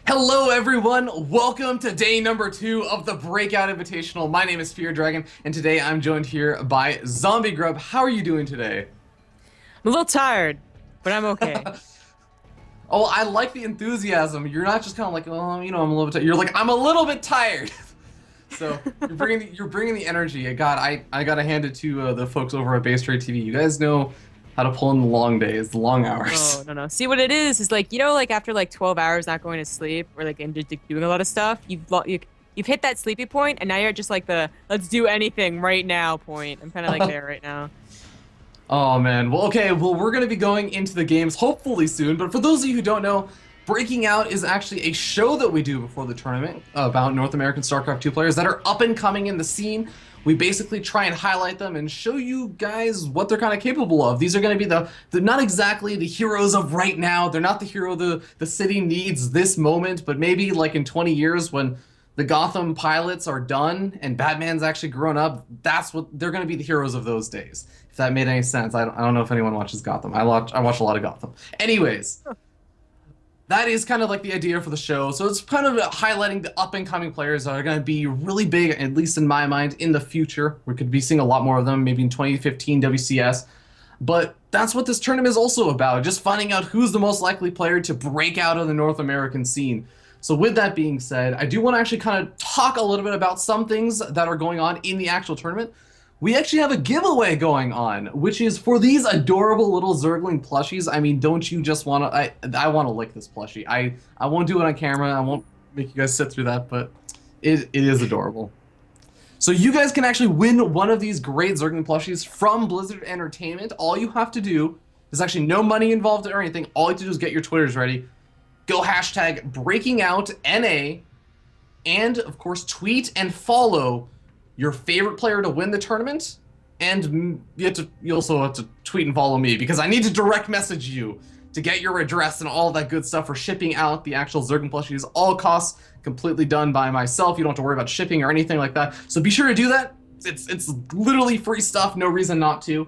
Hello everyone, welcome to day number 2 of the Breakout Invitational. My name is Fear Dragon, and today I'm joined here by Zombie Grub. How are you doing today? I'm a little tired, but I'm okay. Oh, I like the enthusiasm. You're not just kind of like, oh, you know, I'm a little bit tired. You're like, I'm a little bit tired. So you're bringing the energy. God, I gotta hand it to the folks over at Base Trade TV. You guys know how to pull in the long days, the long hours. Oh, no. See, what it is like, you know, like after like 12 hours not going to sleep or like and just like, doing a lot of stuff, you've hit that sleepy point, and now you're just like the let's do anything right now point. I'm kind of like there right now. Oh man, well okay, well we're gonna be going into the games hopefully soon, but for those of you who don't know, Breaking Out is actually a show that we do before the tournament about North American StarCraft 2 players that are up and coming in the scene. We basically try and highlight them and show you guys what they're kind of capable of. These are going to be the not exactly the heroes of right now. They're not the hero the city needs this moment, but maybe like in 20 years when the Gotham pilots are done and Batman's actually grown up, that's what they're going to be, the heroes of those days. If that made any sense. I don't know if anyone watches Gotham. I watch a lot of Gotham. Anyways, that is kind of like the idea for the show. So it's kind of highlighting the up-and-coming players that are going to be really big, at least in my mind, in the future. We could be seeing a lot more of them, maybe in 2015 WCS. But that's what this tournament is also about, just finding out who's the most likely player to break out of the North American scene. So with that being said, I do want to actually kind of talk a little bit about some things that are going on in the actual tournament. We actually have a giveaway going on, which is for these adorable little Zergling plushies. I mean, don't you just want to... I want to lick this plushie. I won't do it on camera. I won't make you guys sit through that, but it is adorable. So you guys can actually win one of these great Zergling plushies from Blizzard Entertainment. All you have to do, there's actually no money involved or anything. All you have to do is get your Twitters ready. Go hashtag BreakingOutNA, and of course tweet and follow your favorite player to win the tournament, and you also have to tweet and follow me because I need to direct message you to get your address and all that good stuff for shipping out the actual Zergling plushies. All costs completely done by myself. You don't have to worry about shipping or anything like that. So be sure to do that. It's literally free stuff, no reason not to.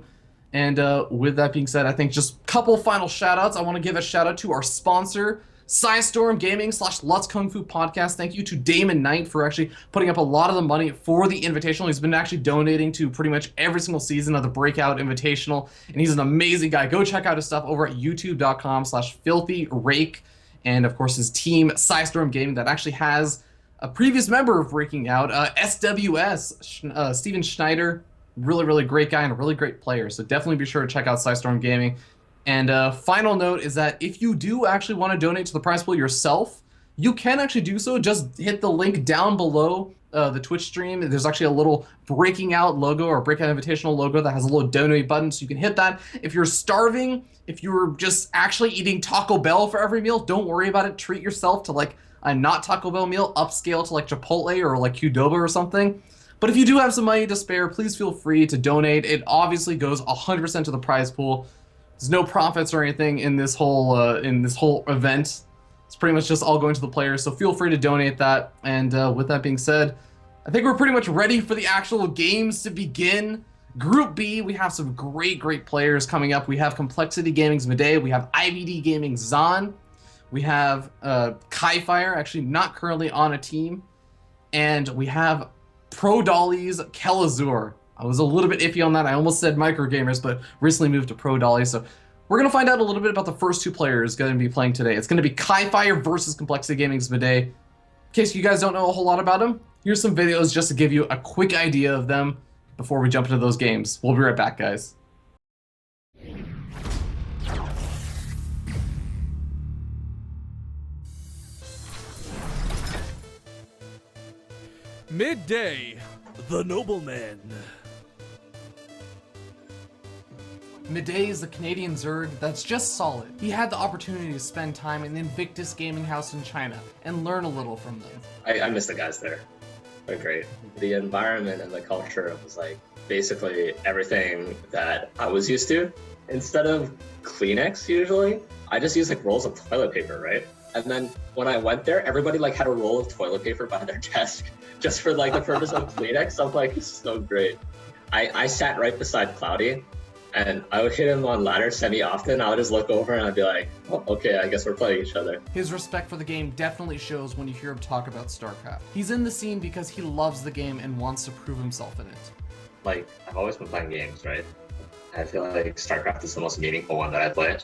And with that being said, I think just a couple final shout outs. I want to give a shout out to our sponsor, Storm Gaming / Lutz Kung Fu Podcast. Thank you to Damon Knight for actually putting up a lot of the money for the Invitational. He's been actually donating to pretty much every single season of the Breakout Invitational, and he's an amazing guy. Go check out his stuff over at youtube.com/filthyrake, and of course his team, Storm Gaming, that actually has a previous member of Breaking Out, SWS, Steven Schneider. Really great guy and a really great player, so definitely be sure to check out Storm Gaming. And final note is that if you do actually want to donate to the prize pool yourself, you can actually do so. Just hit the link down below the Twitch stream. There's actually a little Breaking Out logo or Breakout Invitational logo that has a little donate button, so you can hit that. If you're starving, if you're just actually eating Taco Bell for every meal, don't worry about it. Treat yourself to like a not Taco Bell meal, upscale to like Chipotle or like Qdoba or something. But if you do have some money to spare, please feel free to donate. It obviously goes 100% to the prize pool. There's no profits or anything in this whole event. It's pretty much just all going to the players, so feel free to donate that. And with that being said, I think we're pretty much ready for the actual games to begin. Group B, we have some great players coming up. We have Complexity Gaming's Midday. We have IBD Gaming's Zon. We have Kaifire, actually not currently on a team. And we have Pro Dolly's Kelazhur. I was a little bit iffy on that. I almost said Micro Gamers, but recently moved to Pro Dolly. So we're going to find out a little bit about the first two players going to be playing today. It's going to be Kaifire versus Complexity Gaming's Midday. In case you guys don't know a whole lot about them, here's some videos just to give you a quick idea of them before we jump into those games. We'll be right back, guys. Midday, the nobleman. Midday is a Canadian Zerg that's just solid. He had the opportunity to spend time in the Invictus Gaming House in China and learn a little from them. I miss the guys there. are great. The environment and the culture was like basically everything that I was used to. Instead of Kleenex usually, I just use like rolls of toilet paper, right? And then when I went there, everybody like had a roll of toilet paper by their desk just for like the purpose of Kleenex. I'm like, it's so great. I sat right beside Cloudy, and I would hit him on ladder semi-often. I would just look over and I'd be like, oh, okay, I guess we're playing each other. His respect for the game definitely shows when you hear him talk about StarCraft. He's in the scene because he loves the game and wants to prove himself in it. Like, I've always been playing games, right? I feel like StarCraft is the most meaningful one that I play.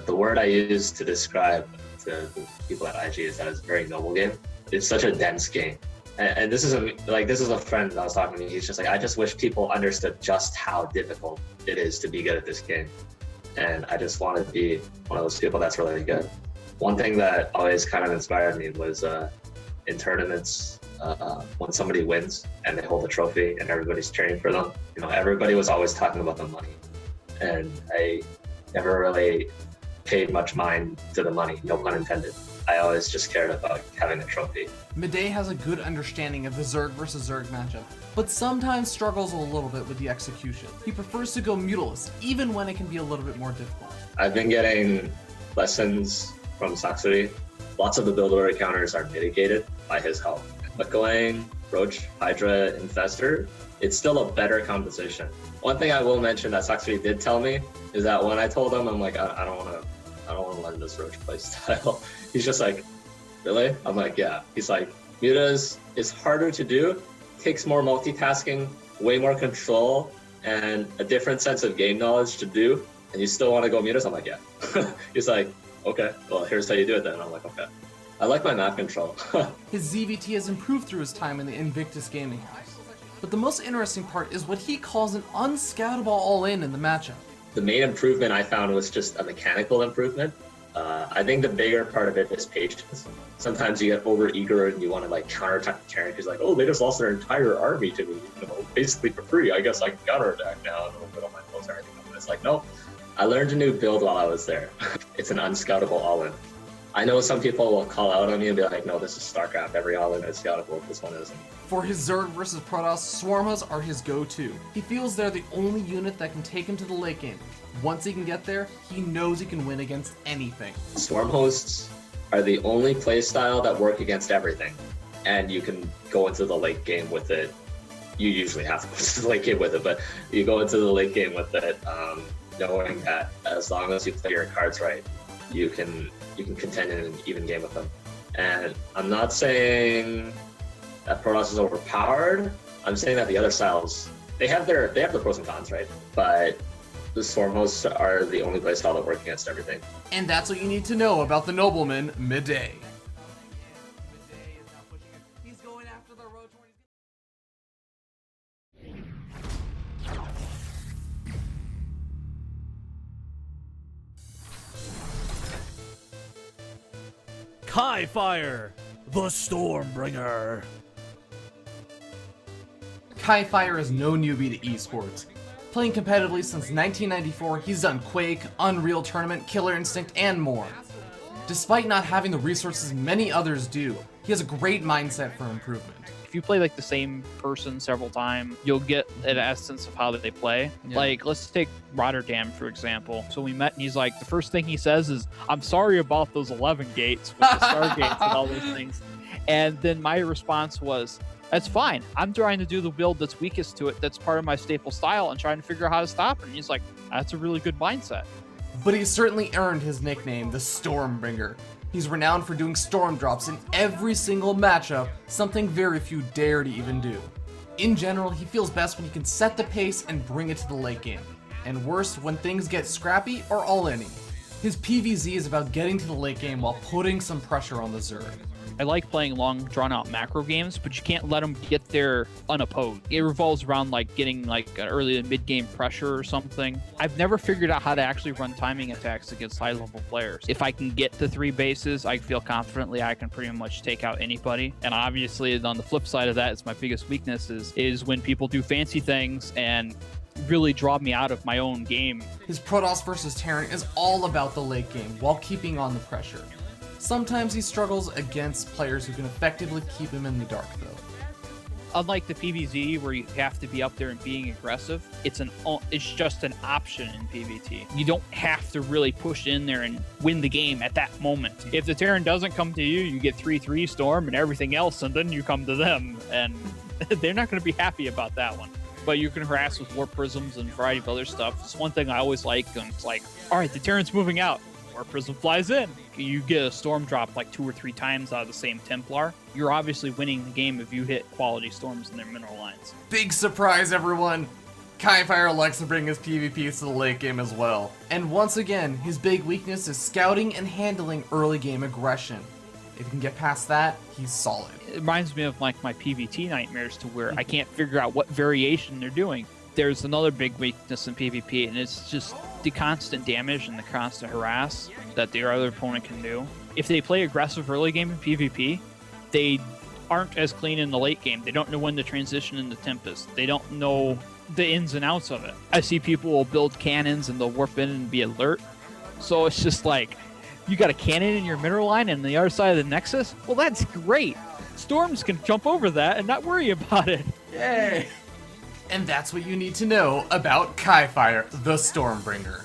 The word I use to describe to the people at IG is that it's a very noble game. It's such a dense game. And this is a friend that I was talking to. He's just like, I just wish people understood just how difficult it is to be good at this game. And I just want to be one of those people that's really good. One thing that always kind of inspired me was in tournaments, when somebody wins and they hold a trophy and everybody's cheering for them, you know, everybody was always talking about the money. And I never really paid much mind to the money, no pun intended. I always just cared about having a trophy. Midday has a good understanding of the Zerg versus Zerg matchup, but sometimes struggles a little bit with the execution. He prefers to go Mutalist, even when it can be a little bit more difficult. I've been getting lessons from Saxony. Lots of the build order counters are mitigated by his help. But going Roach, Hydra, Infestor, it's still a better composition. One thing I will mention that Saxony did tell me is that when I told him, I'm like, I don't want to learn this Roach play style. He's just like, really? I'm like, yeah. He's like, Mutas is harder to do, takes more multitasking, way more control, and a different sense of game knowledge to do, and you still want to go Mutas? I'm like, yeah. He's like, okay, well, here's how you do it then. I'm like, okay. I like my map control. His ZVT has improved through his time in the Invictus Gaming House. But the most interesting part is what he calls an unscoutable all-in the matchup. The main improvement I found was just a mechanical improvement. I think the bigger part of it is patience. Sometimes you get over-eager and you want to like counterattack the characters like, oh, they just lost their entire army to me, you know, basically for free. I guess I can counterattack now and put all my clothes and everything. But it's like, no, I learned a new build while I was there. It's an unscoutable all-in. I know some people will call out on me and be like, no, this is StarCraft. Every all-in is scoutable. This one isn't. For his Zerg versus Protoss, Swarmos are his go-to. He feels they're the only unit that can take him to the late game. Once he can get there, he knows he can win against anything. Swarm hosts are the only playstyle that work against everything. And you can go into the late game with it. You usually have to go into the late game with it, but you go into the late game with it, knowing that as long as you play your cards right, you can contend in an even game with them. And I'm not saying that Protoss is overpowered. I'm saying that the other styles, they have the pros and cons, right? But the Swarm hosts are the only playstyle that work against everything. And that's what you need to know about the nobleman, Midday. He's going after the Roach. Kai Fire, the Stormbringer. Kai Fire is no newbie to esports. Playing competitively since 1994, he's done Quake, Unreal Tournament, Killer Instinct, and more. Despite not having the resources many others do, he has a great mindset for improvement. If you play like the same person several times, you'll get an essence of how they play. Yeah. Like, let's take Rotterdam, for example. So we met and he's like, the first thing he says is, I'm sorry about those 11 gates with the Stargates and all those things. And then my response was, that's fine. I'm trying to do the build that's weakest to it, that's part of my staple style, and trying to figure out how to stop it. And he's like, that's a really good mindset. But he's certainly earned his nickname, the Stormbringer. He's renowned for doing storm drops in every single matchup, something very few dare to even do. In general, he feels best when he can set the pace and bring it to the late game. And worse, when things get scrappy or all-inning. His PvZ is about getting to the late game while putting some pressure on the Zerg. I like playing long, drawn-out macro games, but you can't let them get there unopposed. It revolves around like getting like an early and mid-game pressure or something. I've never figured out how to actually run timing attacks against high-level players. If I can get to 3 bases, I feel confidently I can pretty much take out anybody. And obviously, on the flip side of that, it's my biggest weakness is when people do fancy things and really draw me out of my own game. His Protoss versus Terran is all about the late game while keeping on the pressure. Sometimes he struggles against players who can effectively keep him in the dark, though. unlike the PvZ where you have to be up there and being aggressive, it's just an option in PvT. You don't have to really push in there and win the game at that moment. If the Terran doesn't come to you, you get 3/3 Storm and everything else, and then you come to them, and they're not going to be happy about that one. But you can harass with Warp Prisms and a variety of other stuff. It's one thing I always like, and it's like, all right, the Terran's moving out. Warp Prism flies in. You get a Storm drop like 2 or 3 times out of the same Templar. You're obviously winning the game if you hit quality Storms in their mineral lines. Big surprise, everyone! Kaifire likes to bring his PvPs to the late game as well. And once again, his big weakness is scouting and handling early game aggression. If you can get past that, he's solid. It reminds me of like my PvT nightmares to where I can't figure out what variation they're doing. There's another big weakness in PvP, and it's just the constant damage and the constant harass that the other opponent can do. If they play aggressive early game in PvP, they aren't as clean in the late game. They don't know when to transition into Tempest. They don't know the ins and outs of it. I see people will build cannons and they'll warp in and be alert. So it's just like, you got a cannon in your mineral line and the other side of the Nexus? Well, that's great. Storms can jump over that and not worry about it. Yay! And that's what you need to know about Kaifire, the Stormbringer.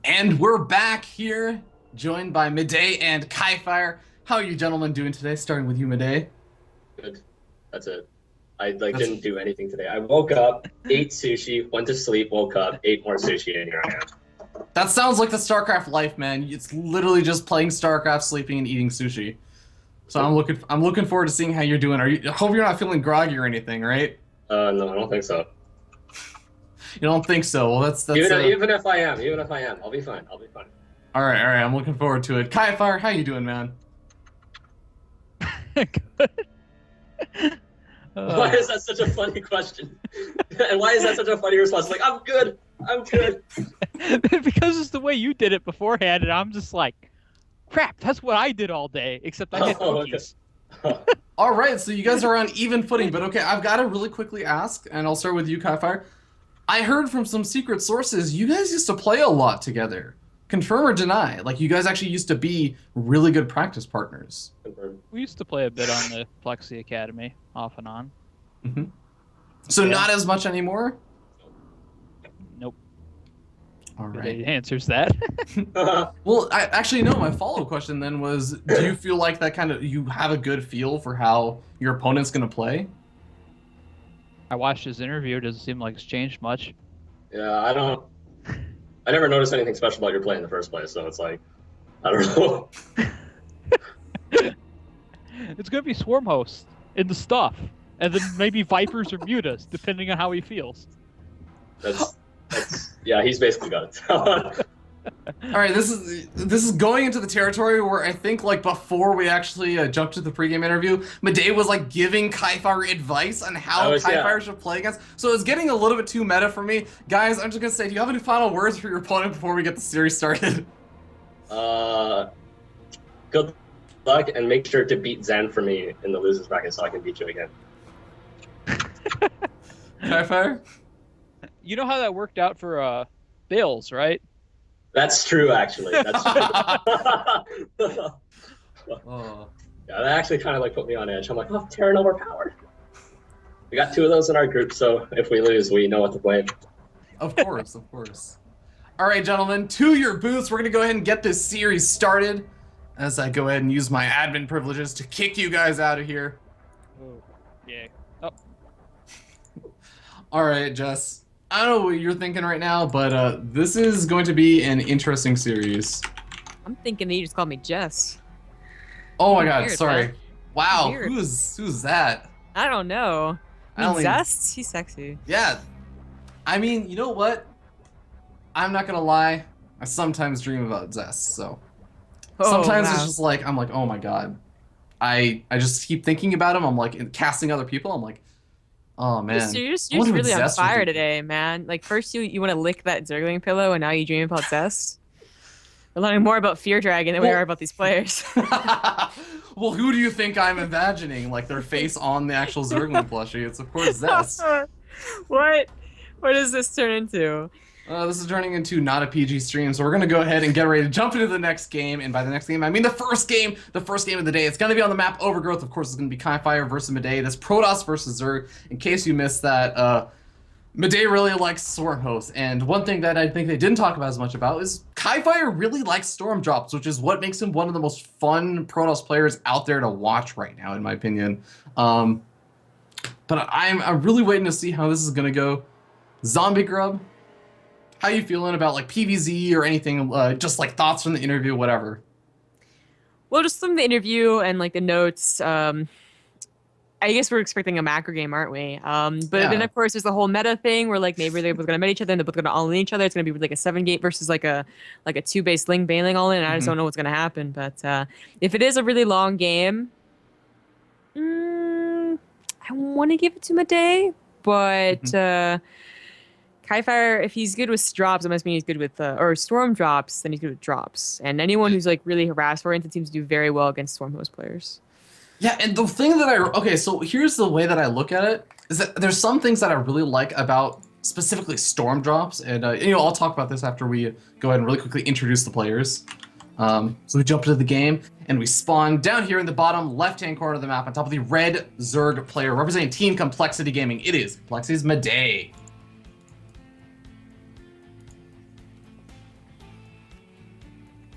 And we're back here, joined by Midday and Kaifire. How are you gentlemen doing today? Starting with you, Midday. Good. That's it. I didn't do anything today. I woke up, ate sushi, went to sleep, woke up, ate more sushi, and here I am. That sounds like the StarCraft life, man. It's literally just playing StarCraft, sleeping, and eating sushi. So I'm looking forward to seeing how you're doing. I hope you're not feeling groggy or anything, right? No, I don't think so. You don't think so? Well, that's even if I am, I'll be fine. I'll be fine. All right. I'm looking forward to it. Kaifire, how you doing, man? Good. Why is that such a funny question? And why is that such a funny response? Like, I'm good. Because it's the way you did it beforehand, and I'm just like, crap, that's what I did all day, except I get cookies. Okay. All right, so you guys are on even footing, but okay, I've got to really quickly ask, and I'll start with you, Kaifire. I heard from some secret sources you guys used to play a lot together. Confirm or deny? Like, you guys actually used to be really good practice partners. We used to play a bit on the Plexi Academy, off and on. Mm-hmm. So not as much anymore? Nope. All right. It answers that. Well, actually, no, my follow-up question then was, do you feel like that kind of, you have a good feel for how your opponent's going to play? I watched his interview. It doesn't seem like it's changed much. Yeah, I never noticed anything special about your play in the first place, so it's like, I don't know. It's going to be Swarm Host in the stuff. And then maybe Vipers or Mutas, depending on how he feels. That's yeah, he's basically got it. All right, this is going into the territory where I think like before we actually jumped to the pregame interview, Midday was like giving Kaifire advice on how Kaifire should play against. So it's getting a little bit too meta for me, guys. I'm just gonna say, do you have any final words for your opponent before we get the series started? Good luck, and make sure to beat Zen for me in the losers bracket so I can beat you again. Kaifire? You know how that worked out for Bales, right? That's true, actually. That's true. Oh. Yeah, that actually kind of like put me on edge. I'm like, oh, Terran overpowered. We got 2 of those in our group, so if we lose, we know what to blame. Of course, of course. All right, gentlemen, to your booths. We're going to go ahead and get this series started as I go ahead and use my admin privileges to kick you guys out of here. Oh, yeah. Oh. All right, Jess. I don't know what you're thinking right now, but this is going to be an interesting series. I'm thinking that you just called me Jess. Oh my god, Weird, sorry. man. Wow, Weird. who's that? I don't know. I don't Zest? He's sexy. Yeah. I mean, you know what? I'm not gonna lie. I sometimes dream about Zest, so. Oh, Sometimes wow. it's just like, I'm like, oh my god. I just keep thinking about him. I'm like, casting other people. I'm like, oh man. You're just I wonder what really on Zest would fire do. today, man. Like, first you want to lick that Zergling pillow, and now you dream about Zest. We're learning more about Fear Dragon than we Well- are about these players. Well, who do you think I'm imagining? Like their face on the actual Zergling plushie? It's of course Zest. What? What does this turn into? This is turning into not a PG stream, so we're gonna go ahead and get ready to jump into the next game. And by the next game, I mean the first game of the day. It's gonna be on the map Overgrowth. Of course, it's gonna be Kaifire versus Midday. That's Protoss versus Zerg. In case you missed that, Midday really likes Storm Host, and one thing that I think they didn't talk about as much about is Kaifire really likes Storm Drops, which is what makes him one of the most fun Protoss players out there to watch right now, in my opinion. But I'm really waiting to see how this is gonna go. Zombie Grub, how you feeling about like PVZ or anything? Just like thoughts from the interview, whatever. Well, just from the interview and like the notes, I guess we're expecting a macro game, aren't we? But Yeah. then of course there's the whole meta thing where like maybe they're both gonna met each other and they're both gonna all in each other. It's gonna be like a 7-gate versus like a 2-base Ling Bailing all in. And I just don't know what's gonna happen. But if it is a really long game, I want to give it to Midday, but Kaifire, if he's good with drops, it must mean he's good with or storm drops, then he's good with drops. And anyone who's like really harass oriented seems to do very well against storm host players. Yeah, and the thing that so here's the way that I look at it, is that there's some things that I really like about specifically Storm Drops, and I'll talk about this after we go ahead and really quickly introduce the players. So we jump into the game, and we spawn down here in the bottom left-hand corner of the map on top of the red Zerg player representing Team Complexity Gaming. It is Complexity's Midday.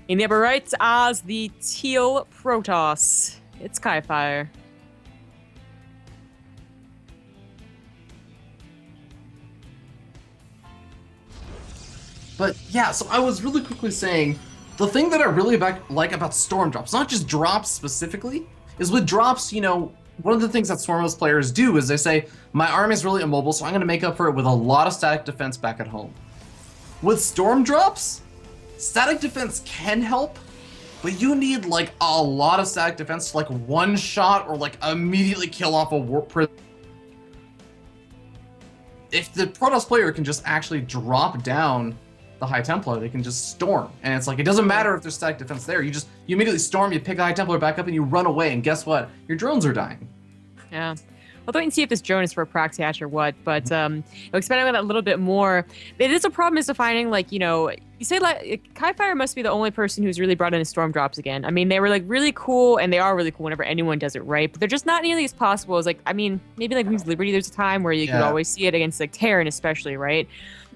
In the upper right, as the teal Protoss, it's Kaifire. But yeah, so I was really quickly saying, the thing that I really like about Storm Drops, not just drops specifically, is with drops, one of the things that Stormhost players do is they say, my army is really immobile, so I'm going to make up for it with a lot of static defense back at home. With Storm Drops, static defense can help, but you need like a lot of static defense to like one shot or like immediately kill off a warp prison. If the Protoss player can just actually drop down the High Templar, they can just storm. And it's like, it doesn't matter if there's static defense there. You immediately storm, you pick the High Templar back up and you run away, and guess what? Your drones are dying. Yeah. We'll wait and see if this drone is for a proxy hatch or what, but expanding on that a little bit more, it is a problem is defining, like, you say like Kaifire must be the only person who's really brought in Storm Drops again. I mean, they were like really cool, and they are really cool whenever anyone does it right, but they're just not nearly as possible as like, I mean, maybe like Wings Liberty, there's a time where you could always see it against like Terran especially, right?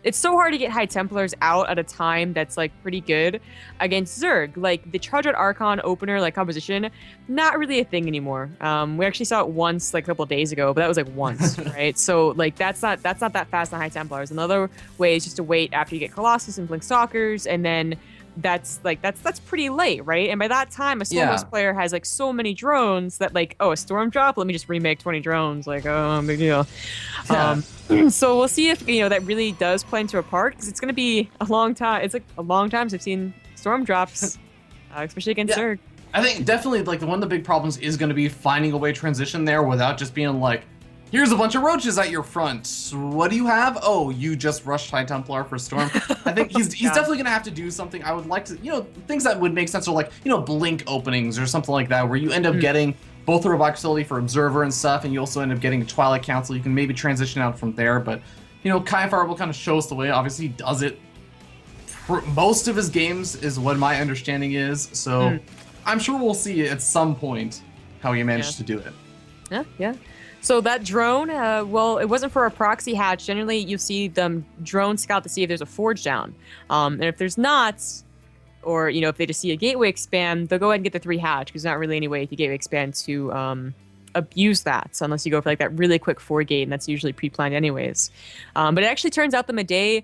It's so hard to get High Templars out at a time that's like pretty good against Zerg. Like the Charge Out Archon opener like composition, not really a thing anymore. We actually saw it once like a couple of days ago, but that was like once, right? So like that's not that fast on High Templars. Another way is just to wait after you get Colossus and Blink Stalkers, and then that's pretty late, right? And by that time, a Stormhost player has like so many drones that like, oh, a Storm Drop, let me just remake 20 drones, like, oh, big deal. Yeah. So we'll see if that really does play into a part, because it's going to be a long time. It's like a long time since I've seen Storm Drops, especially against Zerg. I think definitely like one of the big problems is going to be finding a way to transition there without just being like, here's a bunch of roaches at your front. What do you have? Oh, you just rushed High Templar for Storm. I think he's definitely going to have to do something. I would like to, things that would make sense are like, blink openings or something like that, where you end up getting both the robotic facility for Observer and stuff, and you also end up getting a Twilight Council. You can maybe transition out from there, but, Kaifire will kind of show us the way. Obviously, he does it for most of his games, is what my understanding is. So I'm sure we'll see at some point how he managed to do it. Yeah. So that drone, well, it wasn't for a proxy hatch. Generally, you see them drone scout to see if there's a forge down. And if there's not, or, if they just see a gateway expand, they'll go ahead and get the 3 hatch, because there's not really any way to gateway expand to abuse that, so unless you go for like that really quick 4 gate, and that's usually pre-planned anyways. But it actually turns out the Midday,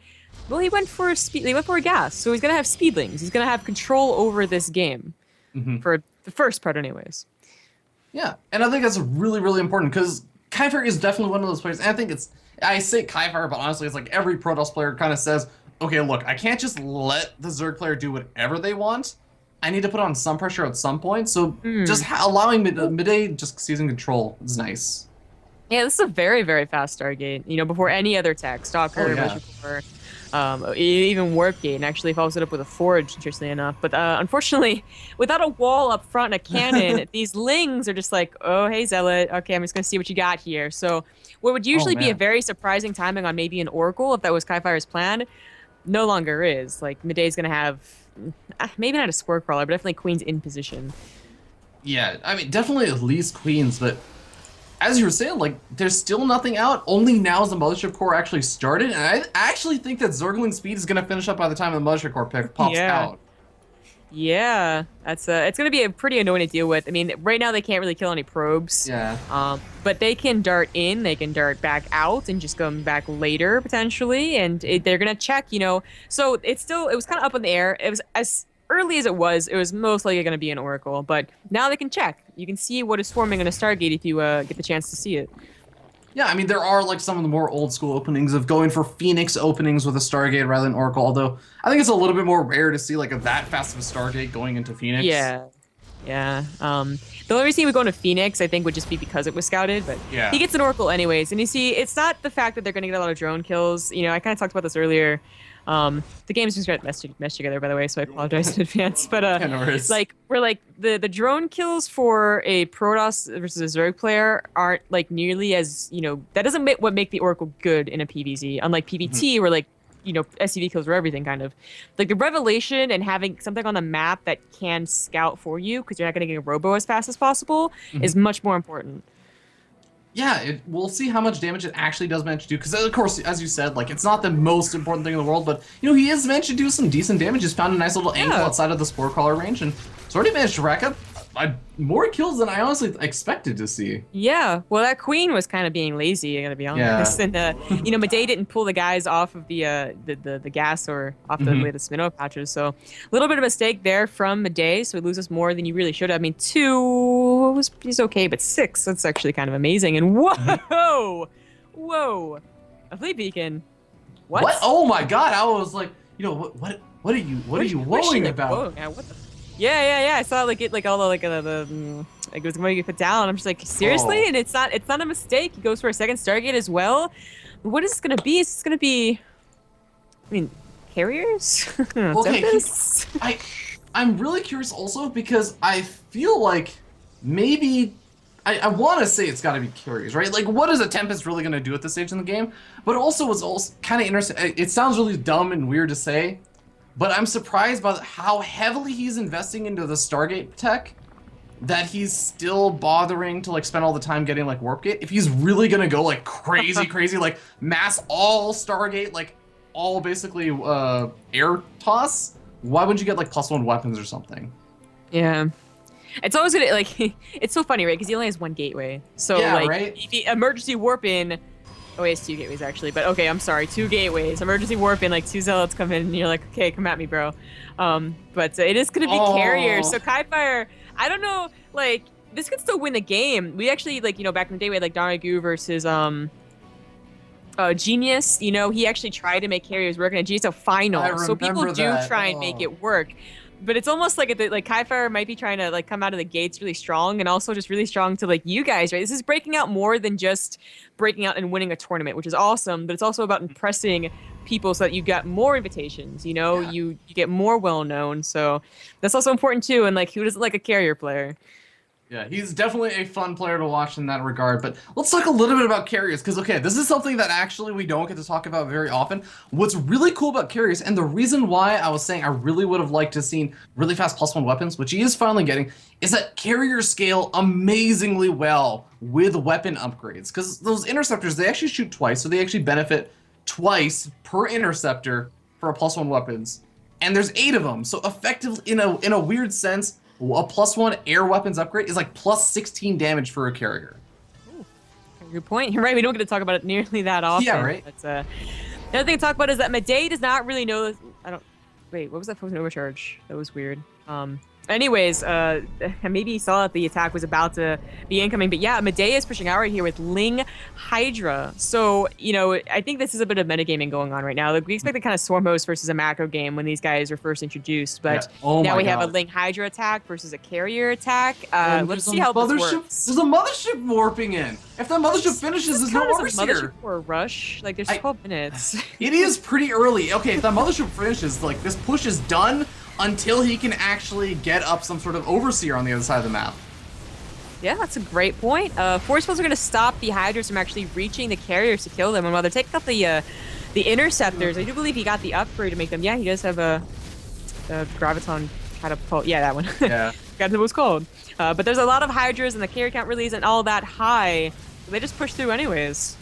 well, he went for a gas, so he's going to have speedlings. He's going to have control over this game for the first part anyways. Yeah, and I think that's really, really important, because Kaifire is definitely one of those players, and I say Kaifire, but honestly, it's like every Protoss player kind of says, okay, look, I can't just let the Zerg player do whatever they want. I need to put on some pressure at some point, so just allowing Midday just seizing control is nice. Yeah, this is a very, very fast Stargate, before any other tech, Stalker, even Warp Gate, and actually follows it up with a Forge, interestingly enough. But unfortunately, without a wall up front and a cannon, these Lings are just like, oh, hey, Zealot, okay, I'm just going to see what you got here. So what would usually be a very surprising timing on maybe an Oracle, if that was Kaifire's plan, no longer is. Like Midday's gonna have maybe not a square crawler, but definitely queens in position. Yeah, I mean, definitely at least queens, but as you were saying, like, there's still nothing out. Only now is the Mothership Core actually started, and I actually think that Zergling Speed is going to finish up by the time the Mothership Core pick pops out. Yeah, that's it's gonna be a pretty annoying to deal with. I mean, right now they can't really kill any probes. Yeah. But they can dart in, they can dart back out, and just come back later potentially. And they're gonna check, you know. So it was kind of up in the air. It was as early as it was most likely gonna be an Oracle. But now they can check. You can see what is forming on a Stargate if you get the chance to see it. Yeah, I mean, there are like some of the more old school openings of going for Phoenix openings with a Stargate rather than Oracle, although I think it's a little bit more rare to see like that fast of a Stargate going into Phoenix. Yeah. Yeah. The only reason he would go into Phoenix, I think, would just be because it was scouted, but Yeah. he gets an Oracle anyways. And you see, it's not the fact that they're going to get a lot of drone kills. You know, I kind of talked about this earlier. The game's just got mesh together, by the way, so I apologize in advance. But Yeah, no worries. like we're like the drone kills for a Protoss versus a Zerg player aren't like nearly as, you know, that doesn't make the Oracle good in a PvZ, unlike PvT where like, you know, SCV kills are everything kind of. Like the revelation and having something on the map that can scout for you because you're not going to get a robo as fast as possible is much more important. Yeah, we'll see how much damage it actually does manage to do. Because, of course, as you said, like, it's not the most important thing in the world, but, you know, he has managed to do some decent damage. He's found a nice little angle outside of the Spore Crawler range, and he's already managed to rack up more kills than I honestly expected to see. Yeah, well, that queen was kind of being lazy, I gotta be honest. Yeah. And, you know, Midday didn't pull the guys off of the gas or off the latest minnow patches, so a little bit of a mistake there from Midday, so he loses more than you really should have. I mean, 2 he's okay, but 6, that's actually kind of amazing. And whoa! Whoa! A fleet beacon. What? Oh my god, I was like, you know, what are you whoaing about? Whoa, yeah, what the? Yeah. I saw like all the like it was going to get put down. I'm just like, seriously? Oh. And it's not a mistake. He goes for a second Stargate as well. What is this gonna be? Is this gonna be? I mean, carriers? Okay, I'm really curious also because I feel like maybe I want to say it's got to be carriers, right? Like, what is a Tempest really going to do at this stage in the game? But also, it's also kind of interesting. It sounds really dumb and weird to say, but I'm surprised by how heavily he's investing into the Stargate tech that he's still bothering to like spend all the time getting like Warp Gate. If he's really going to go like crazy, like mass all Stargate, like all basically air toss, why wouldn't you get like +1 weapons or something? Yeah. It's always gonna like it's so funny, right? Because he only has 1 gateway. So Yeah, like right? if he emergency warp in, oh he has 2 gateways actually, but okay, I'm sorry, 2 gateways. Emergency warp in, like 2 zealots come in, and you're like, okay, come at me, bro. But it is gonna be carriers. So Kai Fire, I don't know, like this could still win the game. We actually like, you know, back in the day we had like Daragu versus Genius, you know, he actually tried to make carriers work in a Genius final. So people do try and make it work. But it's almost like like Kai Fire might be trying to like come out of the gates really strong and also just really strong to like you guys, right? This is breaking out more than just breaking out and winning a tournament, which is awesome, but it's also about impressing people so that you get more invitations, you know, you get more well known. So that's also important too. And like who doesn't like a carrier player? Yeah, he's definitely a fun player to watch in that regard, but let's talk a little bit about carriers, because, okay, this is something that actually we don't get to talk about very often. What's really cool about carriers, and the reason why I was saying I really would have liked to have seen really fast +1 weapons, which he is finally getting, is that carriers scale amazingly well with weapon upgrades, because those interceptors, they actually shoot twice, so they actually benefit twice per interceptor for a +1 weapons, and there's 8 of them, so effectively, in a weird sense, a +1 air weapons upgrade is like +16 damage for a carrier. Ooh, good point. You're right. We don't get to talk about it nearly that often. Yeah, right. But, the other thing to talk about is that Midday does not really know. Wait, what was that frozen overcharge? That was weird. Anyways, maybe he saw that the attack was about to be incoming, but yeah, Midday is pushing out right here with Ling Hydra. So, you know, I think this is a bit of metagaming going on right now. Like, we expected kind of Swarm Host versus a macro game when these guys were first introduced, but now we have a Ling Hydra attack versus a carrier attack. Let's see how this works. There's a mothership warping in. If that mothership finishes, there's no overseer. For a rush, like there's 12 minutes. It is pretty early. Okay, if that mothership finishes, like this push is done until he can actually get up some sort of overseer on the other side of the map. Yeah, that's a great point. Force fields are going to stop the Hydras from actually reaching the carriers to kill them, and while they're taking up the The interceptors, I do believe he got the upgrade to make them. Yeah, he does have a graviton catapult. Yeah, that one. Yeah. Forgot what it was called. But there's a lot of Hydras and the carry count really isn't all that high. So they just push through anyways.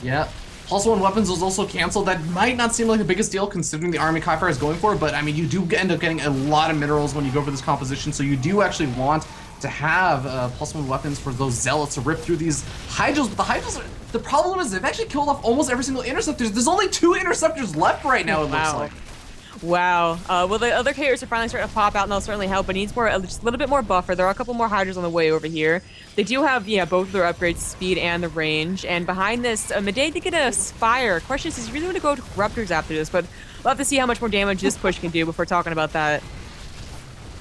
Yeah. Plus one weapons was also canceled. That might not seem like the biggest deal considering the army Kai-Fire is going for, but I mean, you do end up getting a lot of minerals when you go for this composition, so you do actually want to have plus one weapons for those zealots to rip through these Hydras. But the Hydras, the problem is they've actually killed off almost every single interceptor. There's only 2 interceptors left right now, it looks like. Wow. Well, the other carriers are finally starting to pop out, and they'll certainly help. But it needs more, just a little bit more buffer. There are a couple more Hydras on the way over here. They do have, yeah, both of their upgrades, speed and the range. And behind this, Midday did get a Spire. Question is, does he really want to go to Corruptors after this? But we'll have to see how much more damage this push can do before talking about that.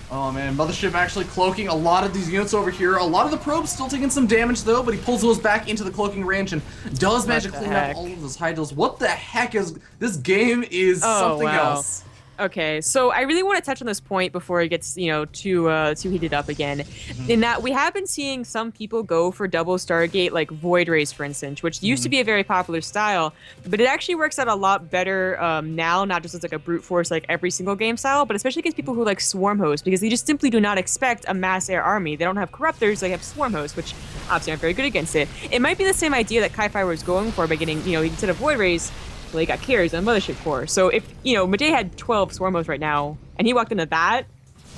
Oh man, Mothership actually cloaking a lot of these units over here. A lot of the probes still taking some damage though, but he pulls those back into the cloaking range and does manage to clean up all of those Hydras. What the heck is this game? Is something else. Okay, so I really want to touch on this point before it gets, you know, too heated up again. In that we have been seeing some people go for double Stargate, like Void Rays, for instance, which used to be a very popular style, but it actually works out a lot better now, not just as like a brute force, like every single game style, but especially against people who like Swarm Host, because they just simply do not expect a mass air army. They don't have Corruptors, they have Swarm Hosts, which obviously aren't very good against it. It might be the same idea that Kai-Fire was going for by getting, you know, instead of Void Rays, well, he got carries on Mothership Core. So if, you know, Midday had 12 Swarm Hosts right now, and he walked into that,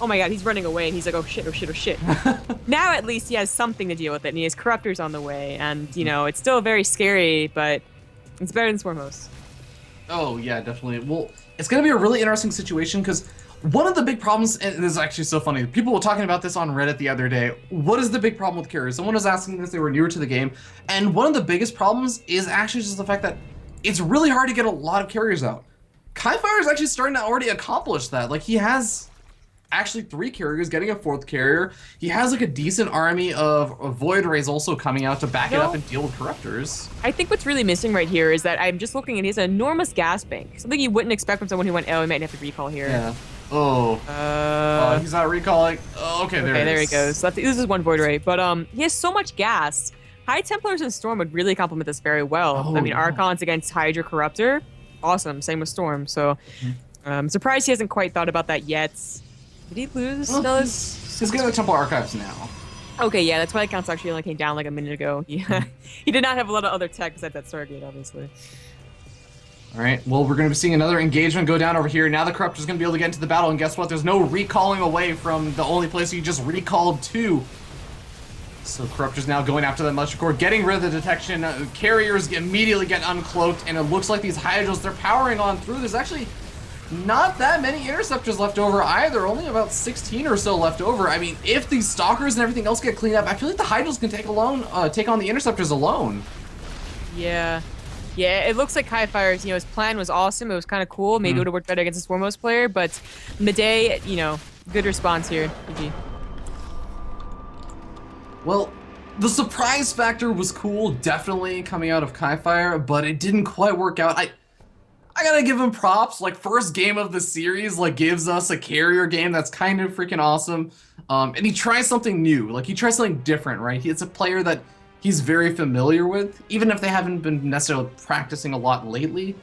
oh my god, he's running away, and he's like, oh shit, oh shit, oh shit. Now at least he has something to deal with it, and he has Corruptors on the way, and, you know, it's still very scary, but it's better than Swarm Hosts. Oh yeah, definitely. Well, it's gonna be a really interesting situation, because one of the big problems, and this is actually so funny, people were talking about this on Reddit the other day. What is the big problem with carriers? Someone was asking this, they were newer to the game, and one of the biggest problems is actually just the fact that it's really hard to get a lot of carriers out. Kai-Fire is actually starting to already accomplish that. Like, he has actually 3 carriers, getting a 4th carrier. He has like a decent army of Void Rays also coming out to back it up and deal with Corruptors. I think what's really missing right here is that I'm just looking and he has an enormous gas bank. Something you wouldn't expect from someone who went, oh, he might have to recall here. Yeah. Oh. He's not recalling. Oh, okay, there he goes. So this is 1 Void Ray. But he has so much gas. High Templars and Storm would really complement this very well. Oh, I mean, Archons against Hydra Corruptor, awesome. Same with Storm. So I'm surprised he hasn't quite thought about that yet. Did he lose? Well, he's getting the Temple Archives now. Okay, yeah, that's why the counts actually only came down like a minute ago. Yeah, he did not have a lot of other tech besides that Stargate, obviously. All right, well, we're going to be seeing another engagement go down over here. Now the Corruptor's going to be able to get into the battle, and guess what? There's no recalling away from the only place you just recalled to. So Corruptor's now going after that Mothership Core, getting rid of the detection. Carriers immediately get uncloaked, and it looks like these Hydras, they're powering on through. There's actually not that many Interceptors left over either, only about 16 or so left over. I mean, if these Stalkers and everything else get cleaned up, I feel like the Hydras can take on the Interceptors alone. Yeah. Yeah, it looks like Kai-Fire's, you know, his plan was awesome. It was kind of cool. Maybe it would have worked better against the Swarmos player, but Midday, you know, good response here. GG. Well, the surprise factor was cool, definitely, coming out of Kai-Fire, but it didn't quite work out. I gotta give him props. Like, first game of the series, like, gives us a carrier game that's kind of freaking awesome. And he tries something new. Like, he tries something different, right? It's a player that he's very familiar with, even if they haven't been necessarily practicing a lot lately.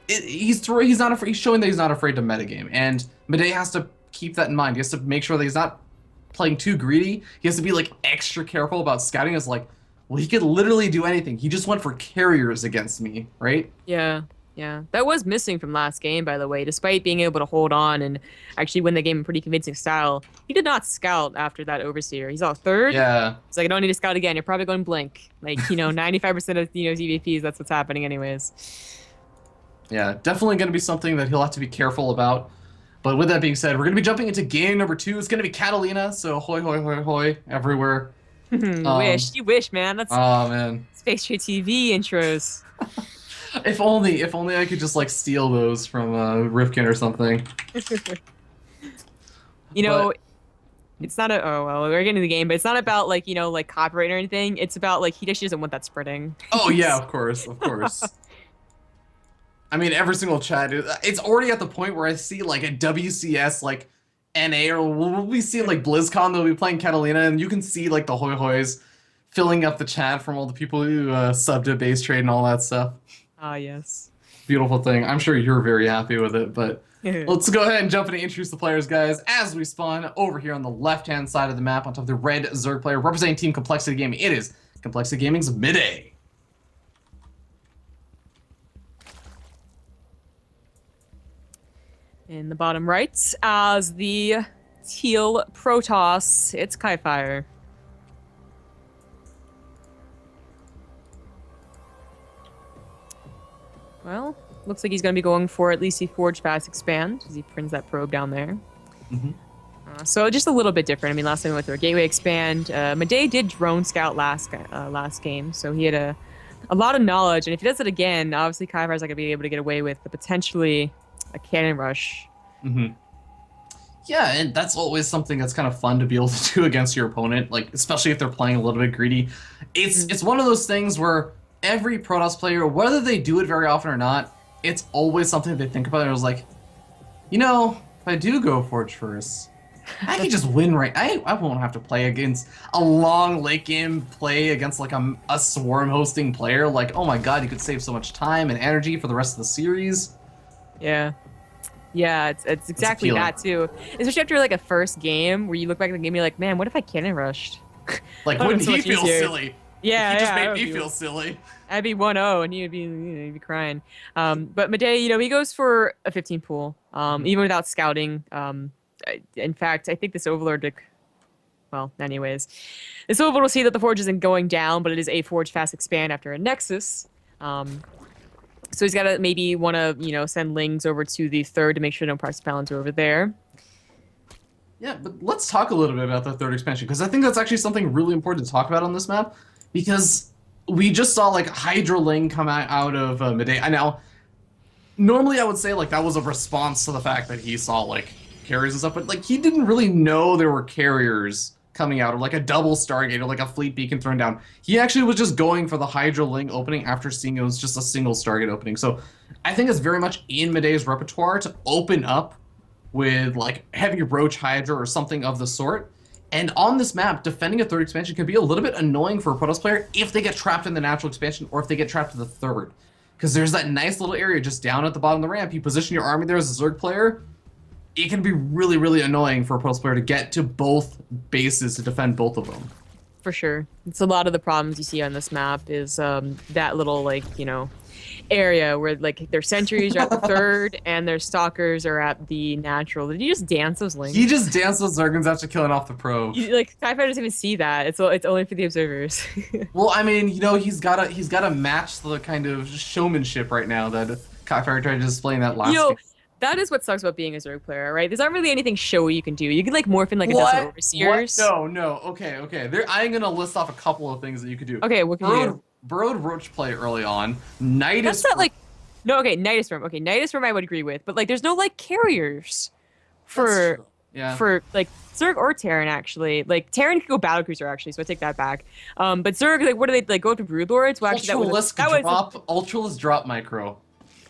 He's showing that he's not afraid to metagame, and Midday has to keep that in mind. He has to make sure that he's not playing too greedy. He has to be like extra careful about scouting. Is like, well, he could literally do anything. He just went for carriers against me, right? Yeah, yeah. That was missing from last game, by the way. Despite being able to hold on and actually win the game in pretty convincing style, he did not scout after that Overseer. He's all 3rd. Yeah. It's like, I don't need to scout again. You're probably going blink. Like, you know, 95% of, you know, EVPs, that's what's happening anyways. Yeah, definitely going to be something that he'll have to be careful about. But with that being said, we're going to be jumping into game number 2. It's going to be Catalina, so hoy, hoy, hoy, hoy, everywhere. You wish, man. That's oh, man. Space Trade TV intros. If only I could just, like, steal those from Rifkin or something. You know, it's not oh, well, we're getting to the game, but it's not about, like, you know, like, copyright or anything. It's about, like, he just doesn't want that spreading. Oh, yeah, of course, of course. I mean, every single chat, it's already at the point where I see, like, a WCS, like, NA, or we'll be seeing, like, BlizzCon, they'll be playing Catalina, and you can see, like, the Hoy Hoys filling up the chat from all the people who subbed to Base Trade and all that stuff. Ah, yes. Beautiful thing. I'm sure you're very happy with it, but let's go ahead and jump in and introduce the players, guys, as we spawn over here on the left-hand side of the map on top of the red Zerg player representing Team Complexity Gaming. It is Complexity Gaming's Midday. In the bottom right, as the teal Protoss, it's Kaifire. Well, looks like he's going to be going for at least a Forge Fast Expand, as he prints that probe down there. Mm-hmm. So just a little bit different. I mean, last time we went through a Gateway Expand. Midday did Drone Scout last game, so he had a lot of knowledge. And if he does it again, obviously Kaifire's not going to be able to get away with potentially a Cannon Rush. Mm-hmm. Yeah, and that's always something that's kind of fun to be able to do against your opponent, like especially if they're playing a little bit greedy. It's one of those things where every Protoss player, whether they do it very often or not, it's always something they think about. And it was like, you know, if I do go Forge first, I can just win I won't have to play against a long late game play against like a swarm hosting player. Like, oh my god, you could save so much time and energy for the rest of the series. Yeah. Yeah, it's exactly that too. Especially after like a first game where you look back at the game and you're like, man, what if I cannon rushed? Like, wouldn't he feel silly? Yeah, he just made me feel silly. I'd be 1-0 and he'd be crying. But Midday, he goes for a 15 pool, even without scouting. In fact, I think this Overlord, well, anyways, this Overlord will see that the Forge isn't going down, but it is a Forge Fast Expand after a Nexus. So he's got to maybe want to, send Lings over to the third to make sure no Price Balance are over there. Yeah, but let's talk a little bit about that third expansion, because I think that's actually something really important to talk about on this map, because we just saw, like, Hydra Ling come out of Midday. Now, normally I would say, like, that was a response to the fact that he saw, like, carriers and stuff, but, like, he didn't really know there were carriers coming out, or like a double Stargate, or like a fleet beacon thrown down. He actually was just going for the Hydra Ling opening after seeing it was just a single Stargate opening. So I think it's very much in Midday's repertoire to open up with like heavy Roach Hydra or something of the sort. And on this map, defending a third expansion can be a little bit annoying for a Protoss player if they get trapped in the natural expansion or if they get trapped in the third. Because there's that nice little area just down at the bottom of the ramp. You position your army there as a Zerg player, it can be really, really annoying for a Protoss player to get to both bases to defend both of them. For sure. It's a lot of the problems you see on this map is that little, like, area where, like, their sentries are at the third and their stalkers are at the natural. Did you just dance those Lings? He just danced those Zergans after killing off the probe. Like, Sci-Fi doesn't even see that. It's only for the observers. Well, I mean, he's gotta match the kind of showmanship right now that Kaifire tried to display in that last game. That is what sucks about being a Zerg player, right? There's not really anything showy you can do. You can, like, morph in, like, a dozen Overseers. What? No. Okay. I'm gonna list off a couple of things that you could do. Okay, what can you do? Burrowed Roach play early on. Nidus. That's not, like... No, okay, Nidus Worm. Okay, Nidus Worm I would agree with. But, like, there's no, like, carriers for like, Zerg or Terran, actually. Like, Terran could go Battlecruiser, actually, so I take that back. But Zerg, like, what do they, like, go to Broodlords? Well, actually, Ultralisk drop micro.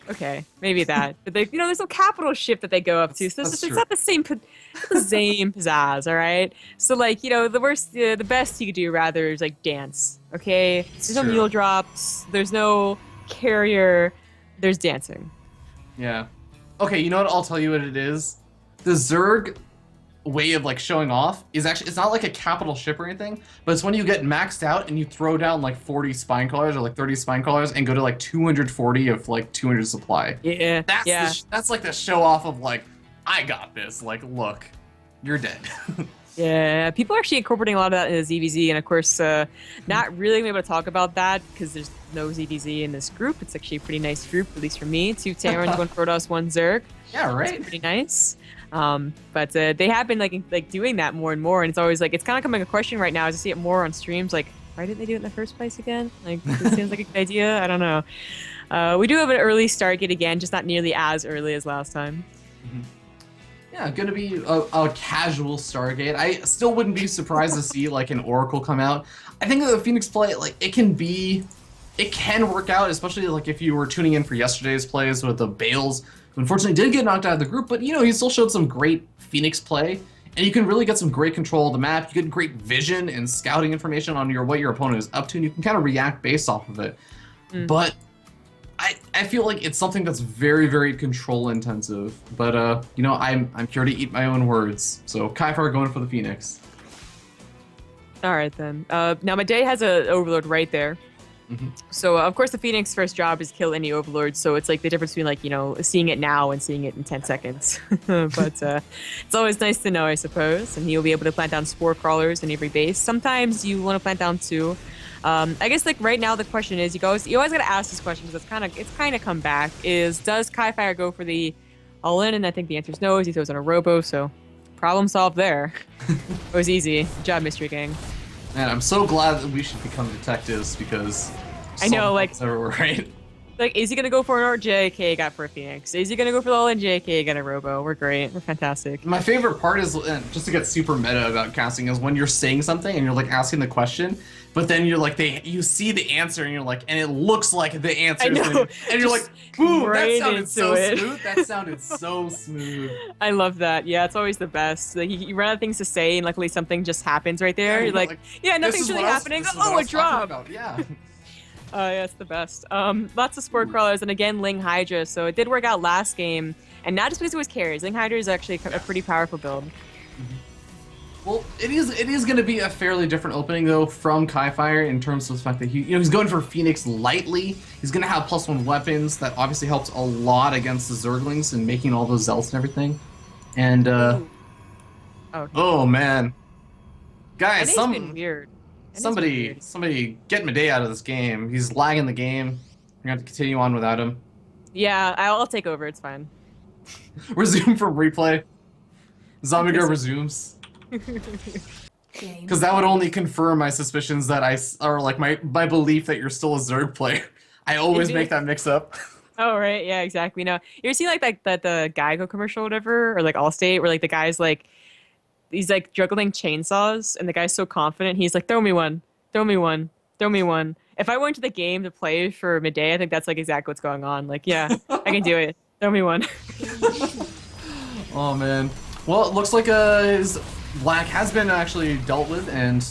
Okay, maybe that. But there's no capital ship that they go up to, so it's not the same pizzazz, all right? So, like, the best you could do rather is like dance. Okay, there's no mule drops, there's no carrier, there's dancing. Yeah. Okay, you know what? I'll tell you what it is. The Zerg way of like showing off is actually, it's not like a capital ship or anything, but it's when you get maxed out and you throw down like 40 spine collars or like 30 spine collars and go to like 240 of like 200 supply. Yeah. That's like the show off of like, I got this. Like, look, you're dead. Yeah, people are actually incorporating a lot of that in the ZVZ, and of course, not really able to talk about that because there's no ZVZ in this group. It's actually a pretty nice group, at least for me. 2 Terrans, 1 Protoss, 1 Zerg. Yeah, right. It's pretty nice. But they have been like doing that more and more, and it's always like it's kind of coming a question right now as I see it more on streams. Like, why didn't they do it in the first place again? Like, this seems like a good idea. I don't know. We do have an early Stargate again, just not nearly as early as last time. Mm-hmm. Yeah, gonna be a casual Stargate. I still wouldn't be surprised to see like an Oracle come out. I think that the Phoenix play, like, it can work out, especially like if you were tuning in for yesterday's plays with the Bales, who unfortunately did get knocked out of the group, but he still showed some great Phoenix play. And you can really get some great control of the map. You get great vision and scouting information on what your opponent is up to, and you can kind of react based off of it. But I feel like it's something that's very, very control intensive. But you know, I'm here to eat my own words. So Kaifar going for the Phoenix. All right then. Now Midday has a Overlord right there. So of course the Phoenix first job is kill any Overlord. So it's like the difference between like, you know, seeing it now and seeing it in 10 seconds. But it's always nice to know, I suppose. And he'll be able to plant down spore crawlers in every base. Sometimes you want to plant down 2. I guess like right now the question is, you always got to ask this question because it's kind of come back. Is does Kaifire go for the all-in? And I think the answer is no. He throws on a Robo, so problem solved there. It was easy. Good job, Mystery Gang. Man, I'm so glad that we should become detectives because I know, like everywhere, right? Like, is he gonna go for an JK? Got for a Phoenix. Is he gonna go for the all-in JK? Got a Robo. We're great. We're fantastic. My favorite part is, just to get super meta about casting, is when you're saying something and you're like asking the question, but then you're like you see the answer and you're like, and it looks like the answer. I know. And you're like, boom, right that sounded so into smooth. That sounded so smooth. I love that. Yeah, it's always the best. Like you run out of things to say, and luckily something just happens right there. You're like, yeah, nothing's really happening. Oh, a drop. Yeah. Yeah, it's the best. Lots of sport crawlers, and again, Ling Hydra. So it did work out last game, and not just because it was carries. Ling Hydra is actually a pretty powerful build. Well, it is going to be a fairly different opening though from Kaifire in terms of the fact that he's going for Phoenix lightly. He's going to have +1 weapons that obviously helps a lot against the Zerglings and making all those Zelts and everything. And oh man, guys, been weird. Somebody get Midday out of this game. He's lagging the game. We're gonna have to continue on without him. Yeah, I'll take over. It's fine. Resume from replay. Zombie Girl resumes. Because that would only confirm my suspicions that my belief that you're still a Zerg player. I always make that mix up. Oh right, yeah, exactly. No, you ever see like that the Geico commercial or whatever, or like Allstate, where like the guy's like, he's like juggling chainsaws, and the guy's so confident. He's like, throw me one, throw me one, throw me one. If I went to the game to play for Midday, I think that's like exactly what's going on. Like, yeah, I can do it. Throw me one. Oh man. Well, it looks like his black has been actually dealt with, and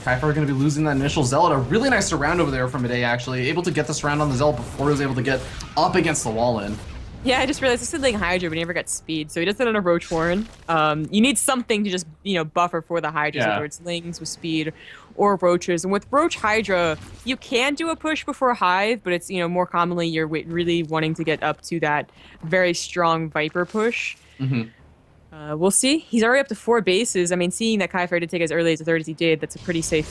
Kaifar are going to be losing that initial Zealot. A really nice surround over there from Midday, actually. Able to get the surround on the Zealot before he was able to get up against the wall in. Yeah, I just realized this is Ling Hydra, but he never got speed, so he does that on a Roach Warren. You need something to just, buffer for the Hydras, whether it's Lings with speed or Roaches. And with Roach Hydra, you can do a push before Hive, but it's, more commonly you're really wanting to get up to that very strong Viper push. We'll see. He's already up to 4 bases. I mean, seeing that Kaifar did take as early as the 3rd as he did, that's a pretty safe,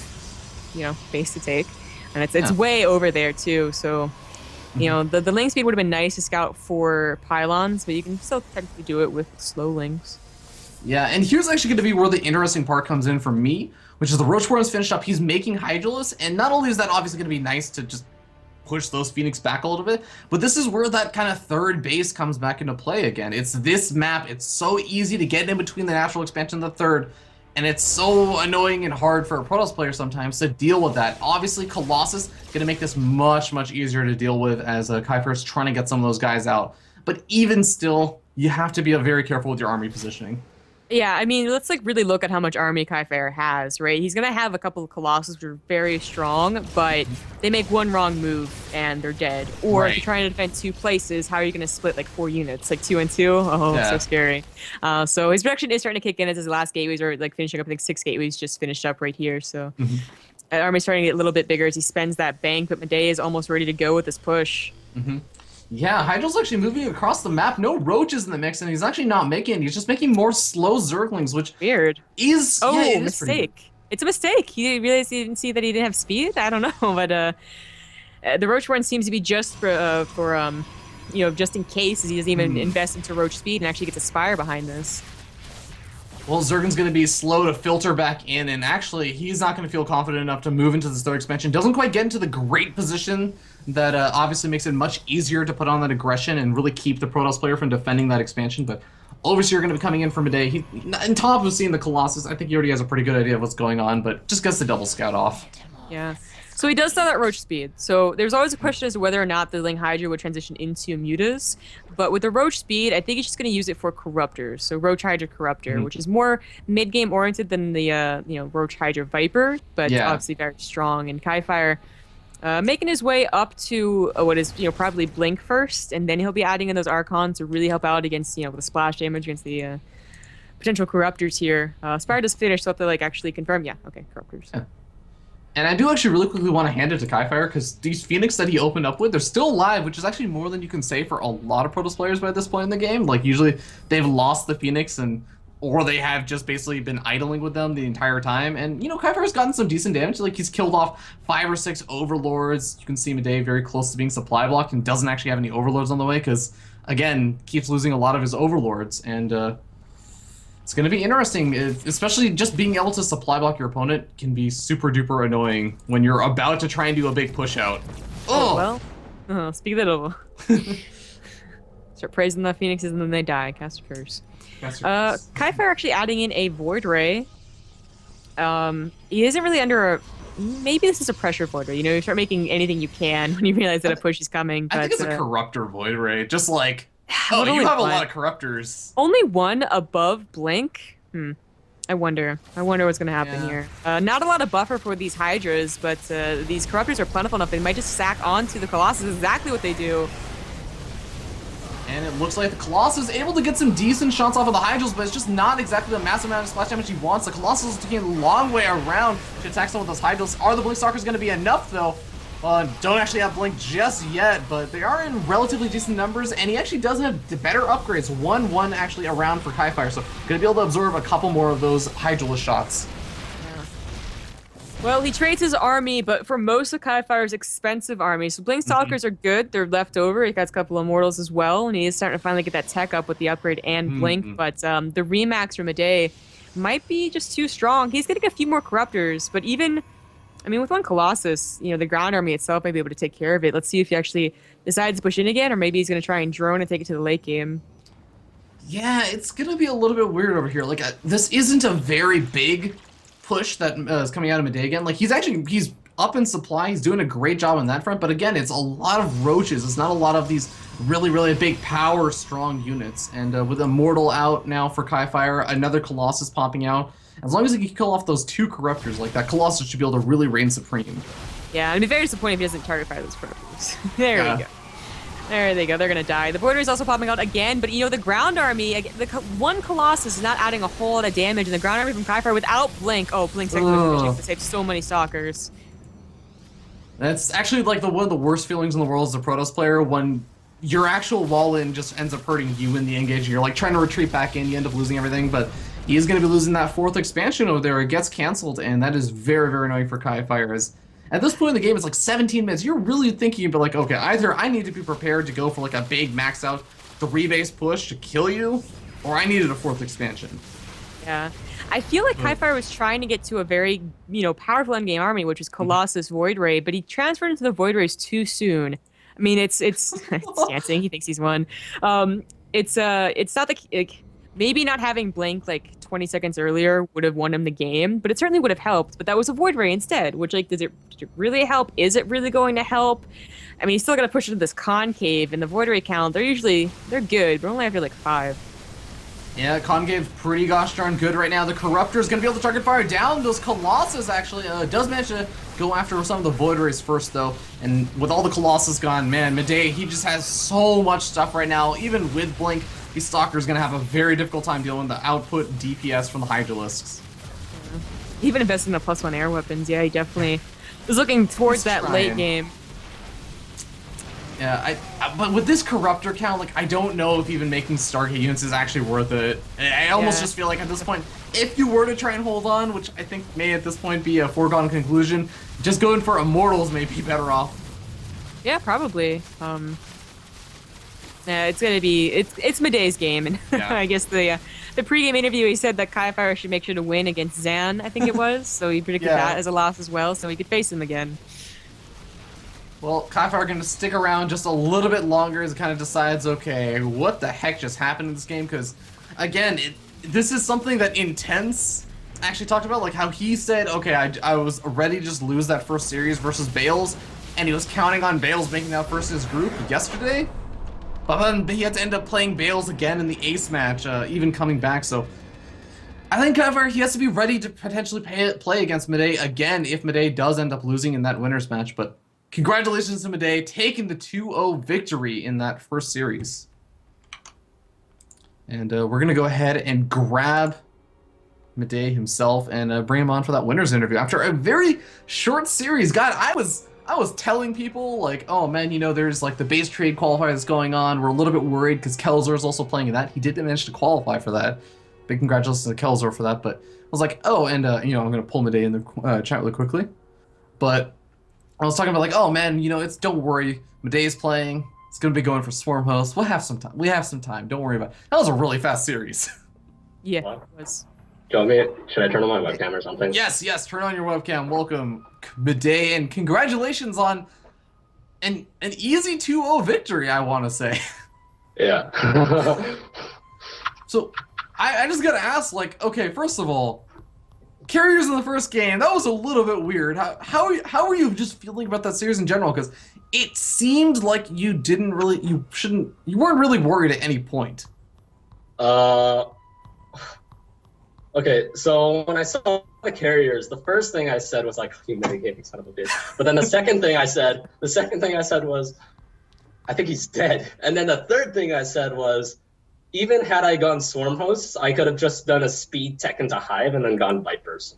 base to take. And it's way over there, too, so... the Ling speed would have been nice to scout for pylons, but you can still technically do it with slow Lings. Yeah, and here's actually going to be where the interesting part comes in for me, which is the Roach Warren's finished up. He's making Hydralisk, and not only is that obviously going to be nice to just push those Phoenix back a little bit, but this is where that kind of 3rd base comes back into play again. It's this map. It's so easy to get in between the natural expansion and the 3rd, and it's so annoying and hard for a Protoss player sometimes to deal with that. Obviously, Colossus going to make this much, much easier to deal with as Kaifar is trying to get some of those guys out. But even still, you have to be very careful with your army positioning. Yeah, I mean, let's really look at how much army Kaifar has, right? He's gonna have a couple of Colossus which are very strong, but they make one wrong move and they're dead. Or if you're trying to defend 2 places, how are you gonna split 4 units, 2 and 2? Oh, so scary. So his production is starting to kick in as his last gateways are finishing up. I think 6 gateways just finished up right here. So army's starting to get a little bit bigger as he spends that bank, but Midday is almost ready to go with this push. Yeah, Hydral's actually moving across the map. No Roaches in the mix, and he's actually not making it. He's just making more slow Zerglings, which weird. Is mistake. It's a mistake. He realized he didn't see that he didn't have speed. I don't know, but the Roach one seems to be just for just in case he doesn't even invest into Roach speed and actually gets a Spire behind this. Well, Zergan's going to be slow to filter back in, and actually, he's not going to feel confident enough to move into this 3rd expansion. Doesn't quite get into the great position that obviously makes it much easier to put on that aggression and really keep the Protoss player from defending that expansion. But Overseer going to be coming in for Midday. On top of seeing the Colossus, I think he already has a pretty good idea of what's going on, but just gets the double scout off. Yeah. So he does still have that roach speed. So there's always a question as to whether or not the Ling Hydra would transition into Mutas. But with the roach speed, I think he's just going to use it for corruptors. So Roach Hydra Corruptor, which is more mid-game oriented than the Roach Hydra Viper, but obviously very strong. And Kaifire making his way up to what is probably Blink first, and then he'll be adding in those Archons to really help out against the splash damage against the potential corruptors here. Spire does finish, so have to actually confirm. Yeah, okay, corruptors. Yeah. And I do actually really quickly want to hand it to Kaifire, because these Phoenix that he opened up with, they're still alive, which is actually more than you can say for a lot of Protoss players by this point in the game. Like, usually they've lost the Phoenix, or they have just basically been idling with them the entire time. And, Kaifire's gotten some decent damage. Like, he's killed off 5 or 6 Overlords. You can see Midday very close to being supply blocked and doesn't actually have any Overlords on the way, because, again, keeps losing a lot of his Overlords. And, it's going to be interesting, especially just being able to supply block your opponent can be super duper annoying when you're about to try and do a big push out. Oh, well, speak of the devil. Start praising the Phoenixes and then they die. Cast a curse. Kaifire actually adding in a Void Ray. He isn't really under a... Maybe this is a pressure Void Ray. You start making anything you can when you realize that a push is coming. But, I think it's a Corruptor Void Ray. Just like... Oh, you have a lot of Corruptors. Only one above Blink? I wonder what's going to happen here. Not a lot of buffer for these Hydras, but these Corruptors are plentiful enough. They might just sack onto the Colossus. Exactly what they do. And it looks like the Colossus is able to get some decent shots off of the Hydras, but it's just not exactly the massive amount of splash damage he wants. The Colossus is taking a long way around to attack some of those Hydras. Are the Blink Stalkers going to be enough, though? Don't actually have Blink just yet, but they are in relatively decent numbers, and he actually does have better upgrades. 1-1 actually around for Kaifire, so going to be able to absorb a couple more of those Hydralisk shots. Yeah. Well, he trades his army, but for most of Kaifire's expensive army, so Blink Stalkers are good. They're left over. He got a couple of Immortals as well, and he is starting to finally get that tech up with the upgrade and Blink, but the Remax from Midday might be just too strong. He's getting a few more Corruptors, but even... with one Colossus, the ground army itself might be able to take care of it. Let's see if he actually decides to push in again, or maybe he's going to try and drone and take it to the late game. Yeah, it's going to be a little bit weird over here. Like, this isn't a very big push that is coming out of Midday again. Like, he's up in supply. He's doing a great job on that front. But again, it's a lot of roaches. It's not a lot of these really, really big power strong units. And with Immortal out now for Kaifire, another Colossus popping out. As long as he can kill off those 2 Corruptors, like that Colossus should be able to really reign supreme. Yeah, I'd be very disappointed if he doesn't target fire those Corruptors. There we go. There they go. They're going to die. The Void Ray is also popping out again, but the ground army, the one Colossus is not adding a whole lot of damage, and the ground army from Kaifire without Blink. Oh, Blink's actually to save so many Stalkers. That's actually like one of the worst feelings in the world as a Protoss player when your actual wall-in just ends up hurting you in the engage, and you're like trying to retreat back in, you end up losing everything, but he is going to be losing that 4th expansion over there. It gets canceled, and that is very, very annoying for Kaifire. As at this point in the game, it's like 17 minutes. You're really thinking, but like, okay, either I need to be prepared to go for like a big max out 3-base push to kill you, or I needed a 4th expansion. Yeah. I feel like Kaifire was trying to get to a very, powerful endgame army, which is Colossus Void Ray, but he transferred into the Void Rays too soon. I mean, it's dancing. He thinks he's won. It's not like maybe not having Blink like 20 seconds earlier would have won him the game, but it certainly would have helped. But that was a Void Ray instead, which did it really help? Is it really going to help? I mean, he's still got to push into this concave, and the Void Ray count, they're good, but only after like 5. Yeah, Concave's pretty gosh darn good right now. The Corruptor's going to be able to target fire down those Colossus, actually. Does manage to go after some of the Void Rays first, though. And with all the Colossus gone, man, Midday, he just has so much stuff right now. Even with Blink, these Stalkers going to have a very difficult time dealing with the output DPS from the Hydralisks. Yeah. Even investing in the +1 air weapons, yeah, he definitely was looking towards that late game. Yeah, but with this Corruptor count, like, I don't know if even making Stargate units is actually worth it. I almost just feel like at this point, if you were to try and hold on, which I think may at this point be a foregone conclusion, just going for Immortals may be better off. Yeah, probably. Yeah, it's gonna be it's Midday's game, and I guess the pregame interview he said that Kaifire should make sure to win against Zan, I think it was. So he predicted that as a loss as well, so he could face him again. Well, Kaifire going to stick around just a little bit longer as it kind of decides, okay, what the heck just happened in this game? Because, again, this is something that Intense actually talked about like how he said, okay, I was ready to just lose that first series versus Bales, and he was counting on Bales making that first in his group yesterday. But then he had to end up playing Bales again in the ace match, even coming back. So I think, however, he has to be ready to potentially play against Midday again if Midday does end up losing in that winner's match. But congratulations to Midday taking the 2-0 victory in that first series. And we're going to go ahead and grab Midday himself and bring him on for that winner's interview after a very short series. God, I was telling people like, oh man, you know, there's like the base trade qualifier that's going on. We're a little bit worried because Kelazhur is also playing in that. He did manage to qualify for that. Big congratulations to Kelazhur for that. But I was like, oh, and you know, I'm gonna pull Midday in the chat really quickly. But I was talking about like, oh man, you know, don't worry, Midday's playing. It's gonna be going for Swarm host. We'll have some time. We have some time. Don't worry about it. That was a really fast series. Yeah, What? it was. Do you want me? Should I turn on my webcam or something? Yes, turn on your webcam. Welcome, Midday, and congratulations on an easy 2-0 victory, I want to say. Yeah. So, I just gotta ask, like, okay, first of all, carriers in the first game, that was a little bit weird. How are you just feeling about that series in general? Because it seemed like you weren't really worried at any point. Okay, so when I saw the carriers, the first thing I said was like, "You mitigating son of a bitch." But then the second thing I said was, "I think he's dead." And then the third thing I said was, even had I gone Swarm hosts, I could have just done a speed tech into Hive and then gone Vipers.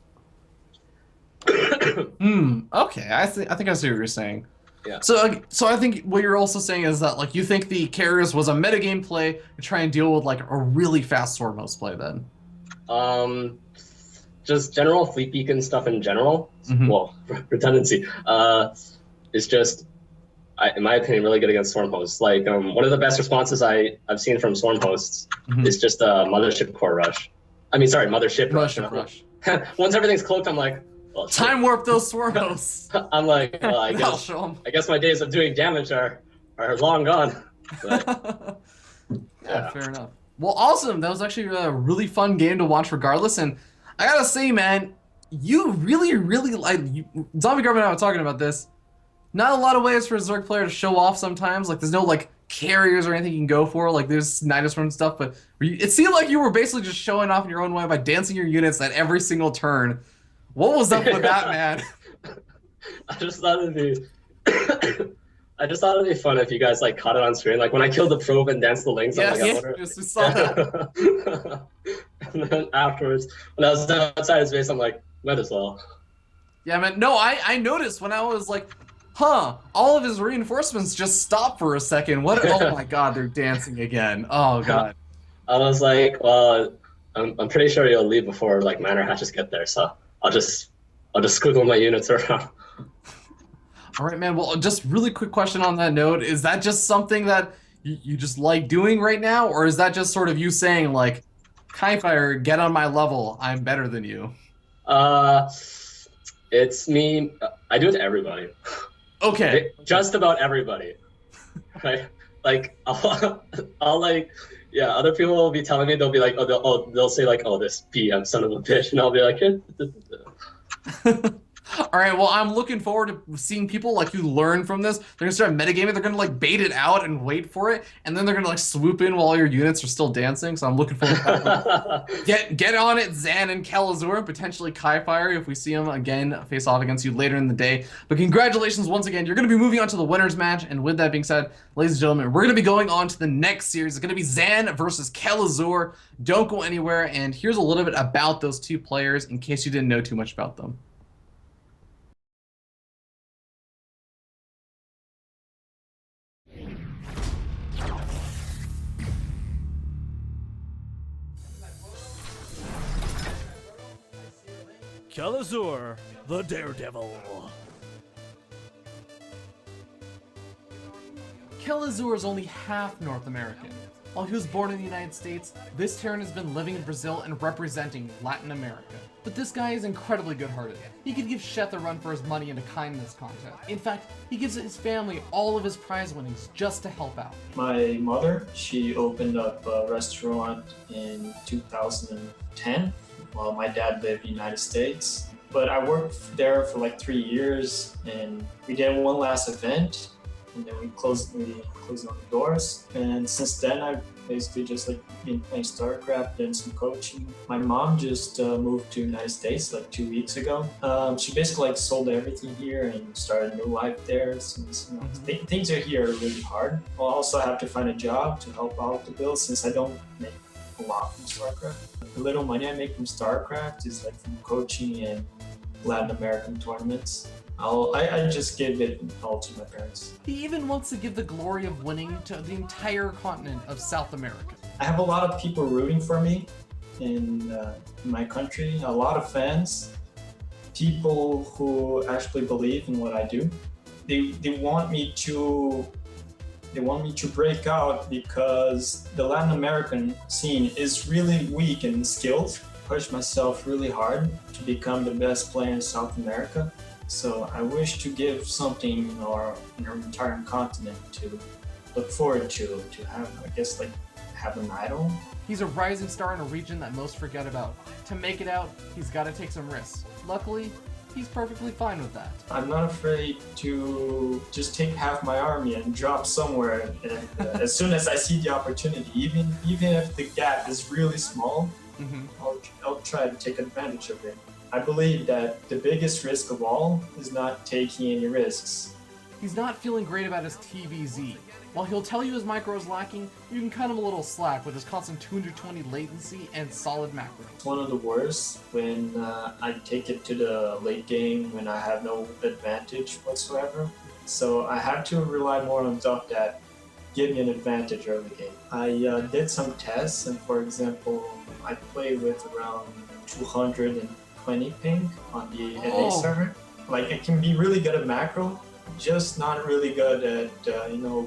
Okay, I think I see what you're saying. Yeah. So I think what you're also saying is that like you think the carriers was a metagame play to try and deal with like a really fast Swarm host play then. Just general fleet beacon stuff in general. Mhm. Well, redundancy. It's just, in my opinion, really good against Swarm hosts. Like one of the best responses I've seen from Swarm hosts is just a Mothership Core Rush. I mean, sorry, Mothership Rush. Rush. Once everything's cloaked, I'm like, well, Time warp those Swarm hosts. I'm like, well, That'll show 'em. I guess my days of doing damage are long gone. But, Yeah, fair enough. Well, awesome. That was actually a really fun game to watch regardless. And I gotta say, man, you really like... Zombie Government and I were talking about this. Not a lot of ways for a Zerg player to show off sometimes. Like, there's no, like, carriers or anything you can go for. Like, there's Nidus Run stuff. But it seemed like you were basically just showing off in your own way by dancing your units at every single turn. What was up with that, man? I just thought it'd be fun if you guys like caught it on screen. Like when I killed the probe and danced the links. Yes, I'm like, I wonder... yes, we saw that. And then afterwards, when I was outside his base, I'm like, might as well. Yeah, man. No, I noticed when I was like, huh, all of his reinforcements just stopped for a second. What? Oh my God, they're dancing again. Oh God. I was like, well, I'm pretty sure you'll leave before like Manor Hatches get there, so I'll just squiggle my units around. All right, man. Well, just really quick question on that note. Is that just something that you just like doing right now? Or is that just sort of you saying like, Kai-Fire, get on my level. I'm better than you. It's me. I do it to everybody. Okay. Just about everybody. Right? Like, I'll like, yeah, other people will be telling me, they'll be like, they'll say like, oh, this PM son of a bitch. And I'll be like, all right, well, I'm looking forward to seeing people like you learn from this. They're gonna start metagaming. They're gonna like bait it out and wait for it, and then they're gonna like swoop in while your units are still dancing. So I'm looking forward to that. Get on it, Zan and Kelazhur, and potentially Kai-Fire if we see them again face off against you later in the day. But congratulations once again. You're gonna be moving on to the winners match, and with that being said, ladies and gentlemen, we're gonna be going on to the next series. It's gonna be Zan versus Kelazhur. Don't go anywhere. And here's a little bit about those two players in case you didn't know too much about them. Kelazhur, the Daredevil. Kelazhur is only half North American. While he was born in the United States, this Terran has been living in Brazil and representing Latin America. But this guy is incredibly good-hearted. He could give Sheth a run for his money in a kindness contest. In fact, he gives his family all of his prize winnings just to help out. My mother, she opened up a restaurant in 2010. while my dad lived in the United States. But I worked there for like 3 years, and we did one last event, and then we closed on the doors. And since then, I've basically just like been playing StarCraft and some coaching. My mom just moved to the United States like 2 weeks ago. She basically like sold everything here and started a new life there. Since things are here really hard. I'll also have to find a job to help out the bills since I don't make a lot from StarCraft. The little money I make from StarCraft is like from coaching and Latin American tournaments. I just give it all to my parents. He even wants to give the glory of winning to the entire continent of South America. I have a lot of people rooting for me in my country, a lot of fans, people who actually believe in what I do. They want me to break out because the Latin American scene is really weak and skilled. Push myself really hard to become the best player in South America. So I wish to give something in our entire continent to look forward to have, I guess, like have an idol. He's a rising star in a region that most forget about. To make it out, he's got to take some risks. Luckily, he's perfectly fine with that. I'm not afraid to just take half my army and drop somewhere, and as soon as I see the opportunity, even if the gap is really small, I'll try to take advantage of it. I believe that the biggest risk of all is not taking any risks. He's not feeling great about his TVZ. While he'll tell you his micro is lacking, you can cut him a little slack with his constant 220 latency and solid macro. It's one of the worst when I take it to the late game when I have no advantage whatsoever. So I have to rely more on stuff that give me an advantage early game. I did some tests, and for example, I play with around 220 ping on the NA server. Like, it can be really good at macro, just not really good at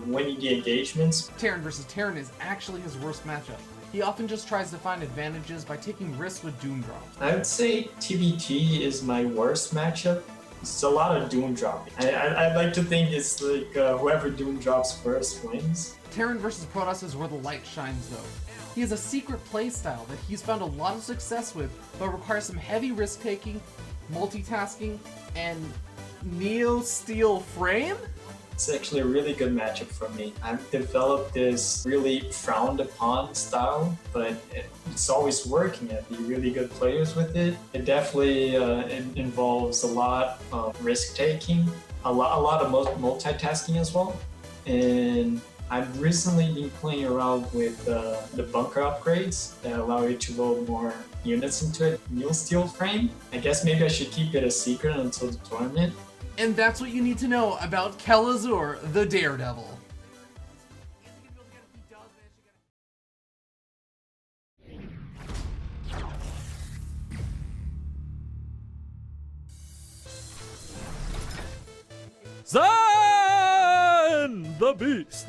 winning the engagements. Terran versus Terran is actually his worst matchup. He often just tries to find advantages by taking risks with Doom drops. I would say TBT is my worst matchup. It's a lot of Doom dropping. I'd like to think it's like whoever Doom drops first wins. Terran versus Protoss is where the light shines though. He has a secret playstyle that he's found a lot of success with, but requires some heavy risk-taking, multitasking, and Neo-Steel frame? It's actually a really good matchup for me. I've developed this really frowned upon style, but it's always working. I'd be really good players with it. It definitely involves a lot of risk-taking, a lot of multitasking as well. And I've recently been playing around with the bunker upgrades that allow you to load more units into it. Neo-Steel frame? I guess maybe I should keep it a secret until the tournament. And that's what you need to know about Kelazhur, the Daredevil. Zan the Beast.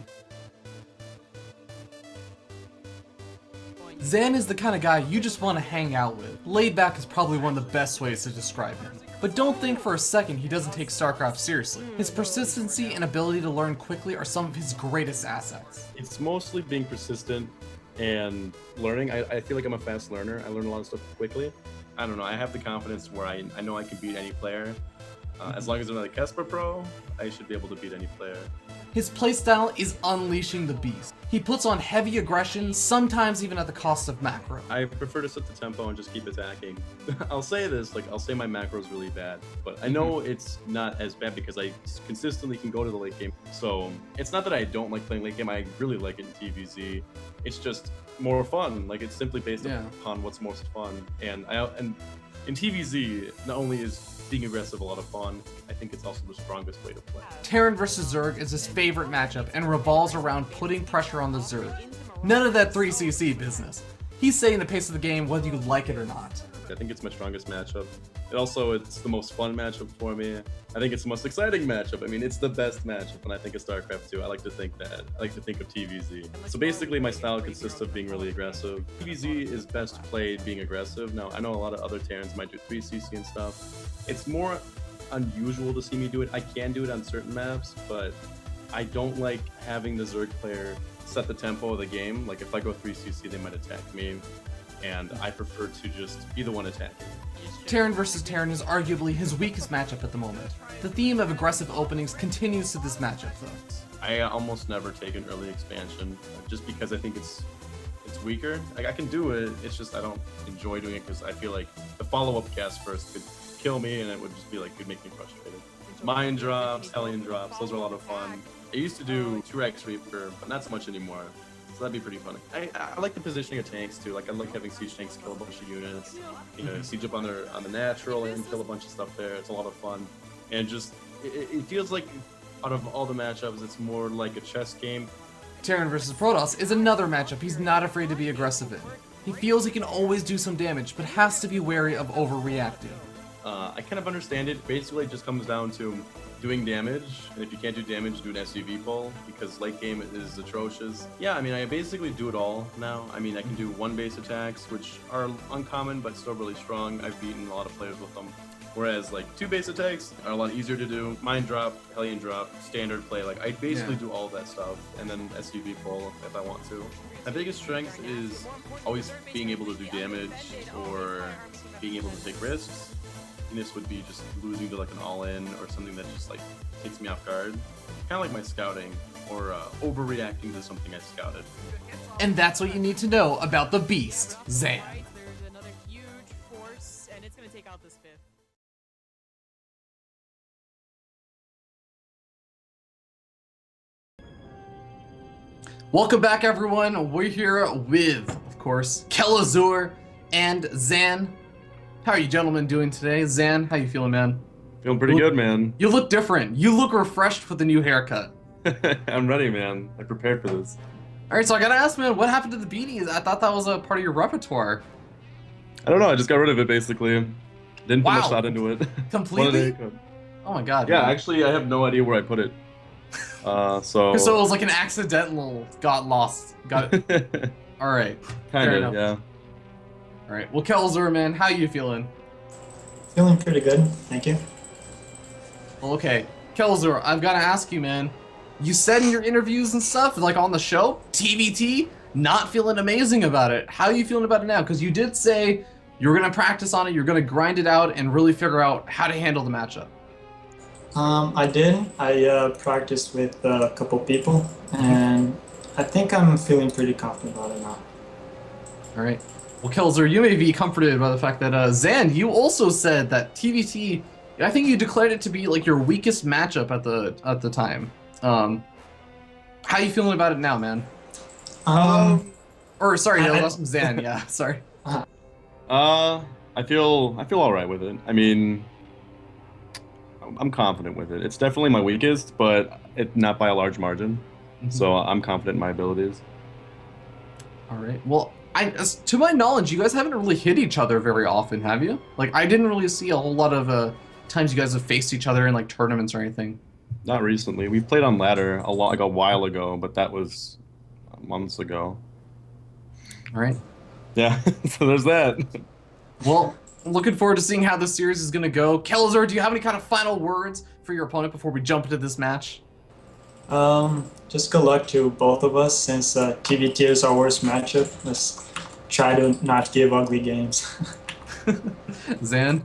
Zan is the kind of guy you just want to hang out with. Laid back is probably one of the best ways to describe him. But don't think for a second he doesn't take StarCraft seriously. His persistency and ability to learn quickly are some of his greatest assets. It's mostly being persistent and learning. I feel like I'm a fast learner. I learn a lot of stuff quickly. I don't know, I have the confidence where I know I can beat any player. As long as I'm not a Kesper Pro, I should be able to beat any player. His playstyle is unleashing the beast. He puts on heavy aggression, sometimes even at the cost of macro. I prefer to set the tempo and just keep attacking. I'll say this, I'll say my macro is really bad, but I know it's not as bad because I consistently can go to the late game. So it's not that I don't like playing late game, I really like it in TVZ. It's just more fun. Like, it's simply based upon what's most fun. And in TVZ, not only is being aggressive a lot of fun, I think it's also the strongest way to play. Terran vs Zerg is his favorite matchup and revolves around putting pressure on the Zerg. None of that 3cc business. He's setting the pace of the game whether you like it or not. I think it's my strongest matchup. It's the most fun matchup for me. I think it's the most exciting matchup. I mean, it's the best matchup when I think of StarCraft 2. I like to think of TVZ. So basically my style consists of being really aggressive. TVZ is best played being aggressive. Now, I know a lot of other Terrans might do 3cc and stuff. It's more unusual to see me do it. I can do it on certain maps, but I don't like having the Zerg player set the tempo of the game. Like, if I go 3cc, they might attack me. and I prefer to just be the one attacking. Terran versus Terran is arguably his weakest matchup at the moment. The theme of aggressive openings continues to this matchup, though. I almost never take an early expansion, just because I think it's weaker. Like, I can do it, it's just I don't enjoy doing it because I feel like the follow-up cast first could kill me, and it would just be like, could make me frustrated. Mine drops, Hellion drops, those are a lot of fun. I used to do 2x Reaper, but not so much anymore. So that'd be pretty funny. I like the positioning of tanks too. Like, I like having siege tanks kill a bunch of units. You know, siege up on the natural and kill a bunch of stuff there. It's a lot of fun, and just it feels like out of all the matchups, it's more like a chess game. Terran versus Protoss is another matchup he's not afraid to be aggressive in. He feels he can always do some damage, but has to be wary of overreacting. I kind of understand it. Basically, it just comes down to doing damage, and if you can't do damage, do an SUV pull, because late game is atrocious. Yeah, I mean, I basically do it all now. I mean, I can do 1 base attacks, which are uncommon, but still really strong. I've beaten a lot of players with them. Whereas, like, 2 base attacks are a lot easier to do. Mine drop, Hellion drop, standard play. Like, I basically do all of that stuff, and then SUV pull if I want to. My biggest strength is always being able to do damage, or being able to take risks. This would be just losing to like an all-in or something that just like takes me off guard. Kind of like my scouting, or overreacting to something I scouted. And that's what you need to know about the beast, Zan. There's another huge force, and it's gonna take out this 5th. Welcome back, everyone. We're here with, of course, Kelazhur and Zan. How are you gentlemen doing today? Zan, how you feeling, man? Feeling pretty good, man. You look different. You look refreshed with the new haircut. I'm ready, man. I prepared for this. All right, so I gotta ask, man, what happened to the beanies? I thought that was a part of your repertoire. I don't know. I just got rid of it, basically. Didn't put Wow. much thought into it. Completely? Oh my god. Yeah, man. actually, I have no idea where I put it. So it was like an accidental got lost. Got it. All right. Kind Fair of, enough. yeah. All right. Well, Kelazhur, man, how you feeling? Feeling pretty good, thank you. Well, okay. Kelazhur, I've got to ask you, man. You said in your interviews and stuff, like on the show, TVT, not feeling amazing about it. How are you feeling about it now? Because you did say you were going to practice on it, you're going to grind it out, and really figure out how to handle the matchup. I did. I practiced with a couple people, and I think I'm feeling pretty confident about it now. All right. Well, Kelazhur, you may be comforted by the fact that Zan, you also said that TVT, I think you declared it to be like your weakest matchup at the time. How you feeling about it now, man? Or sorry, no, that's from Zan. Yeah, sorry. I feel all right with it. I mean, I'm confident with it. It's definitely my weakest, but not by a large margin. So I'm confident in my abilities. All right. Well, to my knowledge, you guys haven't really hit each other very often, have you? Like, I didn't really see a whole lot of times you guys have faced each other in like tournaments or anything. Not recently. We played on ladder a while ago, but that was months ago. All right. Yeah. So there's that. Well, looking forward to seeing how this series is going to go. Kelazhur, do you have any kind of final words for your opponent before we jump into this match? Just good luck to both of us, since TVT is our worst matchup. Let's try to not give ugly games. Zan?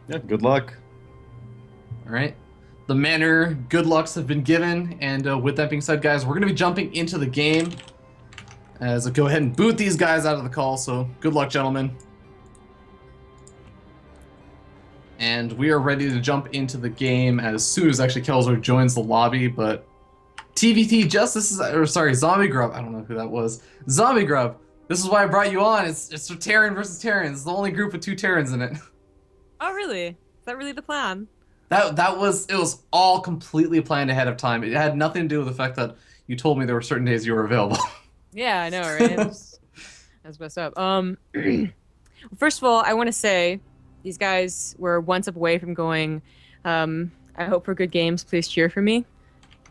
Yeah, good luck. All right. The manner, good lucks have been given, and with that being said, guys, we're going to be jumping into the game. As I go ahead and boot these guys out of the call, so good luck, gentlemen. And we are ready to jump into the game as soon as actually Kelazhur joins the lobby, but TVT Zombie Grub, I don't know who that was. Zombie Grub, this is why I brought you on. It's for Terran versus Terran. It's the only group with 2 Terrans in it. Oh, really? Is that really the plan? It was all completely planned ahead of time. It had nothing to do with the fact that you told me there were certain days you were available. Yeah, I know, right? That's messed up. First of all, I want to say these guys were one step away from going. I hope for good games. Please cheer for me.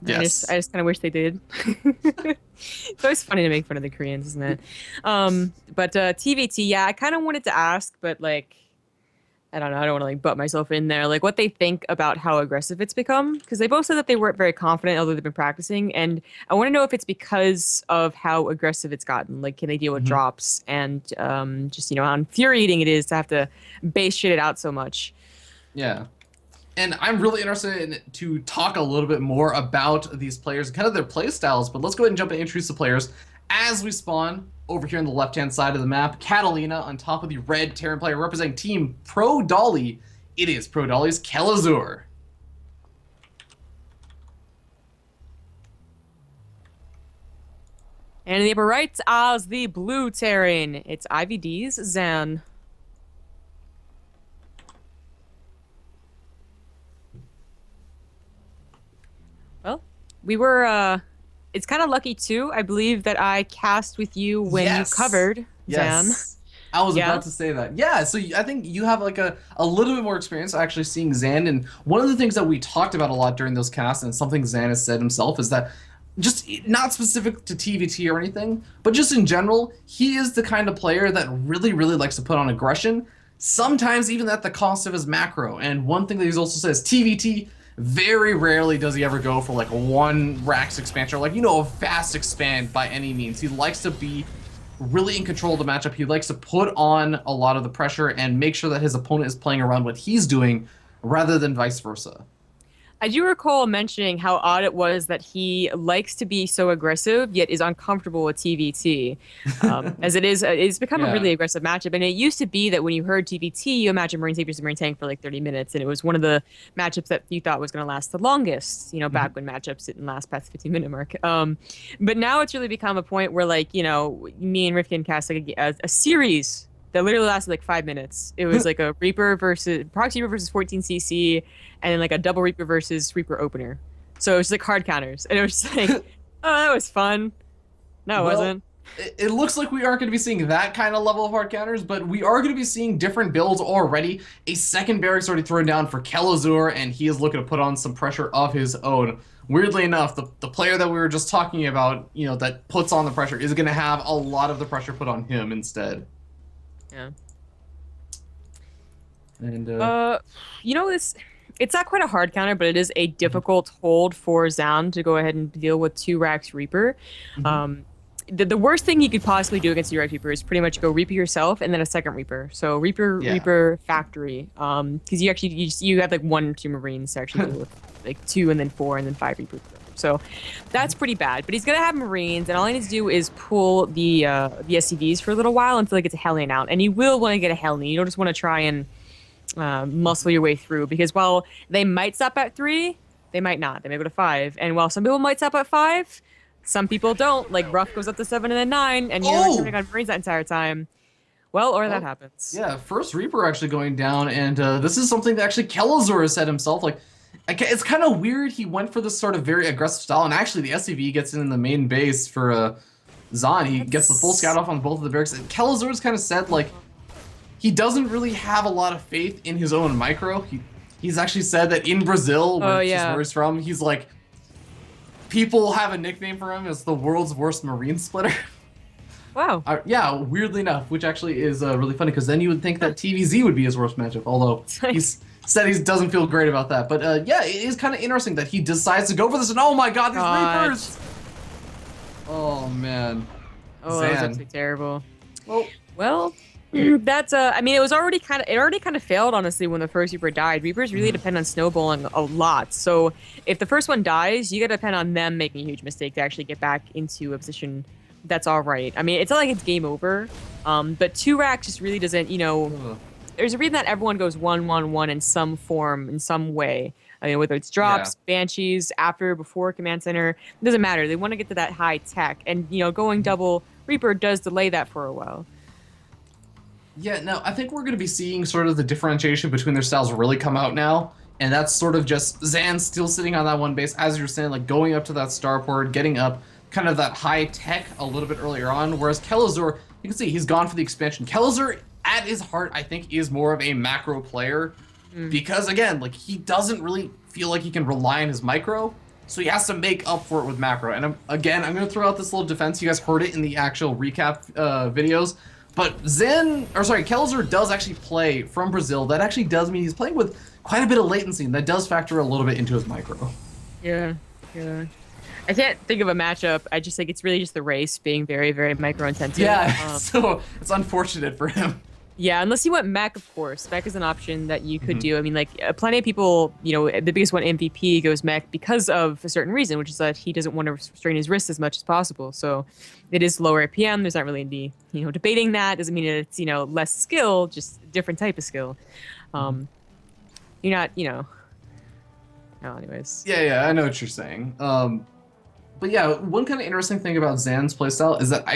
Yes. I just kind of wish they did. It's always funny to make fun of the Koreans, isn't it? But TVT, yeah, I kind of wanted to ask, but like, I don't know, I don't want to like butt myself in there, like what they think about how aggressive it's become. Because they both said that they weren't very confident, although they've been practicing. And I want to know if it's because of how aggressive it's gotten. Like, can they deal with drops and just, you know, how infuriating it is to have to base shit it out so much. Yeah. And I'm really interested to talk a little bit more about these players and kind of their play styles. But let's go ahead and jump and introduce the players as we spawn. Over here on the left-hand side of the map, Catalina on top of the red Terran player representing Team Pro Dolly. It is Pro Dolly's Kelazhur. And in the upper right, as the blue Terran, it's IVD's Zan. Well, we were, it's kind of lucky too. I believe that I cast with you when you covered Zan. I was about to say that. Yeah, so I think you have like a little bit more experience actually seeing Zan. And one of the things that we talked about a lot during those casts, and something Zan has said himself, is that just not specific to TVT or anything, but just in general, he is the kind of player that really, really likes to put on aggression, sometimes even at the cost of his macro. And one thing that he's also says, TVT, very rarely does he ever go for like one Rax expansion or like, you know, a fast expand by any means. He likes to be really in control of the matchup. He likes to put on a lot of the pressure and make sure that his opponent is playing around what he's doing rather than vice versa. I do recall mentioning how odd it was that he likes to be so aggressive, yet is uncomfortable with TVT, as it's become a really aggressive matchup. And it used to be that when you heard TVT, you imagine Marine Saviors and Marine Tank for like 30 minutes, and it was one of the matchups that you thought was going to last the longest, you know, back when matchups didn't last past the 15-minute mark. But now it's really become a point where, like, you know, me and Rifkin cast like a series that literally lasted like 5 minutes. It was like a Reaper versus Proxy Reaper versus 14cc, and then like a double Reaper versus Reaper opener. So it was like hard counters, and it was just like, oh, that was fun. No, it wasn't. It looks like we aren't going to be seeing that kind of level of hard counters, but we are going to be seeing different builds already. A second barracks already thrown down for Kelazhur, and he is looking to put on some pressure of his own. Weirdly enough, the player that we were just talking about, you know, that puts on the pressure is going to have a lot of the pressure put on him instead. Yeah. And you know, it's not quite a hard counter, but it is a difficult hold for Zan to go ahead and deal with 2 Rax Reaper. The worst thing you could possibly do against 2 Rax Reaper is pretty much go Reaper yourself and then a second Reaper. So Reaper Factory, because you have like 1 or 2 Marines to actually deal with, like 2 and then 4 and then 5 Reaper. So that's pretty bad. But he's going to have Marines, and all he needs to do is pull the SCVs for a little while until he gets a Hellion out. And you will want to get a Hellion. You don't just want to try and muscle your way through, because while they might stop at 3, they might not. They may go to 5. And while some people might stop at 5, some people don't. Like Ruff goes up to 7 and then 9, and you're turning on Marines that entire time. Well, or that happens. Yeah, first Reaper actually going down, and this is something that actually Kelazhur has said himself, like, it's kind of weird he went for this sort of very aggressive style, and actually the SCV gets in the main base for Zan. He gets the full scout off on both of the barracks, and Kelazhur's kind of said, like, he doesn't really have a lot of faith in his own micro. He's actually said that in Brazil, where he's from, he's like, people have a nickname for him as the world's worst Marine splitter. Wow. Yeah, weirdly enough, which actually is really funny, because then you would think that TVZ would be his worst matchup, although he's said he doesn't feel great about that. But yeah, it is kind of interesting that he decides to go for this, and oh my god, these Reapers! Oh man. Oh, that was absolutely terrible. Well, that's I mean, it already kind of failed, honestly, when the first Reaper died. Reapers really depend on snowballing a lot. So if the first one dies, you gotta depend on them making a huge mistake to actually get back into a position that's all right. I mean, it's not like it's game over, but 2 Rax just really doesn't, you know. There's a reason that everyone goes 1-1-1 in some form, in some way. I mean, whether it's drops, Banshees, after, before Command Center, it doesn't matter. They want to get to that high tech, and, you know, going double Reaper does delay that for a while. Yeah, no, I think we're going to be seeing sort of the differentiation between their styles really come out now, and that's sort of just Zan still sitting on that one base, as you're saying, like going up to that starport, getting up, kind of that high tech a little bit earlier on, whereas Kelazhur, you can see he's gone for the expansion. Kelazhur, at his heart, I think, is more of a macro player, because again, like, he doesn't really feel like he can rely on his micro, so he has to make up for it with macro. And again, I'm going to throw out this little defense. You guys heard it in the actual recap videos, But Kelazhur does actually play from Brazil. That actually does mean he's playing with quite a bit of latency, and that does factor a little bit into his micro. Yeah. I can't think of a matchup. I just think it's really just the race being very, very micro intensive. Yeah, so it's unfortunate for him. Yeah, unless you want mech, of course. Mech is an option that you could do. I mean, like, plenty of people, the biggest one, MVP, goes mech because of a certain reason, which is that he doesn't want to strain his wrists as much as possible. So it is lower APM. There's not really any, debating that. Doesn't mean it's, less skill, just a different type of skill. You're not, no, anyways. Yeah, I know what you're saying. But yeah, one kind of interesting thing about Zan's playstyle is that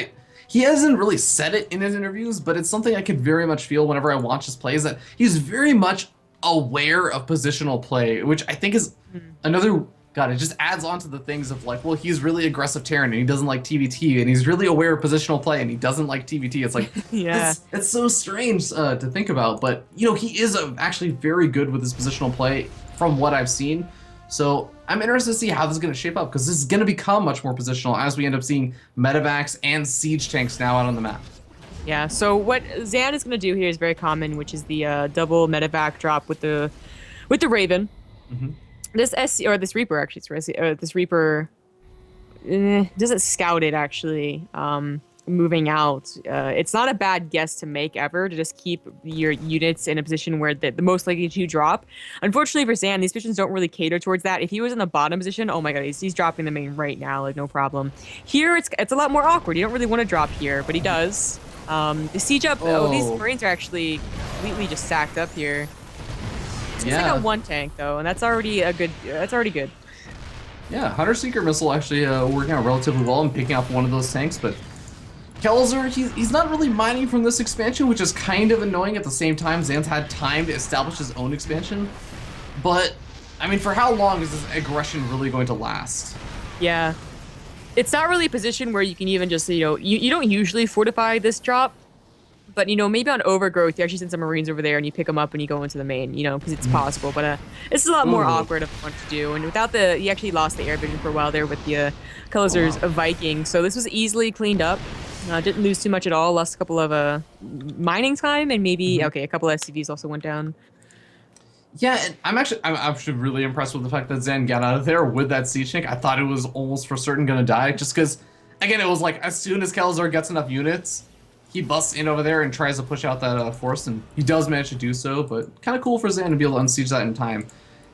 he hasn't really said it in his interviews, but it's something I could very much feel whenever I watch his plays, that he's very much aware of positional play, which I think is another, God, it just adds on to the things of like, well, he's really aggressive Terran and he doesn't like TVT, and he's really aware of positional play and he doesn't like TVT. It's like, yeah, it's so strange to think about, but he is actually very good with his positional play from what I've seen. So I'm interested to see how this is going to shape up, because this is going to become much more positional as we end up seeing medevacs and siege tanks now out on the map. Yeah, so what Zan is going to do here is very common, which is the double medevac drop with the Raven. This SC, or this Reaper actually, this Reaper doesn't scout it actually. Moving out, it's not a bad guess to make ever, to just keep your units in a position where the most likely to drop. Unfortunately for Zan, these positions don't really cater towards that. If he was in the bottom position, oh my god, he's dropping the main right now, like no problem. Here it's a lot more awkward. You don't really want to drop here, but he does. The siege up. Oh, these Marines are actually completely just stacked up here. It's like a one tank though, and that's already good. Yeah, Hunter Seeker missile actually working out relatively well and picking up one of those tanks, but Kelazhur, he's not really mining from this expansion, which is kind of annoying. At the same time, Zan's had time to establish his own expansion. But, I mean, for how long is this aggression really going to last? Yeah. It's not really a position where you can even just, you don't usually fortify this drop. But, maybe on Overgrowth, you actually send some Marines over there and you pick them up and you go into the main, because it's possible. But it's a lot more awkward of what to do. And without he actually lost the air vision for a while there with the Kelazhur's Viking. So this was easily cleaned up. Didn't lose too much at all. Lost a couple of mining time, and maybe a couple of SCVs also went down. Yeah, and I'm actually really impressed with the fact that Zan got out of there with that siege tank. I thought it was almost for certain gonna die, just because, again, it was like as soon as Kelazhur gets enough units, he busts in over there and tries to push out that force, and he does manage to do so. But kind of cool for Zan to be able to unsiege that in time.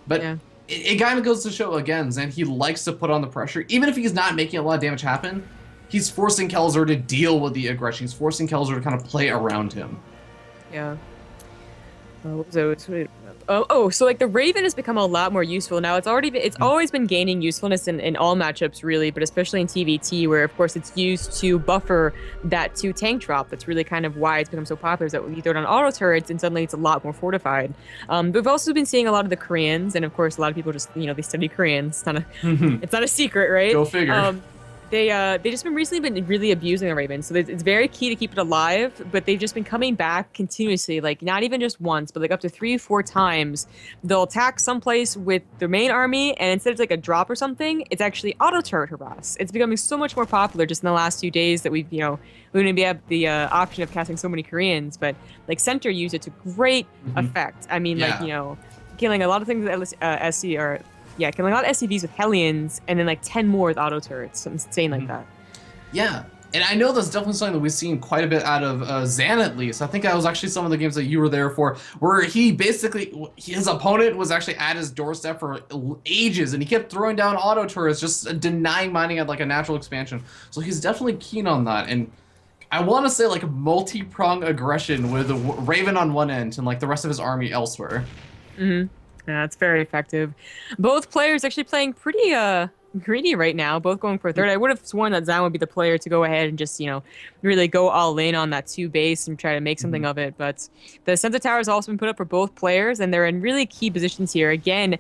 But it kind of goes to show again, Zan, he likes to put on the pressure, even if he's not making a lot of damage happen. He's forcing Kelazhur to deal with the aggression. He's forcing Kelazhur to kind of play around him. Yeah. So like the Raven has become a lot more useful now. It's always been gaining usefulness in all matchups really, but especially in TVT, where of course it's used to buffer that 2 tank drop. That's really kind of why it's become so popular, is that when you throw it on auto turrets and suddenly it's a lot more fortified. But we've also been seeing a lot of the Koreans, and of course a lot of people just they study Korean. It's not a secret, right? Go figure. They just recently been really abusing the Raven, so it's very key to keep it alive. But they've just been coming back continuously, like not even just once, but like up to 3-4 times. They'll attack someplace with their main army, and instead of like a drop or something, it's actually auto turret harass. It's becoming so much more popular just in the last few days that we've we wouldn't have the option of casting so many Koreans, but like Center used it to great effect. I mean, killing a lot of things with SC or. Yeah, killing a lot of SCVs with Hellions, and then like 10 more with auto turrets. Something insane like that. Yeah, and I know that's definitely something that we've seen quite a bit out of Zan, at least. I think that was actually some of the games that you were there for, where his opponent was actually at his doorstep for ages, and he kept throwing down auto turrets, just denying mining at like a natural expansion. So he's definitely keen on that, and I want to say like multi-prong aggression with a Raven on one end and like the rest of his army elsewhere. Yeah, it's very effective. Both players actually playing pretty greedy right now, both going for a third. I would have sworn that Zan would be the player to go ahead and just, really go all in on that 2 base and try to make something of it. But the Sensor Tower has also been put up for both players, and they're in really key positions here. Again,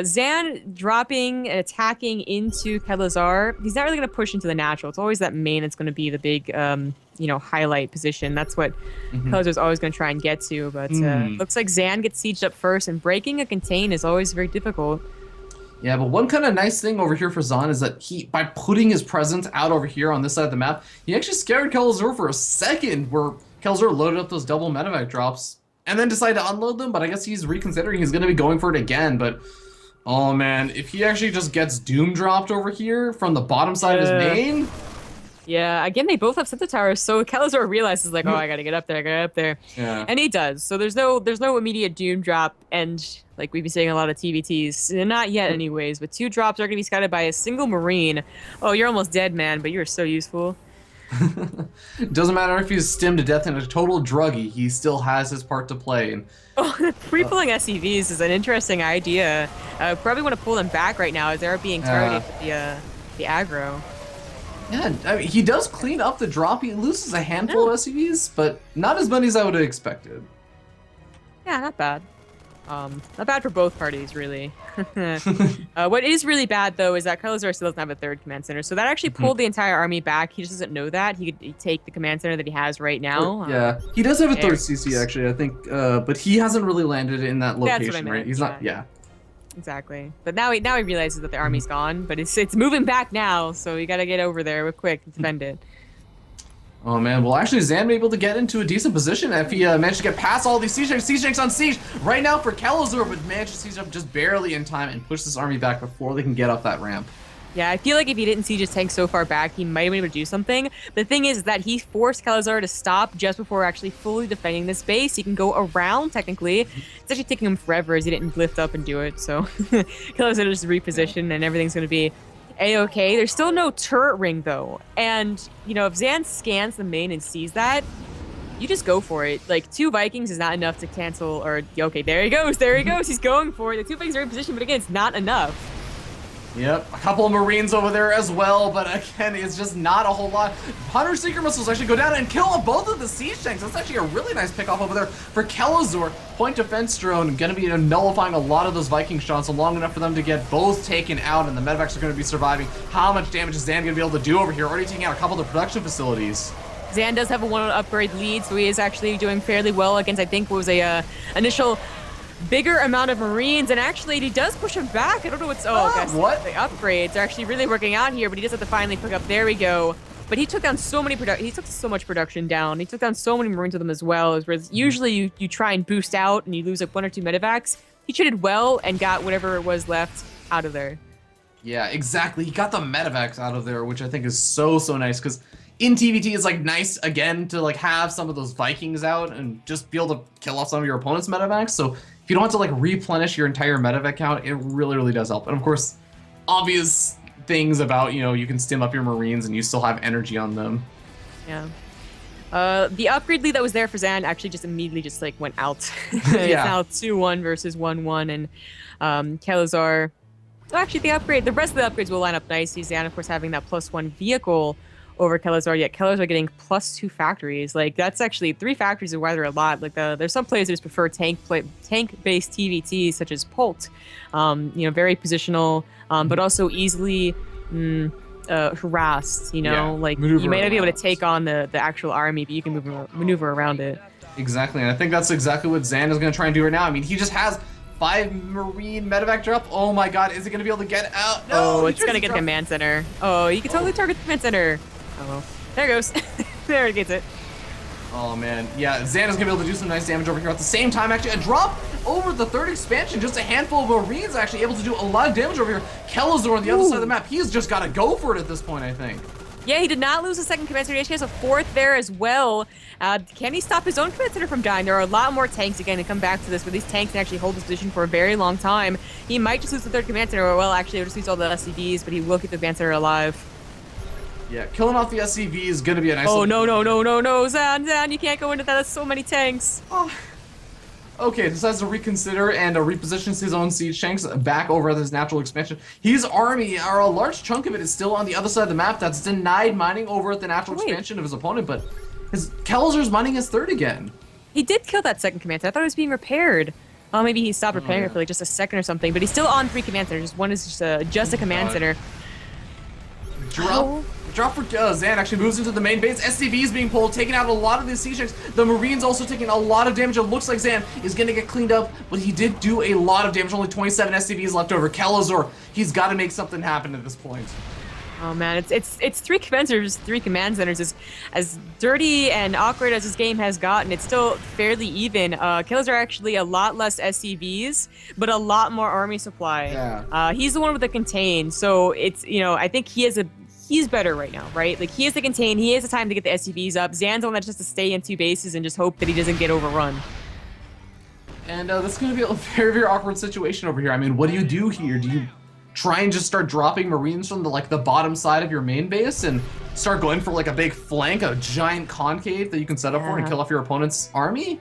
Zan dropping and attacking into Kelazhur. He's not really going to push into the natural. It's always that main that's going to be the big highlight position. That's what Kelazhur's always going to try and get to. But looks like Zan gets sieged up first, and breaking a contain is always very difficult. Yeah, but one kind of nice thing over here for Zan is that by putting his presence out over here on this side of the map, he actually scared Kelazhur for a second, where Kelazhur loaded up those double medevac drops and then decided to unload them, but I guess he's reconsidering. He's going to be going for it again, but oh man, if he actually just gets doom dropped over here from the bottom side of his main. Yeah, again, they both have sensor towers, so Kelazhur realizes like, oh, I gotta get up there, I gotta get up there. Yeah. And he does. So there's no immediate doom drop, and like we've been seeing a lot of TVTs, not yet anyways, but 2 drops are gonna be scouted by a single Marine. Oh, you're almost dead, man, but you're so useful. Doesn't matter if he's stimmed to death in a total druggie, he still has his part to play. And Oh, pre-pulling SCVs is an interesting idea. Probably want to pull them back right now as they're being targeted with the aggro. yeah, I mean, he does clean up the drop. He loses a handful of SCVs, but not as many as I would have expected. Yeah, not bad. Not bad for both parties, really. What is really bad, though, is that Kelazhur still doesn't have a 3rd command center, so that actually pulled the entire army back. He just doesn't know that. He could take the command center that he has right now. Yeah, he does have a 3rd CC, actually, I think, but he hasn't really landed in that location, That's what I meant, right? He's not, yeah. Exactly. But now he realizes that the army's gone, but it's moving back now, so you gotta get over there real quick and defend it. Oh man, well actually Zan may be able to get into a decent position if he managed to get past all these siege tanks on siege right now for Kelazhur, but managed to siege up just barely in time and push this army back before they can get up that ramp. Yeah, I feel like if he didn't siege his tank so far back, he might have been able to do something. The thing is that he forced Kelazhur to stop just before actually fully defending this base. He can go around, technically. It's actually taking him forever as he didn't lift up and do it, so Kelazhur just reposition and everything's going to be A-okay. There's still no turret ring, though. And, you know, if Zan scans the main and sees that, you just go for it. Like, 2 Vikings is not enough to cancel, or, okay, there he goes, he's going for it. The 2 Vikings are in position, but again, it's not enough. Yep, a couple of Marines over there as well, but again, it's just not a whole lot. Hunter Seeker missiles actually go down and kill both of the siege tanks. That's actually a really nice pickoff over there for Kelazhur. Point defense drone going to be nullifying a lot of those Viking shots long enough for them to get both taken out, and the medevacs are going to be surviving. How much damage is Zan going to be able to do over here? Already taking out a couple of the production facilities. Zan does have a 1 upgrade lead, so he is actually doing fairly well against, I think, what was a initial bigger amount of Marines, and actually he does push him back. I don't know what's what? The upgrades are actually really working out here, but he does have to finally pick up. There we go. But he took down so many he took so much production down. He took down so many Marines with him as well. Whereas usually you try and boost out and you lose like 1 or 2 medevacs. He treated well and got whatever was left out of there. Yeah, exactly. He got the medevacs out of there, which I think is so nice, because in TVT it's like nice again to like have some of those Vikings out and just be able to kill off some of your opponent's medevacs. So if you don't have to like replenish your entire medevac count, it really does help. And of course, obvious things about, you know, you can stim up your Marines and you still have energy on them. Yeah. The upgrade lead that was there for Zan actually just immediately just like went out. It's now 2-1 versus 1-1, and Kelazhur. Well, actually, the rest of the upgrades will line up nicely. Zan, of course, having that +1 vehicle over Kelazhur, yet Kelazhur getting +2 factories. Like, that's actually 3 factories are rather a lot. Like, there's some players that just prefer tank-based TVTs, such as Polt. You know, very positional, but also easily harassed. You know, like you may not be able to take on the actual army, but you can maneuver around it. Exactly, and I think that's exactly what Zan is going to try and do right now. I mean, he just has 5 Marine medevac drop. Oh my God, is he going to be able to get out? No, it's going to get the command center. Oh, you can totally target the command center. Oh, there it goes. There it gets it. Oh man, yeah, Zan is gonna be able to do some nice damage over here. At the same time, actually, a drop over the 3rd expansion. Just a handful of Marines actually able to do a lot of damage over here. Kelazhur on the other side of the map. He's just got to go for it at this point, I think. Yeah, he did not lose a 2nd command center. He actually has a 4th there as well. Can he stop his own command center from dying? There are a lot more tanks again to come back to this, where these tanks can actually hold this position for a very long time. He might just lose the 3rd command center, or well, actually, he'll just lose all the SCVs, but he will keep the command center alive. Yeah, killing off the SCV is gonna be a nice. Oh no, Zan, you can't go into that. That's so many tanks. Oh. Okay, decides to reconsider and repositions his own siege tanks back over at his natural expansion. His army, or a large chunk of it, is still on the other side of the map. That's denied mining over at the natural expansion of his opponent, but Kelazhur's mining his 3rd again. He did kill that 2nd command center. I thought it was being repaired. Oh, maybe he stopped repairing it for like just a second or something, but he's still on 3 command centers. One is just a command center. Drop for Zan actually moves into the main base. SCV is being pulled, taking out a lot of these siege tanks. The Marines also taking a lot of damage. It looks like Zan is going to get cleaned up, but he did do a lot of damage. Only 27 SCVs left over. Kelazhur, he's got to make something happen at this point. Oh man, it's three command centers. As dirty and awkward as this game has gotten, it's still fairly even. Kills are actually a lot less SCVs, but a lot more army supply. Yeah. He's the one with the contain, so it's I think he's better right now, right? Like he has the contain, he has the time to get the SCVs up. Zan's the one that just has to stay in 2 bases and just hope that he doesn't get overrun. And that's going to be a very, very awkward situation over here. I mean, what do you do here? Do you try and just start dropping Marines from the bottom side of your main base and start going for like a big flank, a giant concave that you can set up for and kill off your opponent's army?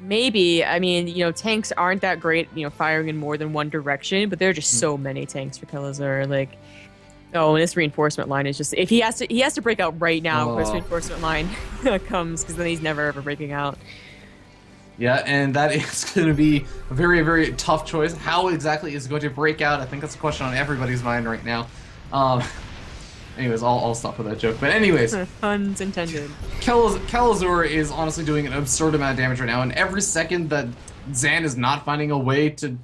Maybe. I mean, tanks aren't that great, firing in more than one direction, but there are just so many tanks for Kelazhur. Like, oh, and this reinforcement line is just, if he has to break out right now before this reinforcement line comes, because then he's never ever breaking out. Yeah, and that is going to be a very, very tough choice. How exactly is it going to break out? I think that's a question on everybody's mind right now. Anyways, I'll stop with that joke. But anyways, puns intended. Kelazhur is honestly doing an absurd amount of damage right now, and every second that Zan is not finding a way to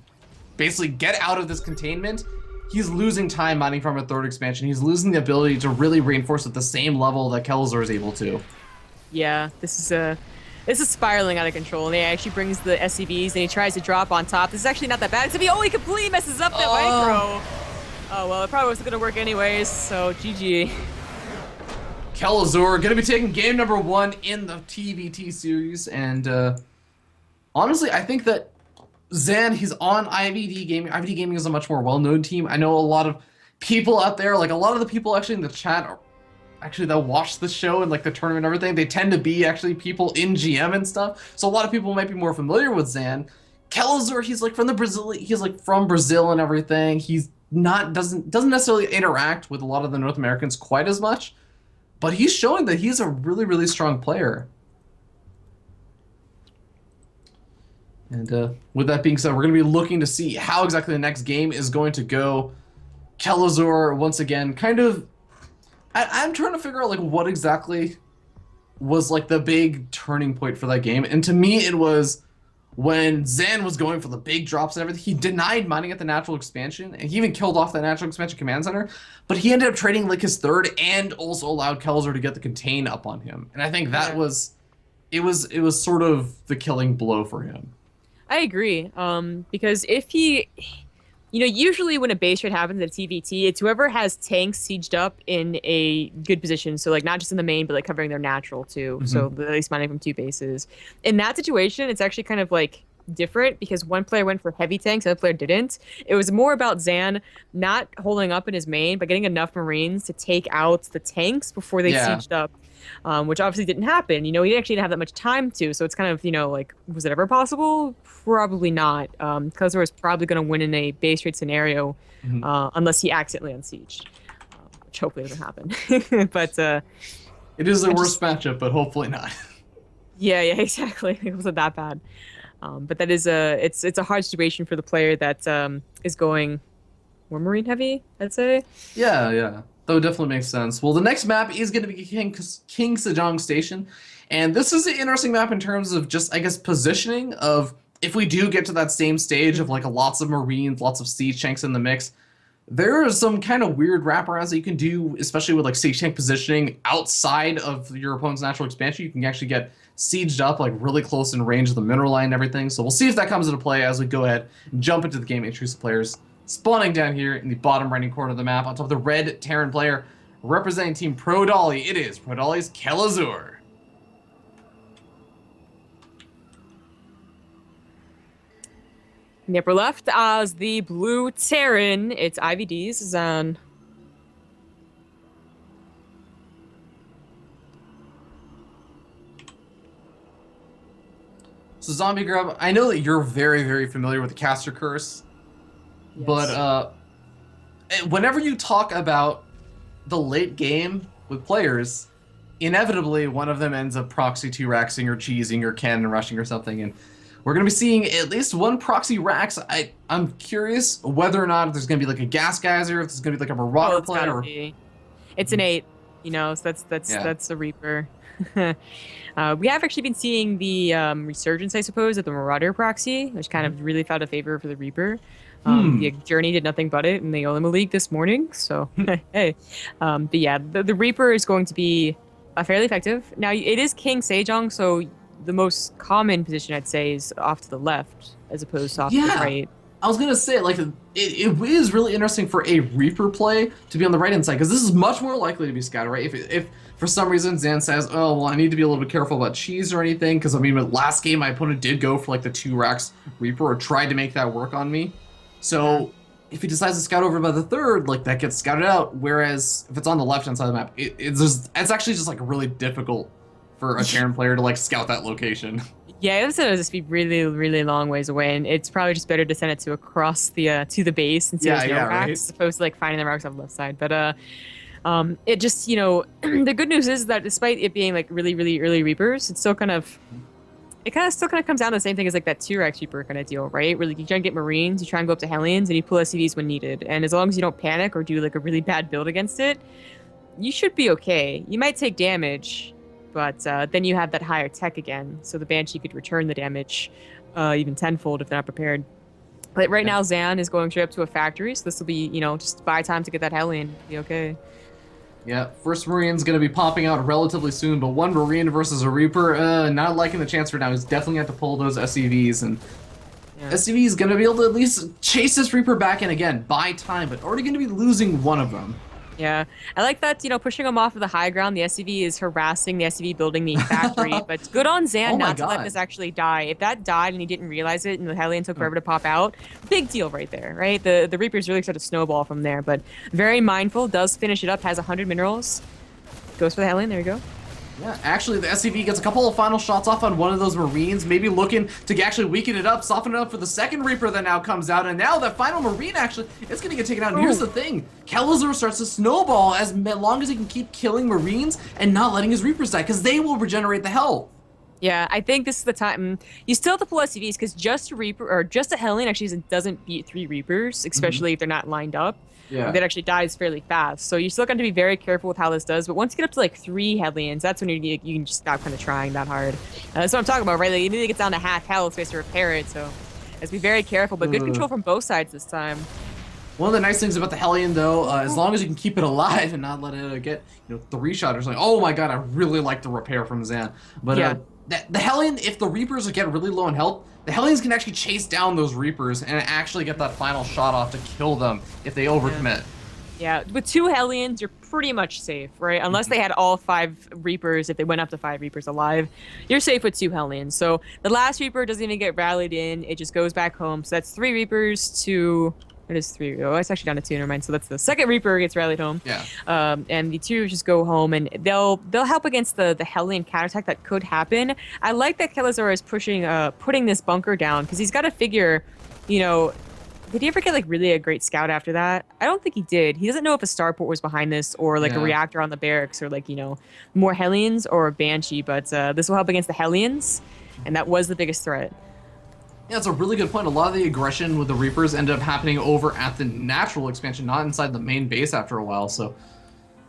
basically get out of this containment, he's losing time mining from a 3rd expansion. He's losing the ability to really reinforce at the same level that Kelazhur is able to. Yeah, this is spiraling out of control, and he actually brings the SCVs, and he tries to drop on top. This is actually not that bad, except he only completely messes up that micro. Oh, well, it probably wasn't going to work anyways, so GG. Kelazhur going to be taking game number 1 in the TVT series, and honestly, I think that Zan, he's on IVD Gaming. IVD Gaming is a much more well-known team. I know a lot of people out there, like a lot of the people actually in the chat are actually that watch the show and like the tournament and everything, they tend to be actually people in GM and stuff. So a lot of people might be more familiar with Zan. Kelazhur, he's like from Brazil and everything. He's doesn't necessarily interact with a lot of the North Americans quite as much, but he's showing that he's a really, really strong player. And with that being said, we're going to be looking to see how exactly the next game is going to go. Kelazhur, once again, kind of, I'm trying to figure out like what exactly was like the big turning point for that game. And to me, it was when Zan was going for the big drops and everything. He denied mining at the natural expansion, and he even killed off the natural expansion command center. But he ended up trading like his 3rd and also allowed Kelazhur to get the contain up on him. And I think that was, it was sort of the killing blow for him. I agree, because if he, usually when a base raid happens at TVT, it's whoever has tanks sieged up in a good position. So like not just in the main, but like covering their natural too. Mm-hmm. So at least mining from 2 bases. In that situation, it's actually kind of like different because one player went for heavy tanks, the other player didn't. It was more about Zan not holding up in his main, but getting enough Marines to take out the tanks before they sieged up. Which obviously didn't happen. He actually didn't have that much time to, so it's kind of, like, was it ever possible? Probably not. Kelazhur was probably going to win in a base raid scenario, unless he accidentally unsieged, which hopefully doesn't happen. But it is the worst matchup, but hopefully not. Yeah, exactly. It wasn't that bad. But that is it's a hard situation for the player that is going more Marine heavy, I'd say. Yeah. That would definitely make sense. Well, the next map is going to be King Sejong Station. And this is an interesting map in terms of just, I guess, positioning of if we do get to that same stage of like lots of Marines, lots of siege tanks in the mix, there are some kind of weird wraparounds that you can do, especially with like siege tank positioning outside of your opponent's natural expansion. You can actually get sieged up like really close in range of the mineral line and everything. So we'll see if that comes into play as we go ahead and jump into the game, introduce the players. Spawning down here in the bottom right corner of the map on top of the red Terran player representing Team Pro Dolly. It is Pro Dolly's Kelazhur. In the upper left as the blue Terran, it's IVD's Zan. So Zombie Grub, I know that you're very, very familiar with the Caster Curse. Yes. But whenever you talk about the late game with players, inevitably one of them ends up proxy 2-raxing or cheesing or cannon rushing or something, and we're going to be seeing at least one proxy rax. I'm curious whether or not there's going to be like a gas geyser, if there's going to be like a Marauder play, or it's an 8, so that's a Reaper. We have actually been seeing the resurgence, I suppose, of the Marauder proxy, which kind of really found a favor for the Reaper. The Journey did nothing but it in the Olima League this morning. So, hey. But yeah, the Reaper is going to be fairly effective. Now, it is King Sejong, so the most common position, I'd say, is off to the left as opposed to off to the right. I was gonna say, like, it is really interesting for a Reaper play to be on the right-hand side, because this is much more likely to be scouted, right? If for some reason Zan says, oh, well, I need to be a little bit careful about cheese or anything, because, I mean, last game my opponent did go for, like, the 2 racks Reaper, or tried to make that work on me. So, if he decides to scout over by the 3rd, like, that gets scouted out, whereas if it's on the left-hand side of the map, it's actually just, like, really difficult for a Terran player to, like, scout that location. Yeah, it's gonna just be really, really long ways away, and it's probably just better to send it to across the to the base and see there's no racks, as opposed to like finding the racks on the left side. But it just, you know, the good news is that despite it being like really, really early Reapers, it's still kind of still comes down to the same thing as like that 2-rack Reaper kind of deal, right? Where like you try and get Marines, you try and go up to Hellions, and you pull SCVs when needed. And as long as you don't panic or do like a really bad build against it, you should be okay. You might take damage, but then you have that higher tech again, so the Banshee could return the damage even tenfold if they're not prepared. But right now, Zan is going straight up to a factory, so this will be, you know, just buy time to get that Hellion. Be okay. Yeah, first Marine's going to be popping out relatively soon, but 1 Marine versus a Reaper, not liking the chance for now. He's definitely going to have to pull those SCVs, and SCV is going to be able to at least chase this Reaper back in again, buy time, but already going to be losing one of them. Yeah, I like that, you know, pushing them off of the high ground. The SCV is harassing the SCV building the factory, but good on Zan not to let this actually die. If that died and he didn't realize it and the Hellion took forever to pop out, big deal right there, right? The Reapers really start to snowball from there, but very mindful, does finish it up, has 100 minerals, goes for the Hellion, there you go. Yeah, actually, the SCV gets a couple of final shots off on one of those Marines, maybe looking to actually weaken it up, soften it up for the second Reaper that now comes out, and now that final Marine actually is going to get taken out. And here's the thing, Kelazhur starts to snowball as long as he can keep killing Marines and not letting his Reapers die, because they will regenerate the health. Yeah, I think this is the time. You still have to pull SCVs, because just a Reaper, or just a Hellion actually doesn't beat 3 Reapers, especially if they're not lined up. Yeah. That actually dies fairly fast. So you're still going to be very careful with how this does. But once you get up to like 3 Hellions, that's when you can just stop kind of trying that hard. That's what I'm talking about, right? Like, you need to get down to half health space to repair it. So let's be very careful. But good control from both sides this time. One of the nice things about the Hellion, though, as long as you can keep it alive and not let it get 3-shot or something. Oh my god, I really like the repair from Zan. But the Hellion, if the Reapers get really low in health, the Hellions can actually chase down those Reapers and actually get that final shot off to kill them if they overcommit. Yeah, with 2 Hellions, you're pretty much safe, right? Unless they had all 5 Reapers, if they went up to 5 Reapers alive, you're safe with 2 Hellions. So the last Reaper doesn't even get rallied in, it just goes back home. So that's 3 Reapers to... It is 3. Oh, it's actually down to 2. Never mind. So that's the second Reaper gets rallied home. Yeah. And the 2 just go home, and they'll help against the Hellion counterattack that could happen. I like that Kelazhur is putting this bunker down, because he's got to figure, you know, did he ever get like really a great scout after that? I don't think he did. He doesn't know if a starport was behind this, or like a reactor on the barracks, or like, you know, more Hellions or a Banshee. But this will help against the Hellions, and that was the biggest threat. Yeah, it's a really good point. A lot of the aggression with the Reapers ended up happening over at the natural expansion, not inside the main base after a while. So,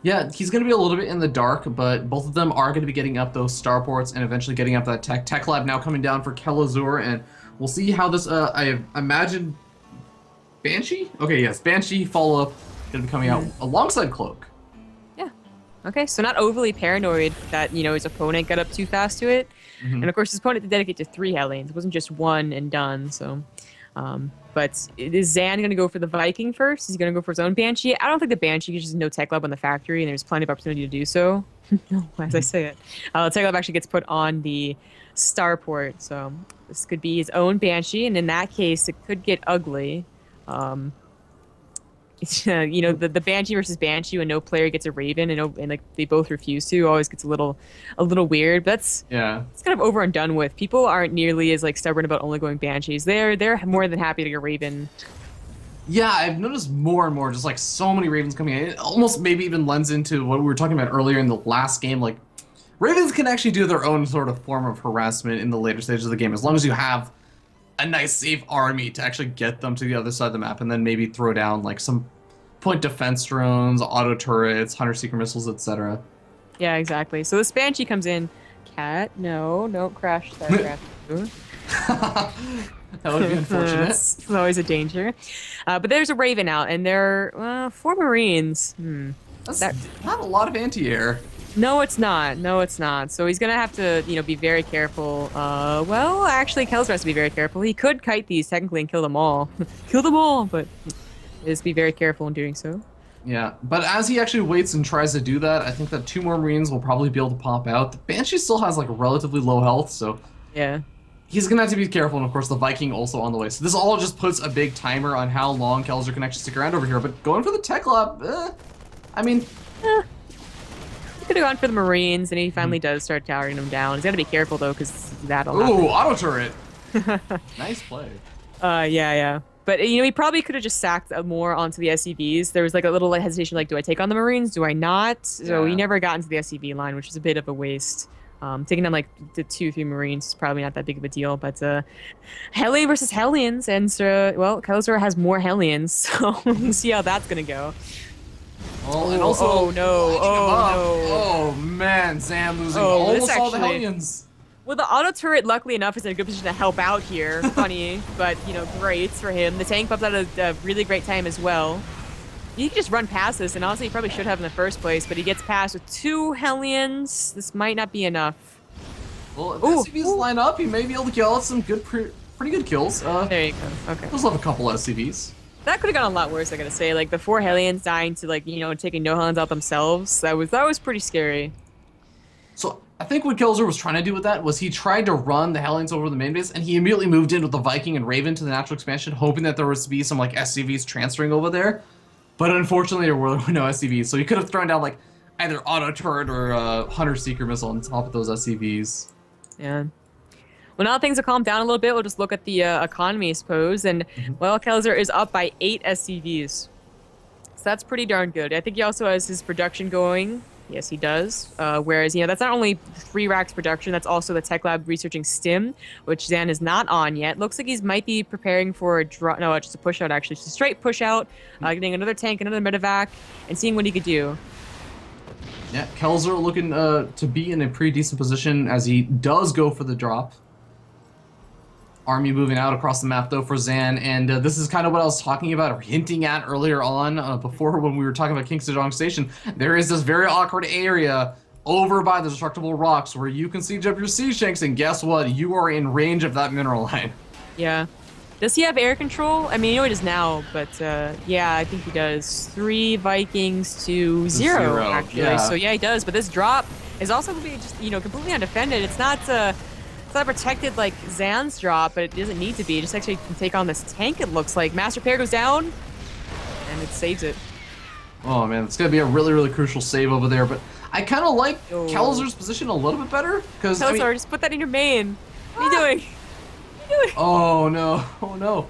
yeah, he's going to be a little bit in the dark, but both of them are going to be getting up those starports and eventually getting up that tech lab now coming down for Kelazhur, and we'll see how this, I imagine, Banshee? Okay, yes, Banshee follow-up going to be coming out alongside Cloak. Yeah. Okay, so not overly paranoid that, you know, his opponent got up too fast to it. And of course, his opponent did dedicate to 3 Hellions. It wasn't just 1 and done. So, but is Zan going to go for the Viking first? He's going to go for his own Banshee. I don't think the Banshee is just no tech lab on the factory, and there's plenty of opportunity to do so. As I say it, tech lab actually gets put on the starport. So this could be his own Banshee, and in that case, it could get ugly. You know, the Banshee versus Banshee when no player gets a Raven and like they both refuse to, always gets a little weird. But it's kind of over and done with. People aren't nearly as like stubborn about only going Banshees. They're more than happy to get Raven. Yeah, I've noticed more and more, just like so many Ravens coming in. It almost maybe even lends into what we were talking about earlier in the last game. Like, Ravens can actually do their own sort of form of harassment in the later stages of the game, as long as you have a nice safe army to actually get them to the other side of the map, and then maybe throw down like some point defense drones, auto turrets, hunter seeker missiles, etc. Yeah, exactly. So this Banshee comes in, cat. No, don't crash that crash. Ooh. That would be unfortunate. It's always a danger. But there's a Raven out, and there are 4 Marines. That's That- not a lot of anti-air. No, it's not. No, it's not. So he's gonna have to, be very careful. Well, actually, Kelazhur has to be very careful. He could kite these technically and kill them all. Kill them all, but just be very careful in doing so. Yeah, but as he actually waits and tries to do that, I think that 2 more Marines will probably be able to pop out. The Banshee still has like relatively low health, so Yeah. he's gonna have to be careful. And of course, the Viking also on the way. So this all just puts a big timer on how long Kelazhur can actually stick around over here. But going for the tech lab, I mean, He could have gone for the Marines, and he finally does start towering them down. He's got to be careful, though, because that'll ooh, auto turret. Nice play. Yeah. But, he probably could have just sacked more onto the SCVs. There was, like, a little hesitation, like, do I take on the Marines? Do I not? So Yeah. he never got into the SCV line, which is a bit of a waste. Taking on, like, the 2-3 Marines is probably not that big of a deal. But Hellion versus Hellions, and, well, Kelazhur has more Hellions, so we'll see how that's going to go. Well, and also, oh, no. lighting Oh, him up. no. Oh, man, Zan losing Oh, this almost all the actually- Hellions. Well, the auto turret, luckily enough, is in a good position to help out here. Funny, but, great for him. The tank pops out at a really great time as well. He can just run past this, and honestly, he probably should have in the first place, but he gets past with 2 Hellions. This might not be enough. Well, if the Ooh, SCVs ooh. line up, he may be able to kill out some pretty good kills. There you go. Okay. He'll have a couple SCVs. That could have gone a lot worse, I gotta say. Like, the 4 Hellions dying to, like, taking no Hellions out themselves. That was pretty scary. So I think what Kelazhur was trying to do with that was he tried to run the Hellions over the main base, and he immediately moved in with the Viking and Raven to the natural expansion, hoping that there was to be some like SCVs transferring over there. But unfortunately, there were no SCVs, so he could have thrown down like either auto turret or Hunter Seeker missile on top of those SCVs. Yeah. Well, now things have calmed down a little bit. We'll just look at the economy, I suppose. And, well, Kelazhur is up by 8 SCVs. So that's pretty darn good. I think he also has his production going. Yes, he does. Whereas, that's not only 3 racks production, that's also the Tech Lab researching Stim, which Zan is not on yet. Looks like he might be preparing for a draw. No, just a push out, actually. Just a straight push out, getting another tank, another medevac, and seeing what he could do. Yeah, Kelazhur looking to be in a pretty decent position as he does go for the drop. Army moving out across the map, though, for Zan, and this is kind of what I was talking about or hinting at earlier on before when we were talking about King Sejong Station. There is this very awkward area over by the destructible rocks where you can siege up your siege tanks, and guess what? You are in range of that mineral line. Yeah. Does he have air control? I mean, he does now, but yeah, I think he does. 3 Vikings to 0, actually. yeah. So yeah, he does. But this drop is also going to be just, completely undefended. It's not protected like Zan's drop, but it doesn't need to be. It just actually can take on this tank, it looks like. Master Pair goes down, and it saves it. Oh man, it's gonna be a really, really crucial save over there. But I kind of like Oh. Kelazhur's position a little bit better because Kelazhur, just put that in your main. What are you doing? What are you doing? oh no.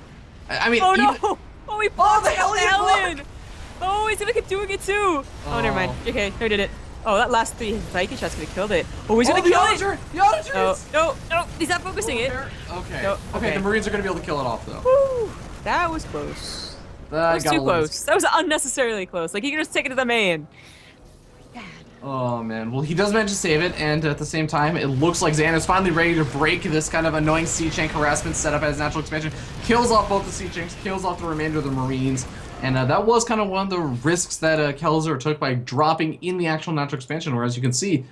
I mean, Oh even- no! Oh, he blocked the the Hellion Hellion! Oh, he's gonna keep doing it too! Oh, never mind. Okay, no, he did it. Oh, that last 3 Viking shots could have killed it. Oh, he's gonna the kill auto it! turret! The auto No, turrets! no, he's not focusing it. Okay. No, Okay, okay. the Marines are gonna be able to kill it off though. Woo! That was close. That was got a too little- close. That was unnecessarily close. Like, he could just take it to the main. Oh man, well he does manage to save it, and at the same time, it looks like Zan is finally ready to break this kind of annoying siege tank harassment set up as natural expansion. Kills off both the siege tanks, kills off the remainder of the Marines, and that was kind of one of the risks that Kelazhur took by dropping in the actual natural expansion, where as you can see,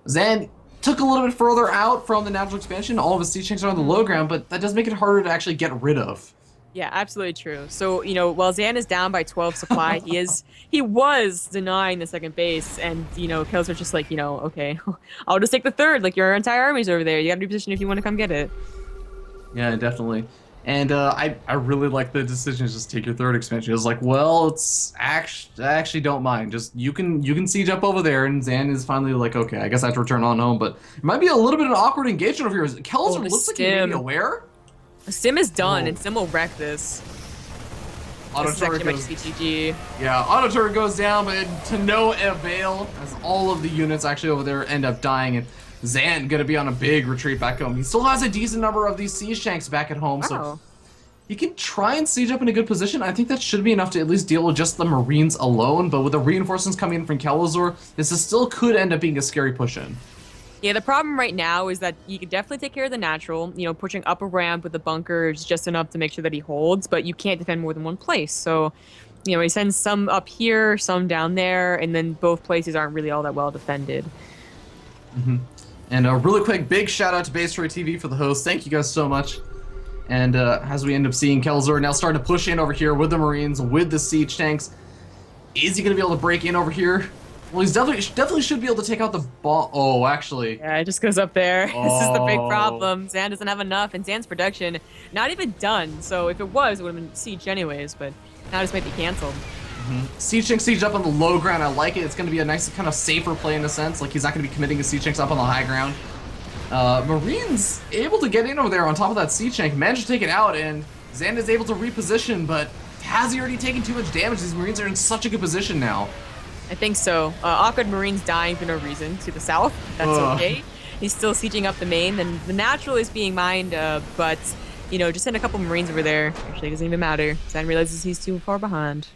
Zan took a little bit further out from the natural expansion. All of his siege tanks are on the low ground, but that does make it harder to actually get rid of. Yeah, absolutely true. So, while Zan is down by 12 supply, he was denying the second base, and, Kelazhur's just like, okay, I'll just take the third. Like, your entire army's over there. You gotta reposition if you want to come get it. Yeah, definitely. And I really like the decision to just take your third expansion. It was like, well, it's I actually don't mind. Just you can siege up over there, and Zan is finally like, okay, I guess I have to return on home. But it might be a little bit of an awkward engagement over here. Kelazhur the looks like he may be stim. aware. Sim is done, Oh. and Sim will wreck this. Auto This is actually turret my goes, GG. yeah, auto turret goes down, but to no avail, as all of the units actually over there end up dying, and Zan gonna be on a big retreat back home. He still has a decent number of these siege tanks back at home, so Wow. he can try and siege up in a good position. I think that should be enough to at least deal with just the Marines alone, but with the reinforcements coming in from Kelazhur, this is still could end up being a scary push-in. Yeah, the problem right now is that you can definitely take care of the natural. Pushing up a ramp with a bunker is just enough to make sure that he holds, but you can't defend more than one place. So, he sends some up here, some down there, and then both places aren't really all that well defended. Mm-hmm. And a really quick, big shout out to Baseroy TV for the host. Thank you guys so much. And as we end up seeing Kelazhur now starting to push in over here with the Marines, with the siege tanks, is he going to be able to break in over here? Well, he's definitely should be able to take out the ball. Oh, actually. Yeah, it just goes up there. Oh. This is the big problem. Zan doesn't have enough, and Zan's production not even done. So if it was, it would have been sieged anyways, but now it just might be canceled. Mm-hmm. Siege tank siege up on the low ground. I like it. It's going to be a nice kind of safer play in a sense. Like, he's not going to be committing his siege tanks up on the high ground. Marines able to get in over there on top of that siege tank, managed to take it out, and Zan is able to reposition, but has he already taken too much damage? These Marines are in such a good position now. I think so. Awkward Marines dying for no reason to the south. That's okay. He's still sieging up the main. Then the natural is being mined, but, just send a couple Marines over there. Actually, it doesn't even matter. Zan realizes he's too far behind.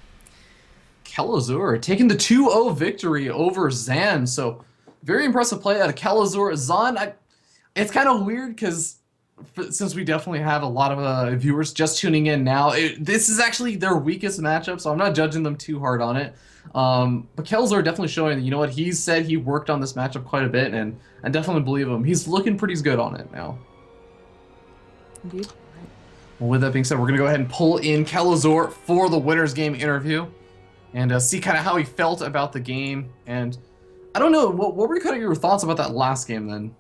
Kelazhur taking the 2-0 victory over Zan. So, very impressive play out of Kelazhur. Zan, it's kind of weird because since we definitely have a lot of viewers just tuning in now, this is actually their weakest matchup, so I'm not judging them too hard on it. But Kelazhur definitely showing, you know what, he said he worked on this matchup quite a bit, and I definitely believe him. He's looking pretty good on it now. Indeed. Well, with that being said, we're going to go ahead and pull in Kelazhur for the winner's game interview and see kind of how he felt about the game. And I don't know, what were kind of your thoughts about that last game then?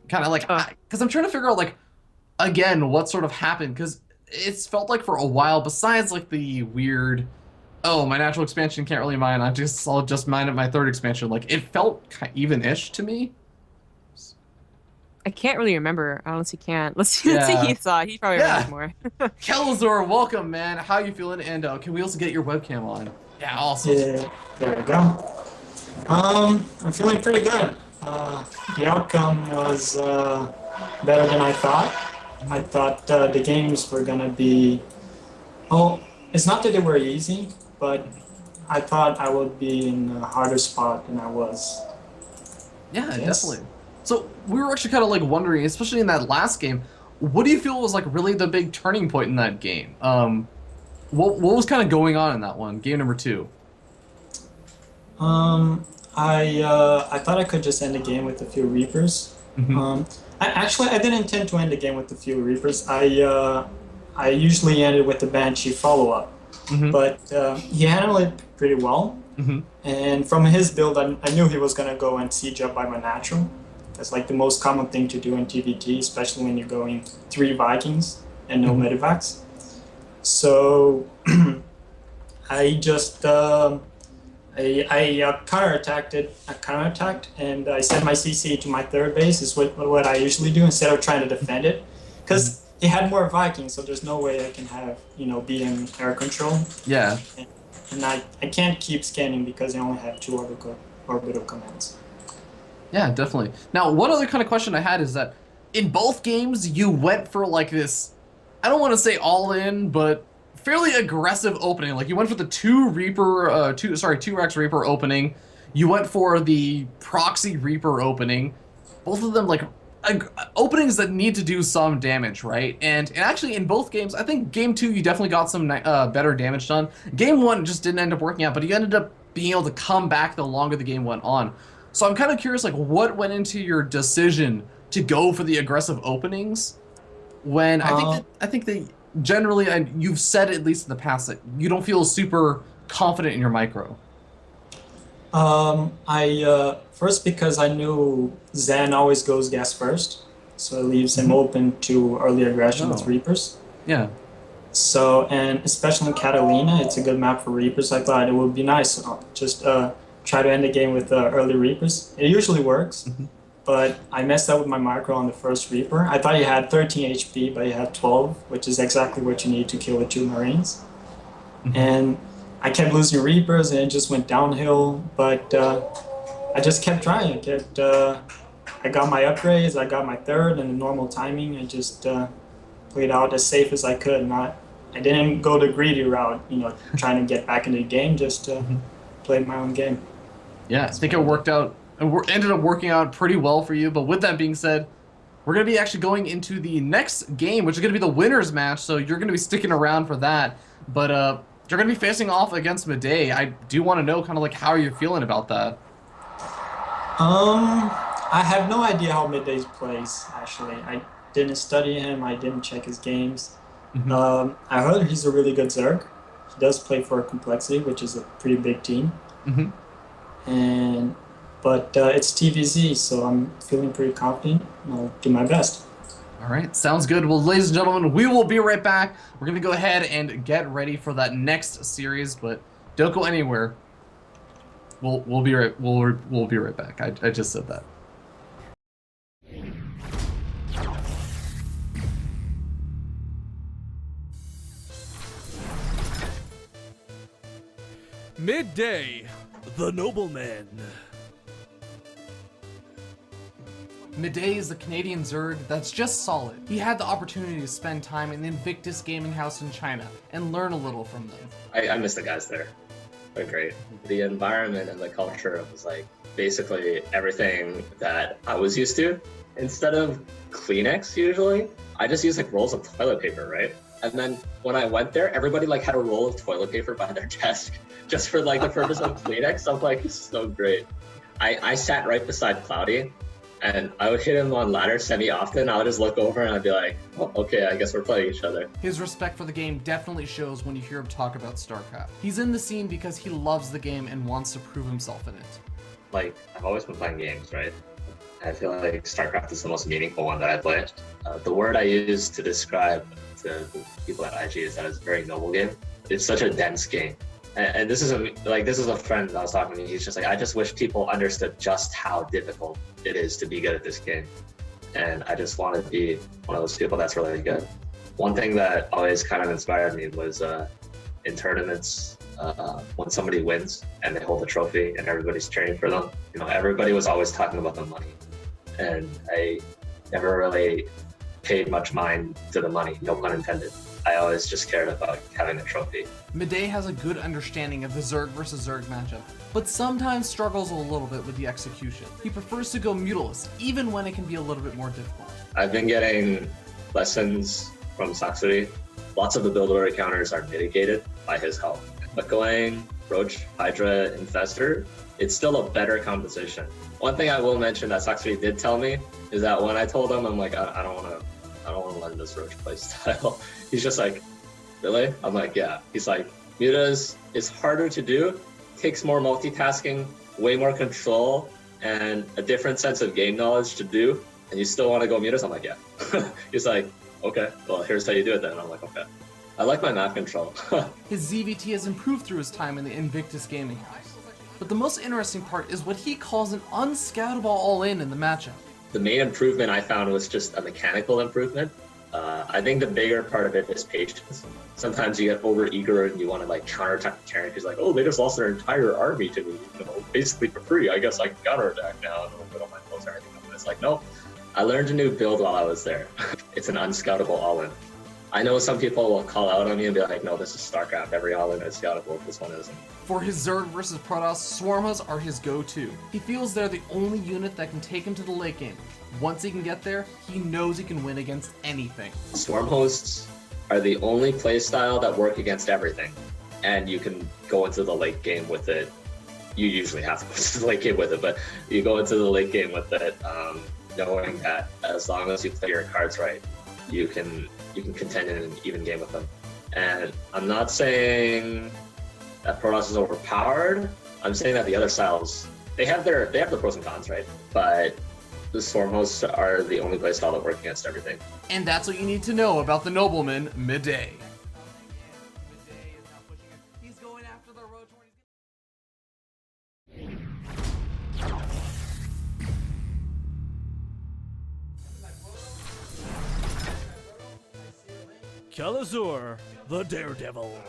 Kind of like, because I'm trying to figure out, like, again, what sort of happened, because it's felt like for a while, besides like the weird, oh, my natural expansion can't really mine, I'll just mine at my third expansion, like, it felt even-ish to me. I can't really remember. I honestly can't. Let's see he thought. He probably remembers more. Kelazhur, welcome, man. How you feeling? And can we also get your webcam on? Yeah, awesome. Yeah, there we go. I'm feeling pretty good. The outcome was better than I thought. I thought the games were gonna be, it's not that they were easy, but I thought I would be in a harder spot than I was. Yeah, definitely. So we were actually kind of like wondering, especially in that last game, what do you feel was like really the big turning point in that game? What was kind of going on in that one, game number 2? I thought I could just end the game with a few Reapers. Mm-hmm. I didn't intend to end the game with a few Reapers. I usually ended with the Banshee follow-up, but he handled it pretty well. And from his build, I knew he was gonna go and siege up by my natural. That's like the most common thing to do in TVT, especially when you're going 3 Vikings and no medevacs. So I just I counterattacked, and I sent my CC to my third base. Is what I usually do instead of trying to defend it, because he had more Vikings, so there's no way I can have beat him air control. Yeah. And I can't keep scanning because I only have 2 orbital commands. Yeah, definitely. Now, one other kind of question I had is that in both games you went for like this, I don't want to say all in, but fairly aggressive opening. Like you went for the 2 Rex Reaper opening. You went for the proxy Reaper opening. Both of them like openings that need to do some damage, right? And actually in both games, I think game 2 you definitely got some better damage done. Game 1 just didn't end up working out, but you ended up being able to come back the longer the game went on. So I'm kind of curious, like, what went into your decision to go for the aggressive openings? When I think that generally, and you've said at least in the past that you don't feel super confident in your micro. First because I knew Zan always goes gas first, so it leaves him open to early aggression with Reapers. Yeah. So, and especially in Catalina, it's a good map for Reapers. I thought it would be nice just try to end the game with early Reapers. It usually works, but I messed up with my micro on the first Reaper. I thought he had 13 HP, but he had 12, which is exactly what you need to kill the 2 Marines. And I kept losing Reapers, and it just went downhill, but I just kept trying. I got my upgrades, I got my third, and the normal timing. I just played out as safe as I could. I didn't go the greedy route, trying to get back into the game, just played my own game. Yeah, I think it worked out and ended up working out pretty well for you. But with that being said, we're going to be actually going into the next game, which is going to be the winner's match. So you're going to be sticking around for that. But you're going to be facing off against Midday. I do want to know kind of like how you're feeling about that. I have no idea how Midday plays, actually. I didn't study him. I didn't check his games. Mm-hmm. I heard he's a really good Zerg. He does play for Complexity, which is a pretty big team. Mm-hmm. But it's TVZ, so I'm feeling pretty confident. I'll do my best. All right, sounds good. Well, ladies and gentlemen, we will be right back. We're gonna go ahead and get ready for that next series, but don't go anywhere. We'll be right back. I just said that. Midday, the nobleman. Midday is a Canadian Zerg that's just solid. He had the opportunity to spend time in the Invictus Gaming House in China and learn a little from them. I miss the guys there. They're great. The environment and the culture was like basically everything that I was used to. Instead of Kleenex usually, I just use like rolls of toilet paper, right? And then when I went there, everybody like had a roll of toilet paper by their desk just for like the purpose of Kleenex. I'm like, this is so great. I sat right beside Cloudy, and I would hit him on ladder semi-often. I would just look over and I'd be like, oh, okay, I guess we're playing each other. His respect for the game definitely shows when you hear him talk about StarCraft. He's in the scene because he loves the game and wants to prove himself in it. Like, I've always been playing games, right? I feel like StarCraft is the most meaningful one that I play. The word I use to describe to the people at IG is that it's a very noble game. It's such a dense game. And this is a friend that I was talking to. He's just like, I just wish people understood just how difficult it is to be good at this game. And I just want to be one of those people that's really good. One thing that always kind of inspired me was in tournaments, when somebody wins and they hold a trophy and everybody's cheering for them. You know, everybody was always talking about the money. And I never really paid much mind to the money, no pun intended. I always just cared about having a trophy. Midday has a good understanding of the Zerg versus Zerg matchup, but sometimes struggles a little bit with the execution. He prefers to go Mutalist, even when it can be a little bit more difficult. I've been getting lessons from Saxony. Lots of the build order counters are mitigated by his help. But going Roach, Hydra, Infestor, it's still a better composition. One thing I will mention that Saxony did tell me is that when I told him, I'm like, I don't want to learn this Roach play style. He's just like, really? I'm like, yeah. He's like, Mutas is harder to do, takes more multitasking, way more control, and a different sense of game knowledge to do, and you still want to go Mutas? I'm like, yeah. He's like, okay, well, here's how you do it then. I'm like, okay. I like my map control. His ZVT has improved through his time in the Invictus Gaming House. But the most interesting part is what he calls an unscoutable all-in the matchup. The main improvement I found was just a mechanical improvement. I think the bigger part of it is patience. Sometimes you get over-eager and you want to like counterattack the character. He's like, oh, they just lost their entire army to me, you know, basically for free. I guess I can counterattack now and put all my clothes and everything. And it's like, no, I learned a new build while I was there. It's an unscoutable all-in. I know some people will call out on me and be like, no, this is StarCraft. Every all-in is scoutable. This one isn't. For his Zerg versus Protoss, Swarmas are his go-to. He feels they're the only unit that can take him to the late game. Once he can get there, he knows he can win against anything. Swarm hosts are the only playstyle that work against everything. And you can go into the late game with it. You usually have to go into the late game with it, but you go into the late game with it knowing that as long as you play your cards right, you can contend in an even game with them. And I'm not saying that Protoss is overpowered. I'm saying that the other styles, they have the pros and cons, right? But the Swarm hosts are the only playstyle that work against everything. And that's what you need to know about the nobleman, Midday. He's going after the Roach. Kelazhur, the daredevil.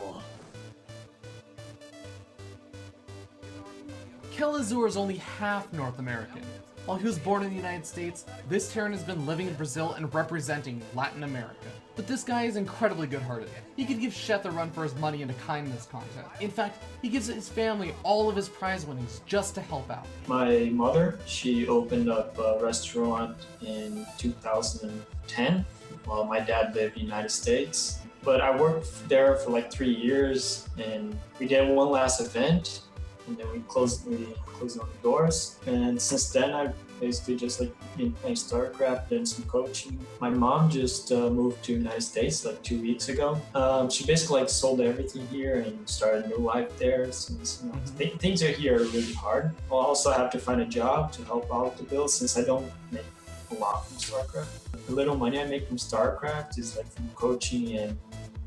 Kelazhur is only half North American. While he was born in the United States, this Terran has been living in Brazil and representing Latin America. But this guy is incredibly good-hearted. He could give Sheth a run for his money in a kindness contest. In fact, he gives his family all of his prize winnings just to help out. My mother, she opened up a restaurant in 2010 while my dad lived in the United States. But I worked there for like 3 years, and we did one last event, and then we closed on the doors. And since then, I've basically just like been playing StarCraft and some coaching. My mom just moved to the United States like 2 weeks ago. She basically like sold everything here and started a new life there. Since things are here are really hard. I'll also have to find a job to help out the bills since I don't make a lot from StarCraft. The little money I make from StarCraft is like from coaching and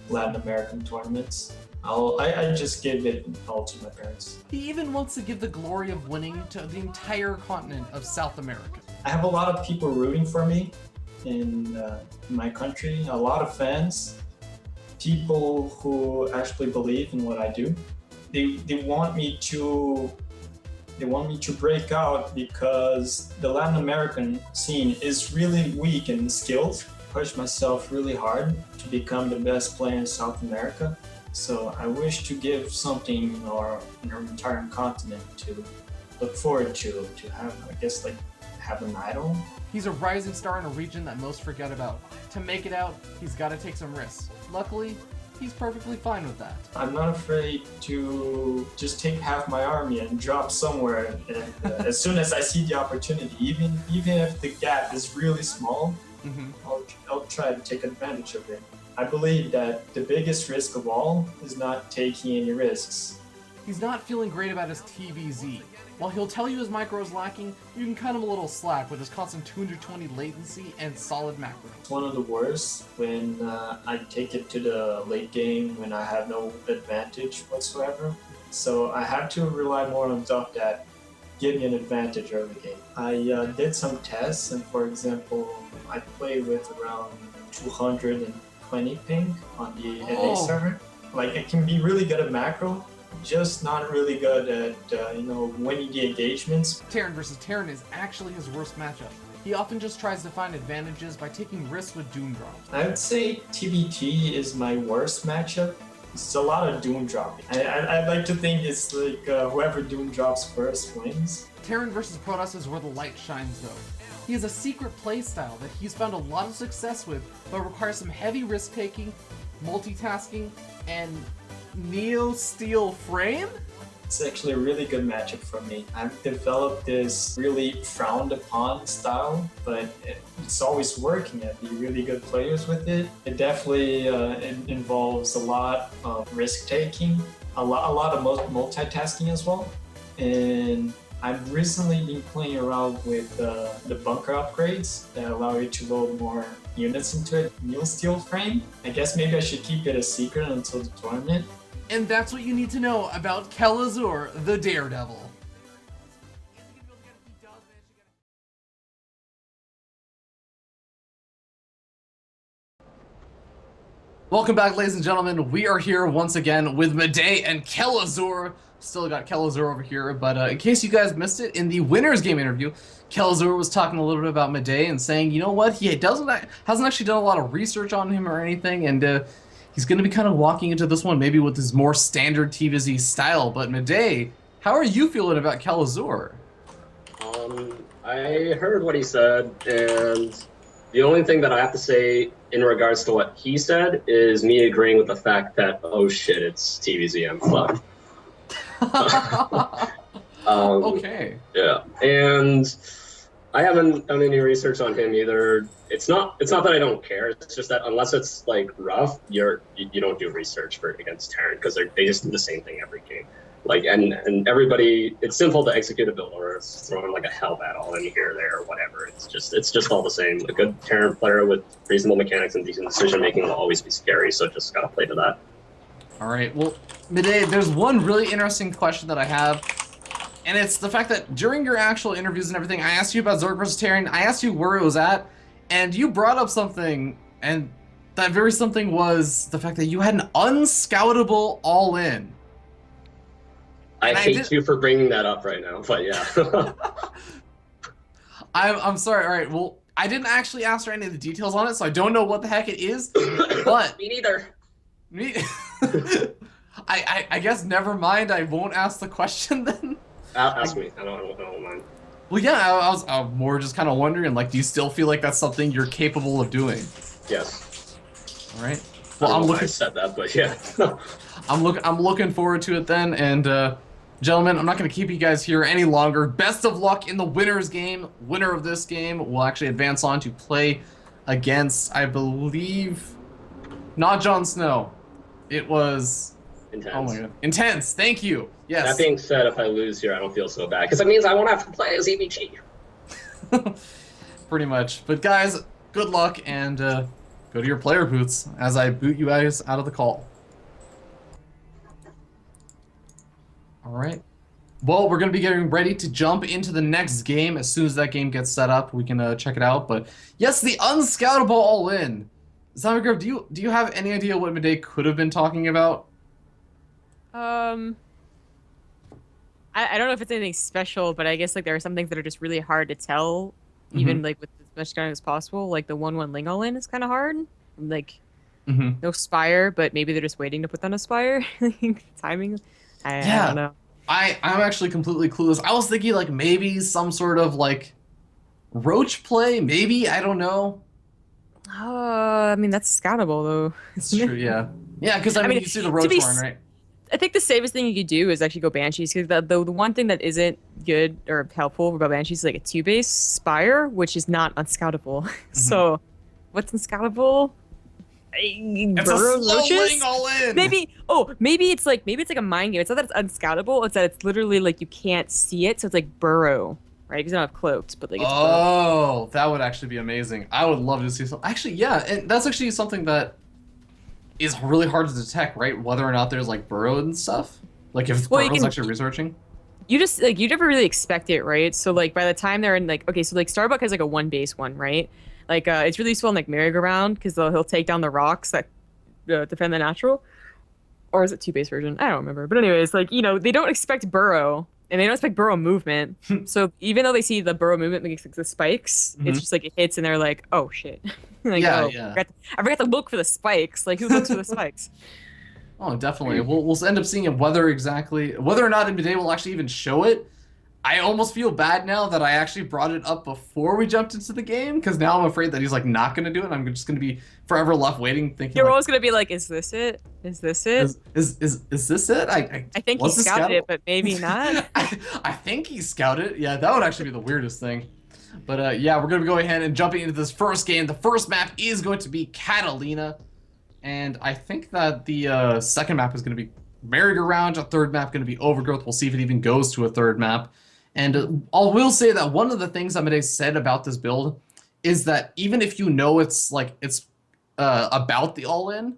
Latin American tournaments. I just give it all to my parents. He even wants to give the glory of winning to the entire continent of South America. I have a lot of people rooting for me in my country, a lot of fans, people who actually believe in what I do. They want me to break out because the Latin American scene is really weak in skills. Push myself really hard to become the best player in South America. So I wish to give something or an entire continent to look forward to have, I guess, like have an idol. He's a rising star in a region that most forget about. To make it out, he's got to take some risks. Luckily, he's perfectly fine with that. I'm not afraid to just take half my army and drop somewhere and, as soon as I see the opportunity, even if the gap is really small, I'll try to take advantage of it. I believe that the biggest risk of all is not taking any risks. He's not feeling great about his TVZ. While he'll tell you his micro is lacking, you can cut him a little slack with his constant 220 latency and solid macro. It's one of the worst when I take it to the late game when I have no advantage whatsoever. So I have to rely more on stuff that give me an advantage early game. I did some tests, and for example, I play with around 220 ping on the NA server. Like, it can be really good at macro, just not really good at winning the engagements. Terran versus Terran is actually his worst matchup. He often just tries to find advantages by taking risks with Doom drops. I would say TBT is my worst matchup. It's a lot of Doom dropping. I like to think it's like whoever Doom drops first wins. Terran versus Protoss is where the light shines though. He has a secret playstyle that he's found a lot of success with, but requires some heavy risk-taking, multitasking, and Neo-Steel frame? It's actually a really good matchup for me. I've developed this really frowned upon style, but it's always working. I be really good players with it. It definitely involves a lot of risk-taking, a lot of multitasking as well. And I've recently been playing around with the bunker upgrades that allow you to load more units into it. Neo-Steel frame? I guess maybe I should keep it a secret until the tournament. And that's what you need to know about Kelazhur, the Daredevil. Welcome back, ladies and gentlemen. We are here once again with Midday and Kelazhur. Still got Kelazhur over here, but in case you guys missed it, in the winners game interview, Kelazhur was talking a little bit about Midday and saying, you know what, he hasn't actually done a lot of research on him or anything, and he's going to be kind of walking into this one maybe with his more standard TVZ style. But Midday, how are you feeling about Kelazhur? I heard what he said, and the only thing that I have to say in regards to what he said is me agreeing with the fact that, oh shit, it's TVZ, I'm fucked. Okay. Yeah, and I haven't done any research on him either. It's not that I don't care. It's just that unless it's like rough, you don't do research for against Terran because they just do the same thing every game. Like and everybody, it's simple to execute a build or it's throwing like a hell battle in here, there, or whatever. It's just all the same. A good Terran player with reasonable mechanics and decent decision making will always be scary. So just gotta play to that. All right. Well, Midday, there's one really interesting question that I have. And it's the fact that during your actual interviews and everything, I asked you about Zerg versus Terran. I asked you where it was at, and you brought up something, and that very something was the fact that you had an unscoutable all-in. I hate you for bringing that up right now, but yeah. I'm sorry. All right. Well, I didn't actually ask her any of the details on it, so I don't know what the heck it is. But Me neither. me, I guess never mind. I won't ask the question then. Ask me. I don't mind. Well, yeah, I was more just kind of wondering, like, do you still feel like that's something you're capable of doing? Yes. All right. Well, Well, I'm I looking. said that, but yeah. I'm looking forward to it then. And gentlemen, I'm not going to keep you guys here any longer. Best of luck in the winners game. Winner of this game will actually advance on to play against, I believe, not JonSnow. It was. Intense. Oh my god. Intense. Thank you. Yes. That being said, if I lose here, I don't feel so bad because it means I won't have to play as EVG. Pretty much. But guys, good luck and go to your player booths as I boot you guys out of the call. All right. Well, we're going to be getting ready to jump into the next game. As soon as that game gets set up, we can check it out. But yes, the unscoutable all-in. Zamagrove, do you have any idea what Midday could have been talking about? I don't know if it's anything special, but I guess like there are some things that are just really hard to tell, even like with as much time as possible. Like the 1/1 Ling all in is kind of hard. Like no Spire, but maybe they're just waiting to put down a Spire. Timing. I don't know. I'm actually completely clueless. I was thinking like maybe some sort of like roach play, maybe, I don't know. I mean that's scoutable though. It's true, yeah. Yeah, because I mean you see the roach horn, right? I think the safest thing you could do is actually go Banshees, because the one thing that isn't good or helpful about Banshees is like a 2-base Spire, which is not unscoutable. So, what's unscoutable? It's a slow all in. Maybe it's like a mind game. It's not that it's unscoutable. It's that it's literally like you can't see it, so it's like burrow, right? Because you don't have cloaked, but like it's burrow. That would actually be amazing. I would love to see something. Actually, yeah, and that's actually something that is really hard to detect, right? Whether or not there's like burrow and stuff. Like if burrow's actually researching. You just like you never really expect it, right? So like by the time they're in like so like Starbuck has like a 1-base one, right? Like it's really useful in like merry-go-round because he'll take down the rocks that defend the natural. Or is it 2-base version? I don't remember. But anyways, like they don't expect burrow and they don't expect burrow movement. So even though they see the burrow movement makes like the spikes, it's just like it hits and they're like, oh shit. Like, yeah. I forgot to look for the spikes. Like who looks for the spikes? Oh, definitely. We'll end up seeing whether or not in Midday will actually even show it. I almost feel bad now that I actually brought it up before we jumped into the game, because now I'm afraid that he's like not going to do it. I'm just going to be forever left waiting, thinking. You're always going to be like, "Is this it? Is this it? Is this it?" I think he scouted it, but maybe not. I think he scouted. Yeah, that would actually be the weirdest thing. But yeah, we're going to go ahead and jumping into this first game. The first map is going to be Catalina, and I think that the second map is going to be merry-go-round. A third map going to be Overgrowth. We'll see if it even goes to a third map. And I will say that one of the things that Midday said about this build is that even if you know it's about the all-in,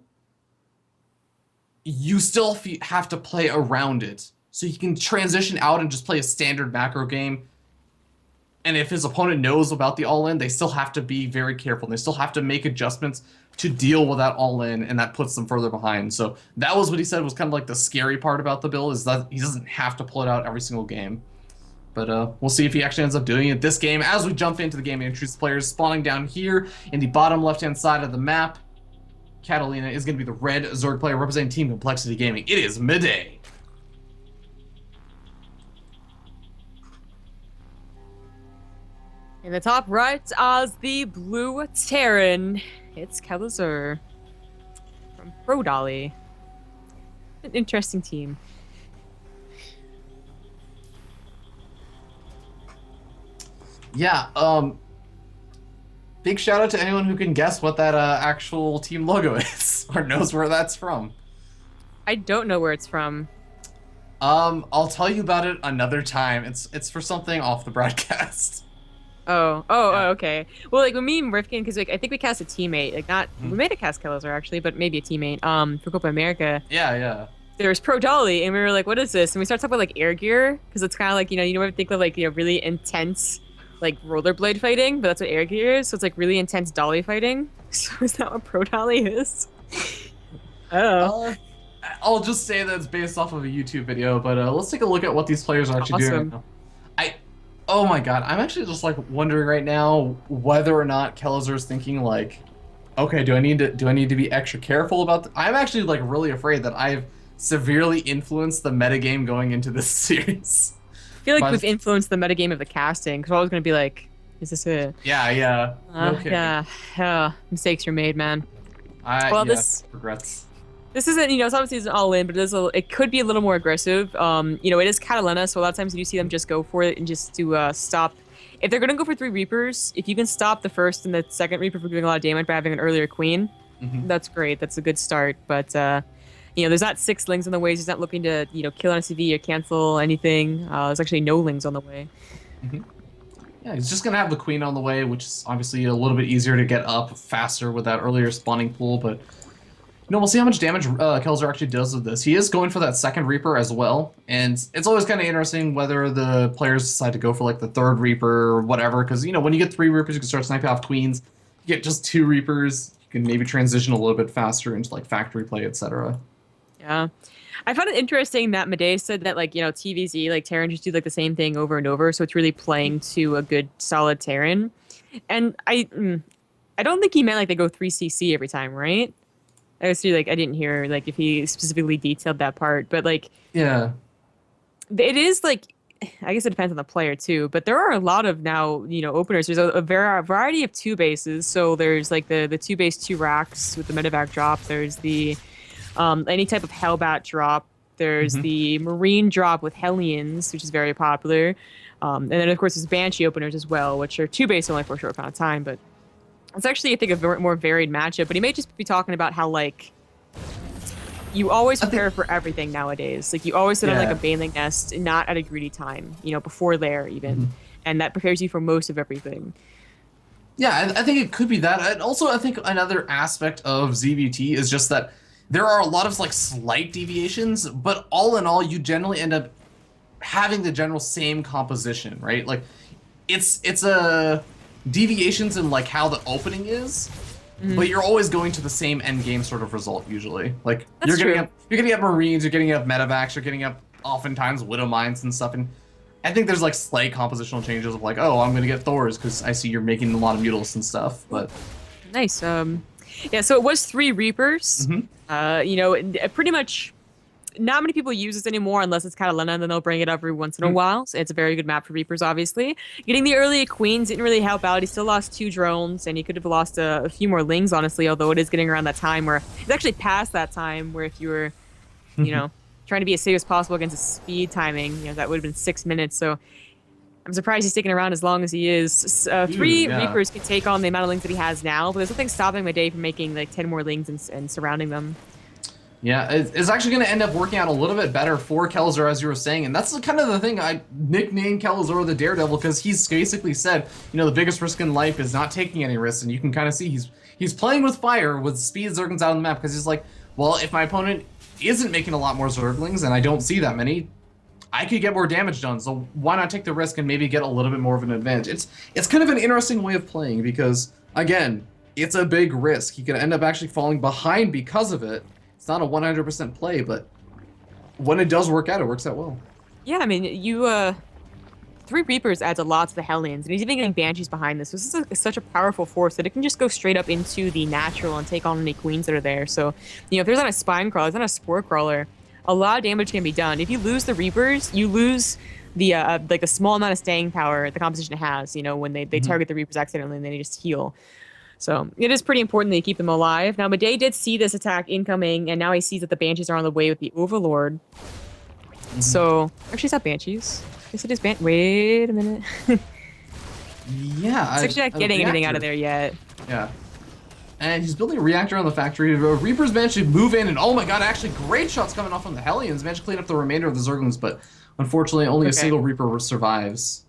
you still have to play around it. So you can transition out and just play a standard macro game. And if his opponent knows about the all-in, they still have to be very careful. They still have to make adjustments to deal with that all-in, and that puts them further behind. So that was what he said was kind of like the scary part about the build, is that he doesn't have to pull it out every single game. But we'll see if he actually ends up doing it this game. As we jump into the game and introduce the players spawning down here in the bottom left-hand side of the map, Catalina is going to be the red Zerg player representing Team Complexity Gaming. It is Midday. In the top right as the blue Terran, it's Kelazhur from Pro Dolly. An interesting team. Yeah, big shout out to anyone who can guess what that actual team logo is or knows where that's from. I don't know where it's from. I'll tell you about it another time. It's for something off the broadcast. Oh, okay. Well, like when me and Rifkin, because like I think we cast a teammate, like not we made a cast Kelazhur actually, but maybe a teammate. For Copa America. Yeah. There's Pro Dolly, and we were like, what is this? And we started talking about like air gear, because it's kind of like you know think of like really intense like rollerblade fighting, but that's what air gear is. So it's like really intense dolly fighting. So is that what Pro Dolly is? Oh. I'll just say that it's based off of a YouTube video, but let's take a look at what these players are actually doing. Oh my god, I'm actually just like wondering right now whether or not Kelazhur's thinking like, okay, do I need to be extra careful about I'm actually like really afraid that I've severely influenced the metagame going into this series. I feel like we've influenced the metagame of the casting, because I was going to be like, is this a... Yeah. No kidding. Yeah, mistakes were made, man. Well, regrets. This isn't, it's obviously all in, but it could be a little more aggressive. It is Catalina, so a lot of times you do see them just go for it and just to stop. If they're going to go for 3 Reapers, if you can stop the first and the second Reaper from doing a lot of damage by having an earlier Queen, that's great. That's a good start. But, there's not 6 Lings on the way. He's not looking to, kill on a CV or cancel anything. There's actually no Lings on the way. Yeah, he's just going to have the Queen on the way, which is obviously a little bit easier to get up faster with that earlier spawning pool, but... we'll see how much damage Kelazhur actually does with this. He is going for that second Reaper as well, and it's always kind of interesting whether the players decide to go for like the 3rd Reaper or whatever, because when you get 3 Reapers, you can start sniping off Queens. You get just 2 Reapers, you can maybe transition a little bit faster into like factory play, etc. Yeah. I found it interesting that Midday said that TVZ, like Terran just do like the same thing over and over, so it's really playing to a good solid Terran. And I don't think he meant like they go 3CC every time, right? I didn't hear if he specifically detailed that part, but yeah, it is I guess it depends on the player too. But there are a lot of now openers. There's a variety of 2 bases. So there's the 2 base 2 racks with the medevac drop. There's the any type of Hellbat drop. There's the Marine drop with Hellions, which is very popular. And then of course there's Banshee openers as well, which are 2 base only for a short amount of time, but. It's actually, I think, a more varied matchup, but he may just be talking about how, you always prepare for everything nowadays. You always sit on, a baneling nest, not at a greedy time, before lair even. And that prepares you for most of everything. Yeah, I think it could be that. And also, I think another aspect of ZVT is just that there are a lot of, slight deviations, but all in all, you generally end up having the general same composition, right? It's a... deviations in how the opening is, but you're always going to the same end game sort of result usually. You're getting up Marines, you're getting up medevacs, you're getting up oftentimes Widow Mines and stuff. And I think there's slight compositional changes of oh, I'm gonna get Thors because I see you're making a lot of Mutals and stuff. But nice. Yeah. So it was 3 Reapers. Pretty much. Not many people use this anymore unless it's Catalina, and then they'll bring it up every once in a while. So it's a very good map for Reapers, obviously. Getting the early Queens didn't really help out. He still lost 2 drones, and he could have lost a few more Lings, honestly, although it is getting around that time where it's actually past that time where if you were, trying to be as safe as possible against a speed timing, that would have been 6 minutes. So I'm surprised he's sticking around as long as he is. 3 Reapers can take on the amount of Lings that he has now, but there's nothing stopping Midday from making 10 more Lings and surrounding them. Yeah, it's actually going to end up working out a little bit better for Kelazhur, as you were saying, and that's kind of the thing I nicknamed Kelazhur the Daredevil, because he's basically said, the biggest risk in life is not taking any risks, and you can kind of see he's playing with fire with speed Zerglings out on the map, because he's like, well, if my opponent isn't making a lot more Zerglings, and I don't see that many, I could get more damage done, so why not take the risk and maybe get a little bit more of an advantage? It's kind of an interesting way of playing, because, again, it's a big risk. He could end up actually falling behind because of it. It's not a 100% play, but when it does work out, it works out well. Yeah, I mean, 3 Reapers adds a lot to the Hellions, and he's even getting Banshees behind this. This is such a powerful force that it can just go straight up into the natural and take on any Queens that are there. So, if there's not a Spine Crawler, there's not a Spore Crawler, a lot of damage can be done. If you lose the Reapers, you lose the a small amount of staying power the composition has, when they target the Reapers accidentally and they just heal. So it is pretty important that you keep them alive. Now, Midday did see this attack incoming, and now he sees that the Banshees are on the way with the Overlord. So, actually, it's not Banshees. Yes, it is wait a minute. Yeah. It's actually not getting anything out of there yet. Yeah. And he's building a reactor on the factory. Reapers managed to move in, and oh my god, actually great shots coming off from the Hellions. Managed to clean up the remainder of the Zerglings, but unfortunately only a single Reaper survives.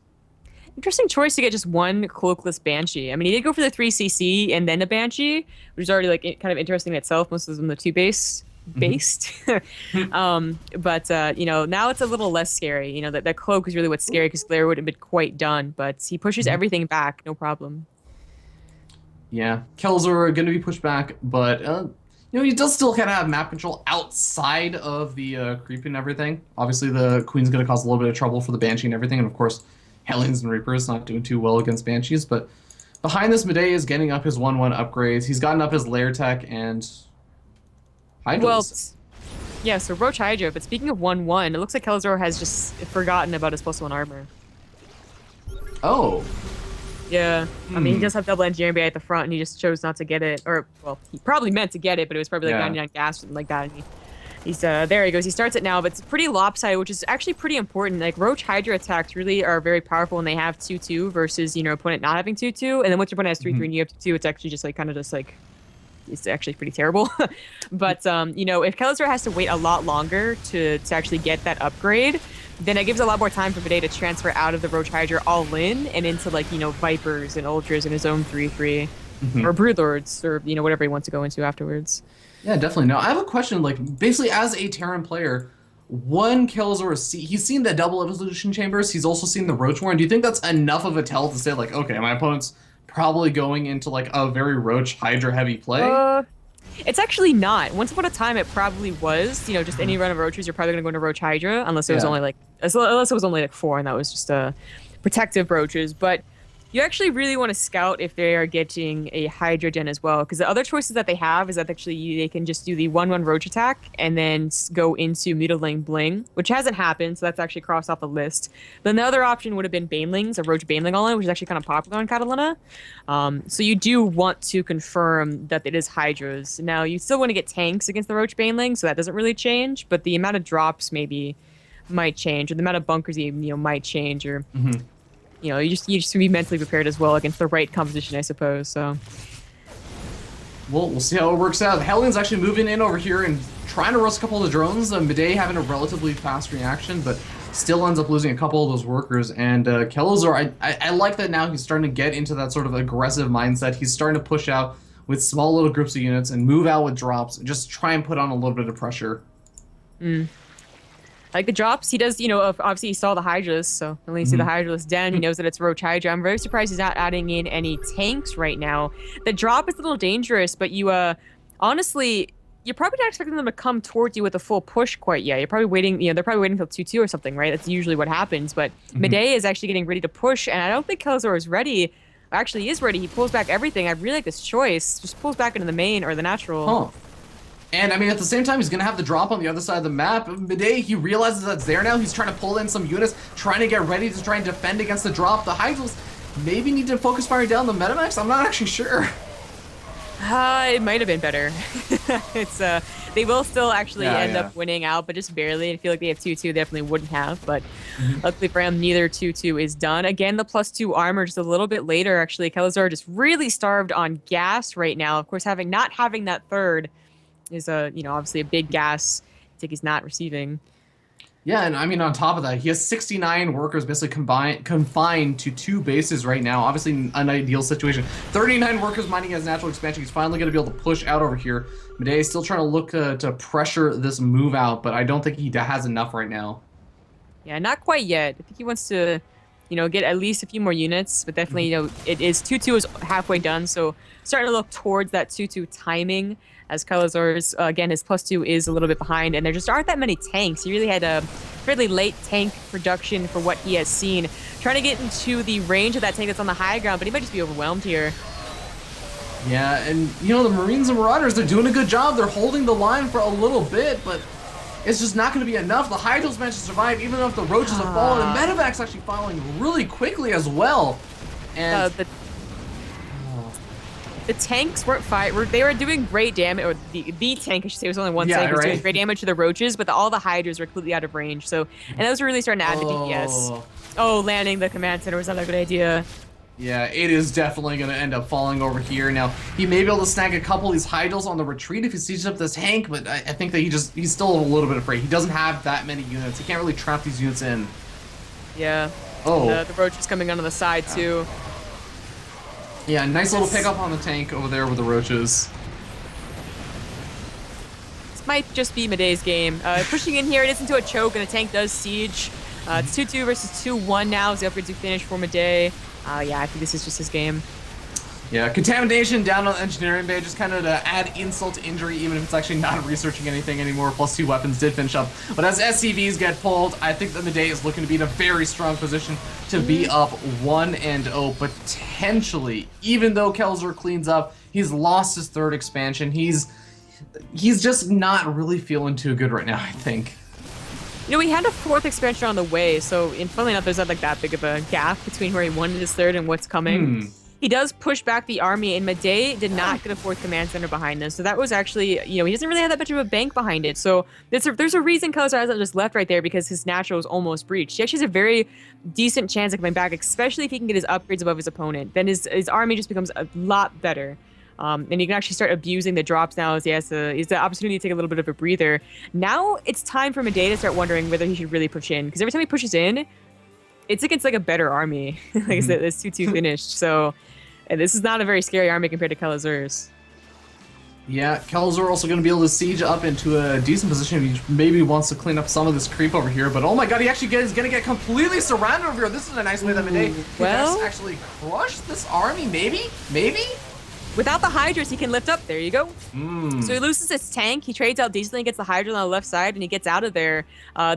Interesting choice to get just one cloakless Banshee. I mean, he did go for the 3CC and then a Banshee, which is already kind of interesting in itself. Most of them the 2-based. But now it's a little less scary. That cloak is really what's scary because Glare would have been quite done, but he pushes everything back, no problem. Yeah, Kelazhur are going to be pushed back, but he does still kind of have map control outside of the creep and everything. Obviously, the Queen's going to cause a little bit of trouble for the Banshee and everything, and of course, Hellions and Reapers not doing too well against Banshees, but behind this, Midday is getting up his 1/1 upgrades. He's gotten up his Lair Tech and Hydras. Well, yeah, so Roach Hydra, but speaking of 1/1, it looks like Kelazhur has just forgotten about his +1 armor. Oh. Yeah, I mean, he does have double engineering bay at the front, and he just chose not to get it. Or, well, he probably meant to get it, but it was probably like 99 gas or something like that. And he's there he goes. He starts it now, but it's pretty lopsided, which is actually pretty important. Like, Roach Hydra attacks really are very powerful when they have 2/2 versus, you know, opponent not having 2/2. And then once your opponent has 3/3 and you have 2/2, it's actually just like kind of just like, it's actually pretty terrible. But, you know, if Kelazhur has to wait a lot longer to actually get that upgrade, then it gives a lot more time for Midday to transfer out of the Roach Hydra all in and into, like, you know, Vipers and Ultras in his own 3/3. Or Broodlords, or, you know, whatever he wants to go into afterwards. Yeah, definitely. Now, I have a question. Like, basically, as a Terran player, one Kelazhur, he's seen the double evolution chambers. He's also seen the Roach Warren. Do you think that's enough of a tell to say, like, okay, my opponent's probably going into, like, a very Roach Hydra heavy play? It's actually not. Once upon a time, it probably was. You know, just any run of Roaches, you're probably going to go into Roach Hydra, unless it was only like, unless it was only like 4, and that was just protective Roaches. But you actually really want to scout if they are getting a Hydra gen as well, because the other choices that they have is that actually they can just do the 1/1 Roach attack and then go into Mutilating Bling, which hasn't happened, so that's actually crossed off the list. Then the other option would have been Banelings, a Roach Baneling all-in, which is actually kind of popular in Catalina. So you do want to confirm that it is Hydras. Now, you still want to get tanks against the Roach Baneling, so that doesn't really change, but the amount of drops maybe might change, or the amount of bunkers you know might change, or you know, you just be mentally prepared as well against the right composition, I suppose. So, well, we'll see how it works out. The Hellions actually moving in over here and trying to roast a couple of the drones. Midday having a relatively fast reaction, but still ends up losing a couple of those workers. And Kelazhur, I like that now he's starting to get into that sort of aggressive mindset. He's starting to push out with small little groups of units and move out with drops and just try and put on a little bit of pressure. Like the drops, he does, you know, obviously he saw the Hydras, so when you see the Hydraless Den, he knows that it's Roach Hydra. I'm very surprised he's not adding in any tanks right now. The drop is a little dangerous, but you, honestly, you're probably not expecting them to come towards you with a full push quite yet. You're probably waiting, you know, they're probably waiting until 2/2 or something, right? That's usually what happens, but Midday is actually getting ready to push, and I don't think Kelazhur is ready. Actually, he is ready. He pulls back everything. I really like this choice. Just pulls back into the main or the natural. And, I mean, at the same time, he's going to have the drop on the other side of the map. Midday, he realizes that's there now. He's trying to pull in some units, trying to get ready to try and defend against the drop. The Hydras maybe need to focus fire down the Metamax. I'm not actually sure. It might have been better. It's they will still actually end up winning out, but just barely. I feel like they have 2/2, definitely wouldn't have, but luckily for him, neither 2/2 is done. Again, the +2 armor just a little bit later. Actually, Kelazhur just really starved on gas right now. Of course, not having that third is you know, obviously a big gas tick he's not receiving. Yeah, and I mean, on top of that, he has 69 workers basically confined to 2 bases right now. Obviously, an ideal situation. 39 workers mining as natural expansion. He's finally going to be able to push out over here. Midday is still trying to look to pressure this move out, but I don't think he has enough right now. Yeah, not quite yet. I think he wants to, you know, get at least a few more units, but definitely, you know, it is 2/2 is halfway done, so starting to look towards that 2/2 timing. As Kelazhur's, again, his +2 is a little bit behind, and there just aren't that many tanks. He really had a fairly late tank production for what he has seen. Trying to get into the range of that tank that's on the high ground, but he might just be overwhelmed here. Yeah, and, you know, the Marines and Marauders, they're doing a good job. They're holding the line for a little bit, but it's just not going to be enough. The Hydras managed to survive, even though if the Roaches have fallen, and Medevac's actually following really quickly as well. And the tanks weren't they were doing great damage, or the tank, I should say, was only one tank, was doing great damage to the Roaches, but all the Hydras were completely out of range. So, and those were really starting to add to DPS. Oh, landing the command center was not a good idea. Yeah, it is definitely going to end up falling over here. Now, he may be able to snag a couple of these Hydras on the retreat if he sees up this tank, but I think that he's still a little bit afraid. He doesn't have that many units. He can't really trap these units in. Yeah. Oh. The Roaches coming onto the side, too. Yeah, nice little pickup on the tank over there with the Roaches. This might just be Midday's game. Pushing in here, it is into a choke, and the tank does siege. It's 2/2 versus 2/1 now as the upgrades do finish for Midday. Yeah, I think this is just his game. Yeah, contamination down on the engineering bay, just kind of to add insult to injury, even if it's actually not researching anything anymore. Plus 2 weapons did finish up. But as SCVs get pulled, I think that Midday is looking to be in a very strong position to be up 1-0, potentially. Even though Kelazhur cleans up, he's lost his 3rd expansion. He's just not really feeling too good right now, I think. You know, he had a 4th expansion on the way, so funnily enough, there's not like that big of a gap between where he won his 3rd and what's coming. He does push back the army, and Midday did not get a 4th command center behind this. So that was actually, you know, he doesn't really have that much of a bank behind it. So there's a reason Kelazhur hasn't just left right there, because his natural is almost breached. He actually has a very decent chance of coming back, especially if he can get his upgrades above his opponent. Then his army just becomes a lot better. And he can actually start abusing the drops now, as he has the opportunity to take a little bit of a breather. Now it's time for Midday to start wondering whether he should really push in, because every time he pushes in, it's against like a better army. Like I said, it's 2-2 finished. So this is not a very scary army compared to Kelazhur's. Yeah, Kelazhur also going to be able to siege up into a decent position. He maybe wants to clean up some of this creep over here, but oh my god, he actually is going to get completely surrounded over here. This is a nice way that Midday can actually crush this army, maybe? Without the Hydras, he can lift up. There you go. So he loses his tank. He trades out decently, gets the Hydra on the left side, and he gets out of there.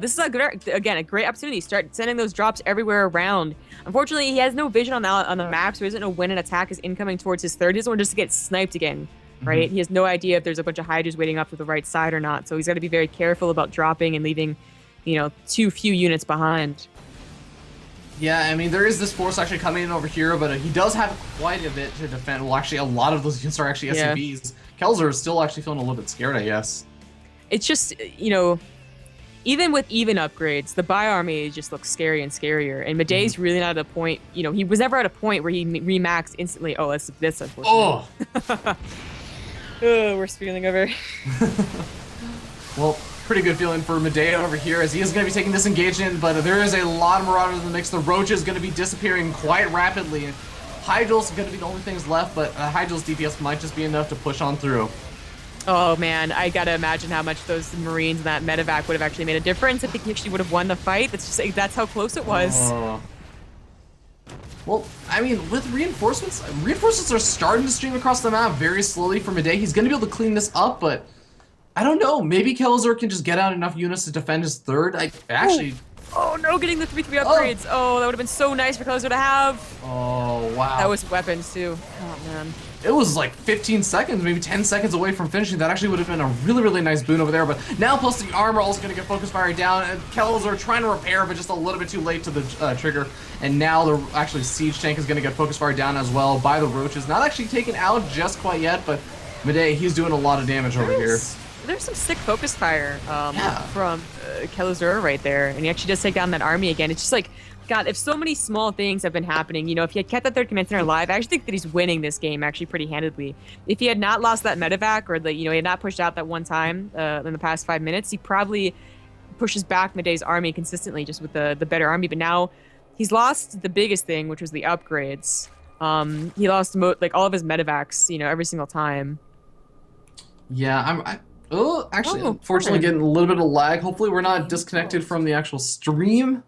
This is a great opportunity. Start sending those drops everywhere around. Unfortunately, he has no vision on the map, so he doesn't know when an attack is incoming towards his 3rd. He doesn't want just to get sniped again, right? He has no idea if there's a bunch of Hydras waiting up to the right side or not. So he's got to be very careful about dropping and leaving, you know, too few units behind. Yeah, I mean, there is this force actually coming in over here, but he does have quite a bit to defend. Well, actually, a lot of those units are actually SCVs. Kelazhur is still actually feeling a little bit scared, I guess. It's just, you know, even with even upgrades, the Bi army just looks scary and scarier. And Midday's really not at a point, you know, he was never at a point where he remaxed instantly. Oh, that's unfortunate. Oh! Worst feeling ever. Well, pretty good feeling for Midday over here, as he is going to be taking this engagement, but there is a lot of Marauders in the mix. The Roach is going to be disappearing quite rapidly. Hydral's going to be the only things left, but Hydral's DPS might just be enough to push on through. Oh man, I gotta imagine how much those Marines and that medevac would have actually made a difference. I think he actually would have won the fight. That's how close it was. Well, I mean, with reinforcements are starting to stream across the map very slowly for Midday. He's going to be able to clean this up, but I don't know. Maybe Kelazhur can just get out enough units to defend his 3rd. Oh no, getting the 3-3 upgrades. Oh, that would have been so nice for Kelazhur to have. Oh, wow. That was weapons too. Oh man. It was like 15 seconds, maybe 10 seconds away from finishing. That actually would have been a really, really nice boon over there. But now, plus the armor also going to get focus fire down. And Kelazhur trying to repair, but just a little bit too late to the trigger. And now the actually siege tank is going to get focus fire down as well by the Roaches. Not actually taken out just quite yet, but Midday, he's doing a lot of damage over here. There's some sick focus fire from Kelazhur right there. And he actually does take down that army again. It's just like, God, if so many small things have been happening, you know, if he had kept that 3rd command center alive, I actually think that he's winning this game actually pretty handedly. If he had not lost that medevac, or he had not pushed out that one time in the past 5 minutes, he probably pushes back Midday's army consistently just with the better army. But now he's lost the biggest thing, which was the upgrades. He lost all of his medevacs, you know, every single time. Yeah, unfortunately getting a little bit of lag. Hopefully we're not disconnected from the actual stream.